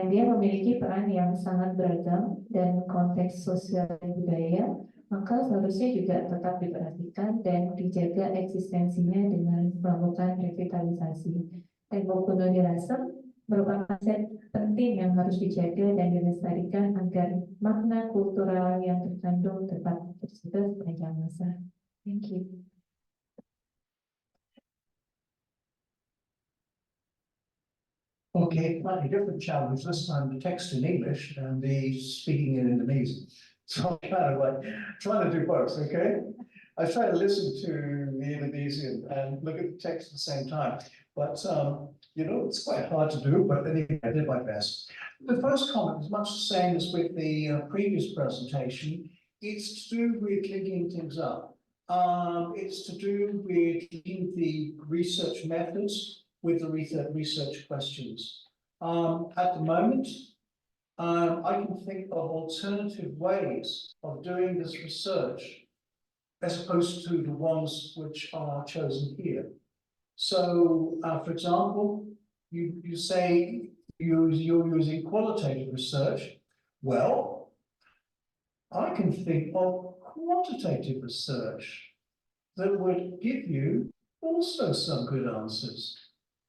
dia memiliki peran yang sangat beragam dan konteks sosial dan budaya, maka seharusnya juga tetap diperhatikan dan dijaga eksistensinya dengan melakukan revitalisasi. Tembok kuno dirasem merupakan aset penting yang harus dijaga dan dilestarikan agar makna kultural yang terkandung tetap terjaga sepanjang masa. Thank you. Okay, slightly different challenge. This time the text in English and the speaking in Indonesian. So I'm kind of like trying to do both, okay? I try to listen to the Indonesian and look at the text at the same time. But, you know, it's quite hard to do, but anyway, I did my best. The first comment is much the same as with the previous presentation. It's to do with linking things up. It's to do with linking the research methods with the research questions. At the moment, I can think of alternative ways of doing this research as opposed to the ones which are chosen here. So, for example, you say you're using qualitative research. Well, I can think of quantitative research that would give you also some good answers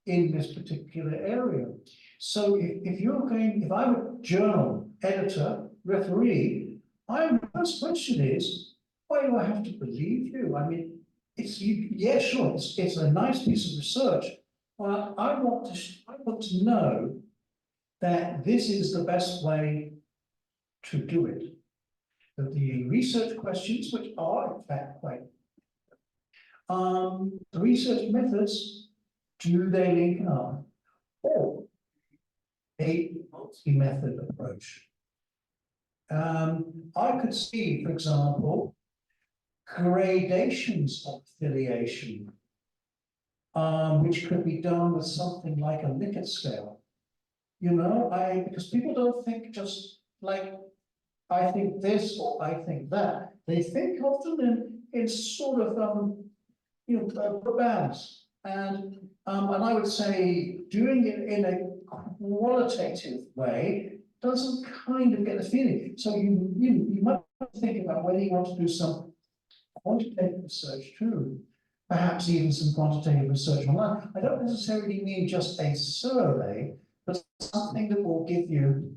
in this particular area. So if I'm a journal editor, referee, my first question is, why do I have to believe you? I mean, yeah, sure, it's a nice piece of research, but I want to know that this is the best way to do it. That the research questions, which are in fact quite, the research methods, do they link up? Or a multi-method approach. I could see, for example, gradations of affiliation, which could be done with something like a Likert scale. You know, because people don't think just like, I think this or I think that. They think of them in sort of, bands. And I would say doing it in a qualitative way doesn't kind of get the feeling. So you might think about whether you want to do some quantitative research too, perhaps even some quantitative research online. I don't necessarily mean just a survey, but something that will give you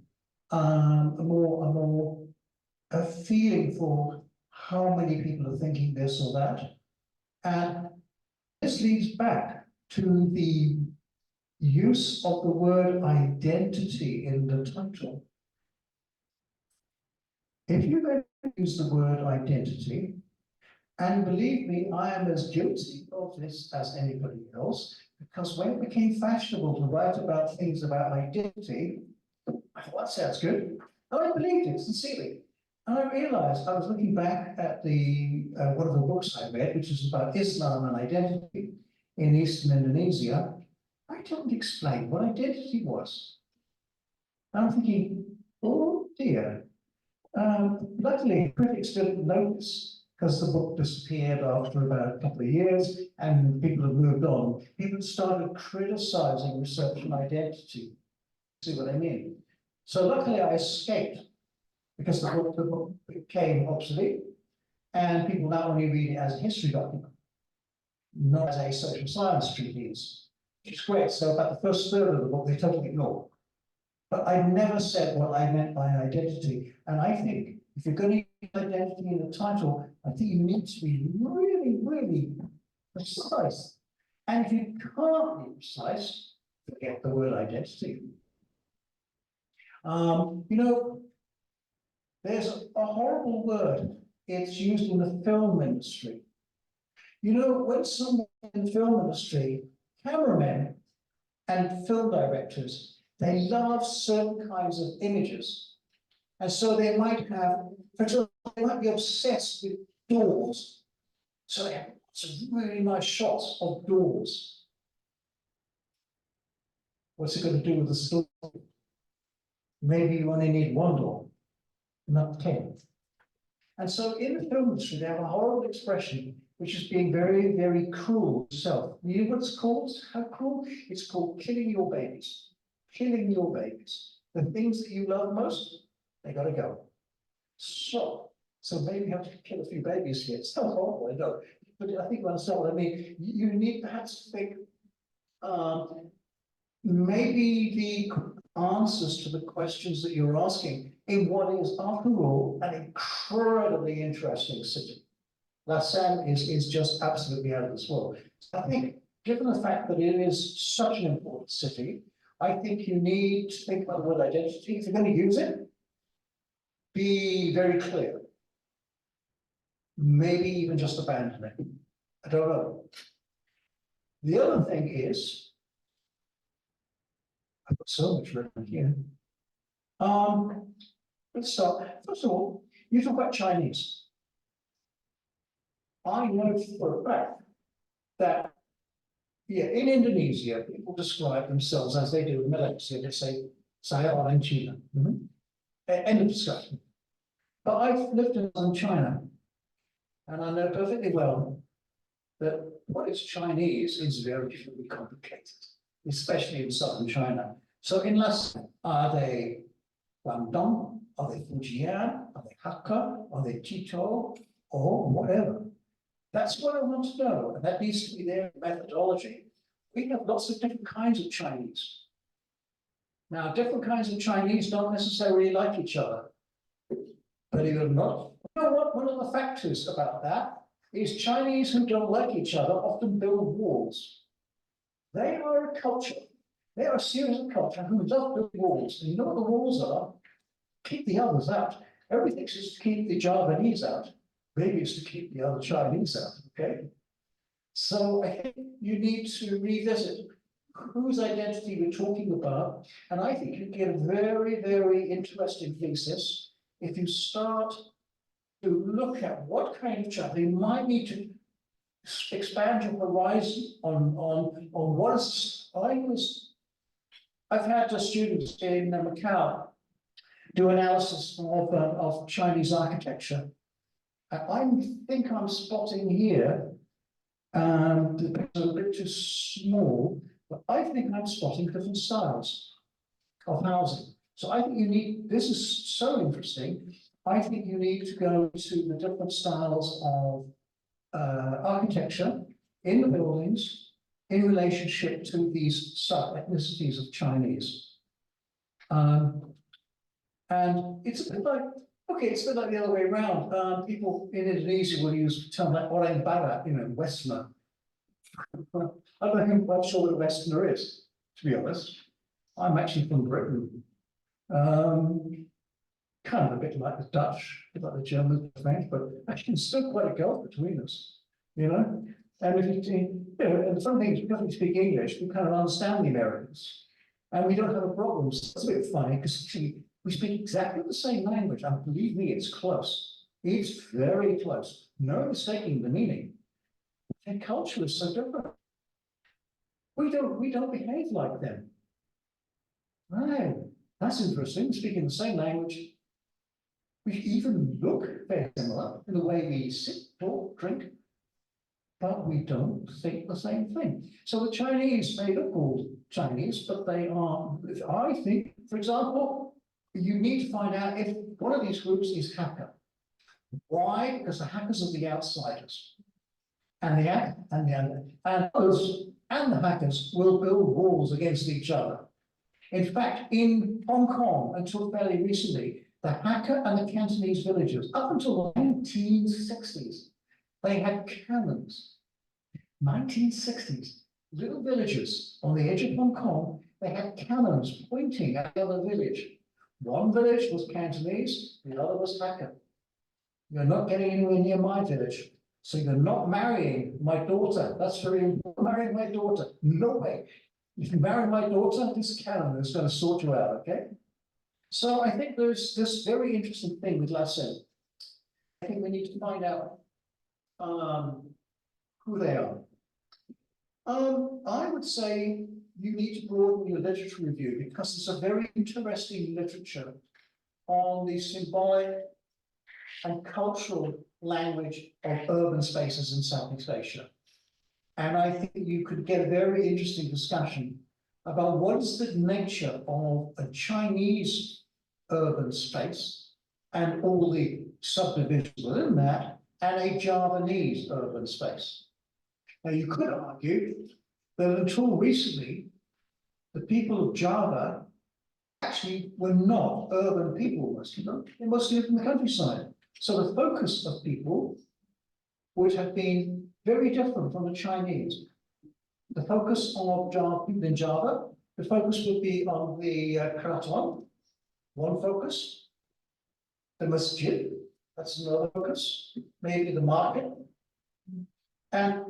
a feeling for how many people are thinking this or that. And this leads back to the use of the word identity in the title. If you're going to use the word identity, and believe me, I am as guilty of this as anybody else, because when it became fashionable to write about things about identity, I thought, that sounds good. And I believed it sincerely. And I realized, I was looking back at one of the books I read, which is about Islam and identity in Eastern Indonesia. I didn't explain what identity was. I'm thinking, oh dear. Luckily, critics didn't notice because the book disappeared after about a couple of years and people have moved on. People started criticizing research and identity. See what I mean? So luckily I escaped because the book became obsolete and people now only read it as a history document, not as a social science treatise, which is great. So about the first third of the book, they totally ignore. But I never said what I meant by identity. And I think if you're going to use identity in the title, I think you need to be really, really precise. And if you can't be precise, forget the word identity. There's a horrible word. It's used in the film industry. When someone in the film industry, cameramen and film directors, they love certain kinds of images. And so they might have, for example, they might be obsessed with doors. So they have some really nice shots of doors. What's it going to do with the story? Maybe you only need one door. not 10. And so in the film industry, they have a horrible expression, which is being very, very cruel to self. You know what it's called? How cruel? It's called killing your babies. Killing your babies. The things that you love most, they gotta go. So maybe you have to kill a few babies here. It's so horrible, I know. But I think you understand what I mean. You need perhaps to think, maybe the answers to the questions that you're asking in what is, after all, an incredibly interesting city. Lausanne is just absolutely out of this world. I think, given the fact that it is such an important city, I think you need to think about the word identity. If you're going to use it, be very clear. Maybe even just abandon it. I don't know. The other thing is, I've got so much written here. Let's start. First of all, you talk about Chinese. I know for a fact that, yeah, in Indonesia, people describe themselves as they do in Malaysia. They say, "Saya orang Cina." End of discussion. But I've lived in China, and I know perfectly well that what is Chinese is very, very complicated, especially in southern China. So in Lausanne, are they Guangdong? Are they Fujian? Are they Hakka? Are they Chito? Or whatever? That's what I want to know, and that needs to be their methodology. We have lots of different kinds of Chinese. Now, different kinds of Chinese don't necessarily like each other. Believe it or not. You know what? One of the factors about that is Chinese who don't like each other often build walls. They are a culture. They are a series of culture who love building walls. And you know what the walls are? Keep the others out. Everything is to keep the Javanese out. Maybe it's to keep the other Chinese out, okay? So I think you need to revisit whose identity we're talking about. And I think you get a very, very interesting thesis if you start to look at what kind of chapter you might need to expand your horizon on what is. I've had students in Macau do analysis of Chinese architecture. I think I'm spotting here, the pictures are a bit too small, but I think I'm spotting different styles of housing. So I think you need, this is so interesting, I think you need to go to the different styles of architecture in the buildings in relationship to these sub-ethnicities of Chinese. And it's a bit like, okay, it's a bit like the other way around. People in Indonesia will use a term like orang barat, Westerner. I don't think I'm quite sure what a Westerner is, to be honest. I'm actually from Britain. Kind of a bit like the Dutch, a bit like the Germans, the French, but actually there's still quite a gulf between us, And if and some things, because we speak English, we kind of understand the Americans, and we don't have a problem. So it's a bit funny because we speak exactly the same language, and believe me, it's close. It's very close. No mistaking the meaning. And culture is so different. We don't behave like them. Right. That's interesting. We speak in the same language. We even look very similar in the way we sit, talk, drink, but we don't think the same thing. So the Chinese, they look all Chinese, but they are, I think, for example, you need to find out if one of these groups is Hakka. Why? Because the Hakkas are the outsiders. And the Hakkas will build walls against each other. In fact, in Hong Kong, until fairly recently, the Hakka and the Cantonese villagers, up until the 1960s, they had cannons. 1960s, little villages on the edge of Hong Kong, they had cannons pointing at the other village. One village was Cantonese, the other was Hakka. You're not getting anywhere near my village, so you're not marrying my daughter. That's very important. Marrying my daughter, no way. If you marry my daughter, this cannon is going to sort you out, okay? So I think there's this very interesting thing with Lausanne. I think we need to find out who they are. I would say you need to broaden your literature review because there's a very interesting literature on the symbolic and cultural language of urban spaces in Southeast Asia. And I think you could get a very interesting discussion about what is the nature of a Chinese urban space and all the subdivisions within that, and a Javanese urban space. Now, you could argue that until recently, the people of Java actually were not urban people, most of them. They mostly lived in the countryside. So the focus of people would have been very different from the Chinese. The focus of people in Java, the focus would be on the Keraton, one focus. The masjid, that's another focus. Maybe the market. And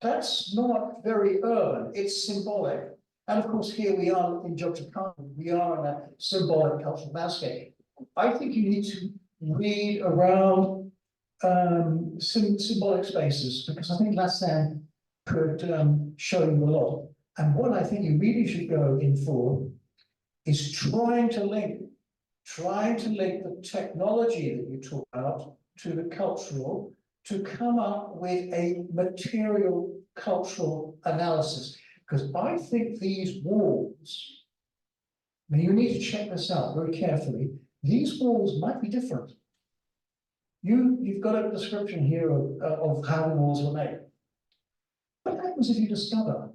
that's not very urban, it's symbolic. And of course, here we are in Yogyakarta, we are in a symbolic cultural landscape. I think you need to read around symbolic spaces, because I think Lassan could show you a lot. And what I think you really should go in for is trying to link the technology that you talk about to the cultural, to come up with a material cultural analysis. Because I think these walls, now you need to check this out very carefully, these walls might be different. You've got a description here of how the walls were made. What happens if you discover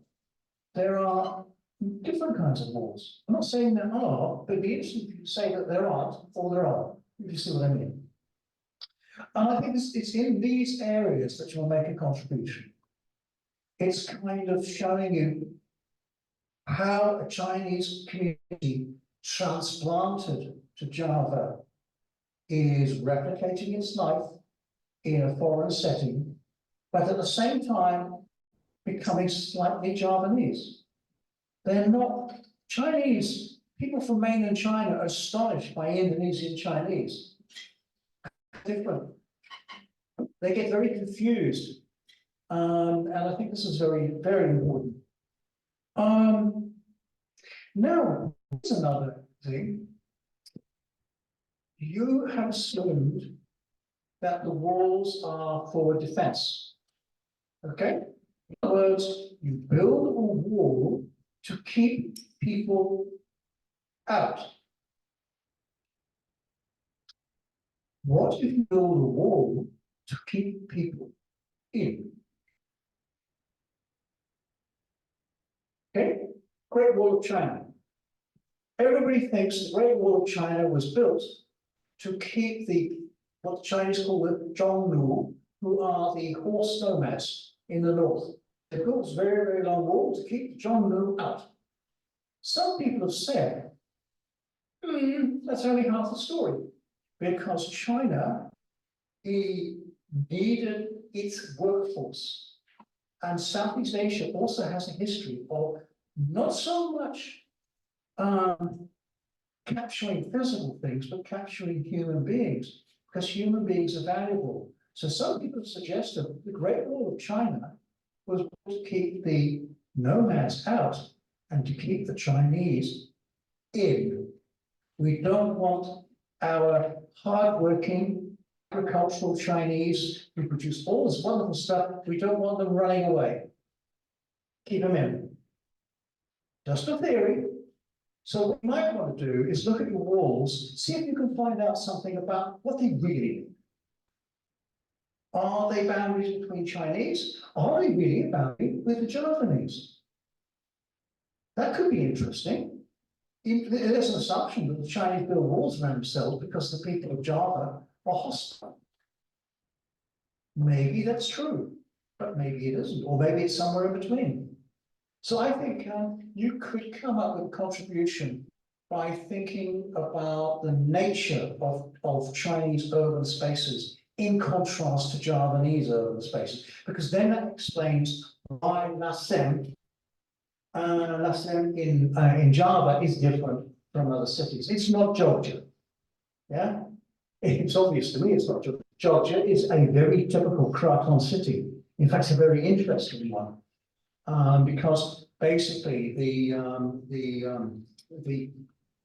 there are different kinds of walls? I'm not saying there are, but it'd be interesting if you say that there aren't, or there are, if you see what I mean. And I think it's in these areas that you'll make a contribution. It's kind of showing you how a Chinese community transplanted to Java is replicating its life in a foreign setting, but at the same time becoming slightly Javanese. They're not Chinese. People from mainland China are astonished by Indonesian Chinese. Different. They get very confused. And I think this is very, very important. Now, here's another thing. You have assumed that the walls are for defense. Okay? In other words, you build a wall to keep people out. What if you build a wall to keep people in? Okay, Great Wall of China. Everybody thinks the Great Wall of China was built to keep what the Chinese call the Zhongnu, who are the horse nomads in the north. They built this very, very long wall to keep the Zhongnu out. Some people have said, that's only half the story, because China needed its workforce. And Southeast Asia also has a history of not so much capturing physical things, but capturing human beings, because human beings are valuable. So some people suggested the Great Wall of China was to keep the nomads out and to keep the Chinese in. We don't want our hardworking agricultural Chinese who produce all this wonderful stuff, we don't want them running away. Keep them in. Just a theory. So what you might want to do is look at your walls, see if you can find out something about what they really mean. Are they boundaries between Chinese? Are they really a boundary with the Javanese? That could be interesting. There's an assumption that the Chinese build walls around themselves because the people of Java are hostile. Maybe that's true, but maybe it isn't, or maybe it's somewhere in between. So I think you could come up with a contribution by thinking about the nature of Chinese urban spaces in contrast to Javanese urban spaces, because then that explains why Lasem in Java is different from other cities. It's not Georgia. Yeah, it's obvious to me it's not Georgia. Georgia is a very typical Kraton city. In fact, a very interesting one, because basically the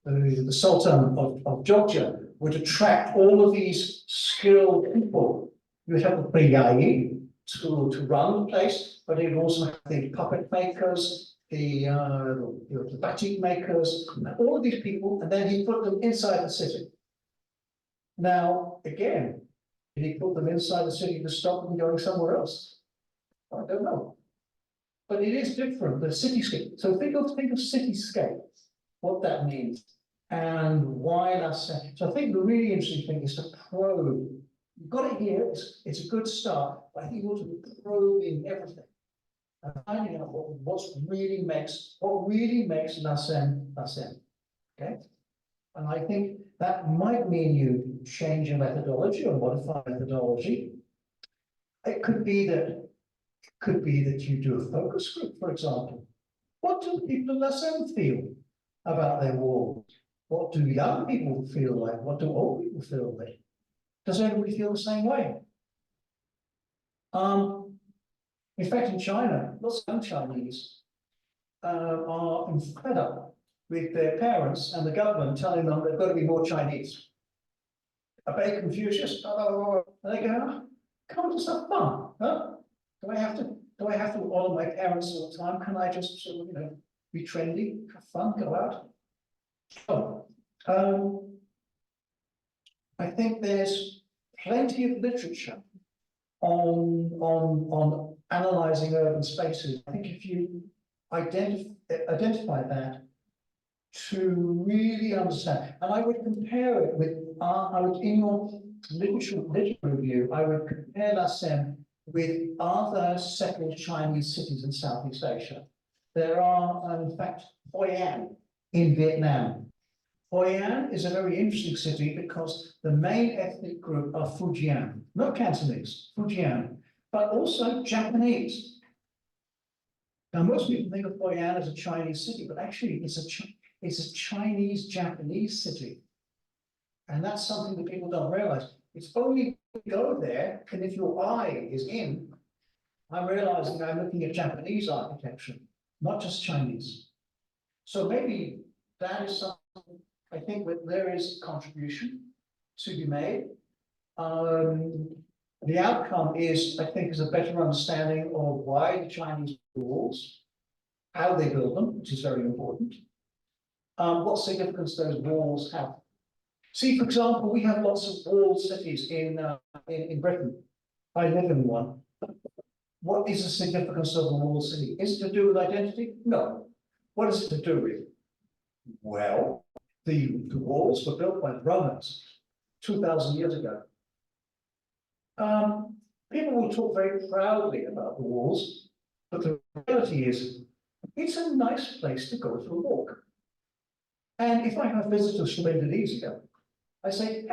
the Sultan of Jogja would attract all of these skilled people. You would have the Priyayi to run the place, but you'd also have the puppet makers, the batik makers, all of these people, and then he put them inside the city. Now, again, did he put them inside the city to stop them going somewhere else? I don't know. But it is different, the cityscape. So think of cityscape, what that means, and why that's. So I think the really interesting thing is to probe. You've got it here, it's a good start, but I think you want to be probing everything and finding out what really makes LASEM LASEM. Okay? And I think that might mean you change your methodology or modify methodology. It could be that you do a focus group, for example. What do people in LASEM feel about their walls? What do young people feel like? What do old people feel like? Does everybody feel the same way? In fact, in China, lots of young Chinese are fed up with their parents and the government telling them they've got to be more Chinese. Are they Confucius? And they go, oh, come on, just have fun, huh? Do I have to honor my parents all the time? Can I just sort of, be trendy, have fun, go out? So, I think there's plenty of literature on analyzing urban spaces. I think if you identify that to really understand, and I would compare it with, in your literature review, I would compare LASEM with other settled Chinese cities in Southeast Asia. There are, in fact, Hoi An in Vietnam. Hoi An is a very interesting city because the main ethnic group are Fujian, not Cantonese, Fujian, but also Japanese. Now, most people think of Hoi An as a Chinese city, but actually it's a Chinese-Japanese city. And that's something that people don't realize. It's only when you go there, and if your eye is in, I'm realizing I'm looking at Japanese architecture, not just Chinese. So maybe that is something I think that there is contribution to be made. The outcome is, I think, is a better understanding of why the Chinese build walls, how they build them, which is very important, what significance those walls have. See, for example, we have lots of walled cities in Britain. I live in one. What is the significance of a walled city? Is it to do with identity? No. What is it to do with? Well, the walls were built by the Romans 2,000 years ago. People will talk very proudly about the walls, but the reality is it's a nice place to go for a walk. And if I have visitors from Indonesia, I say,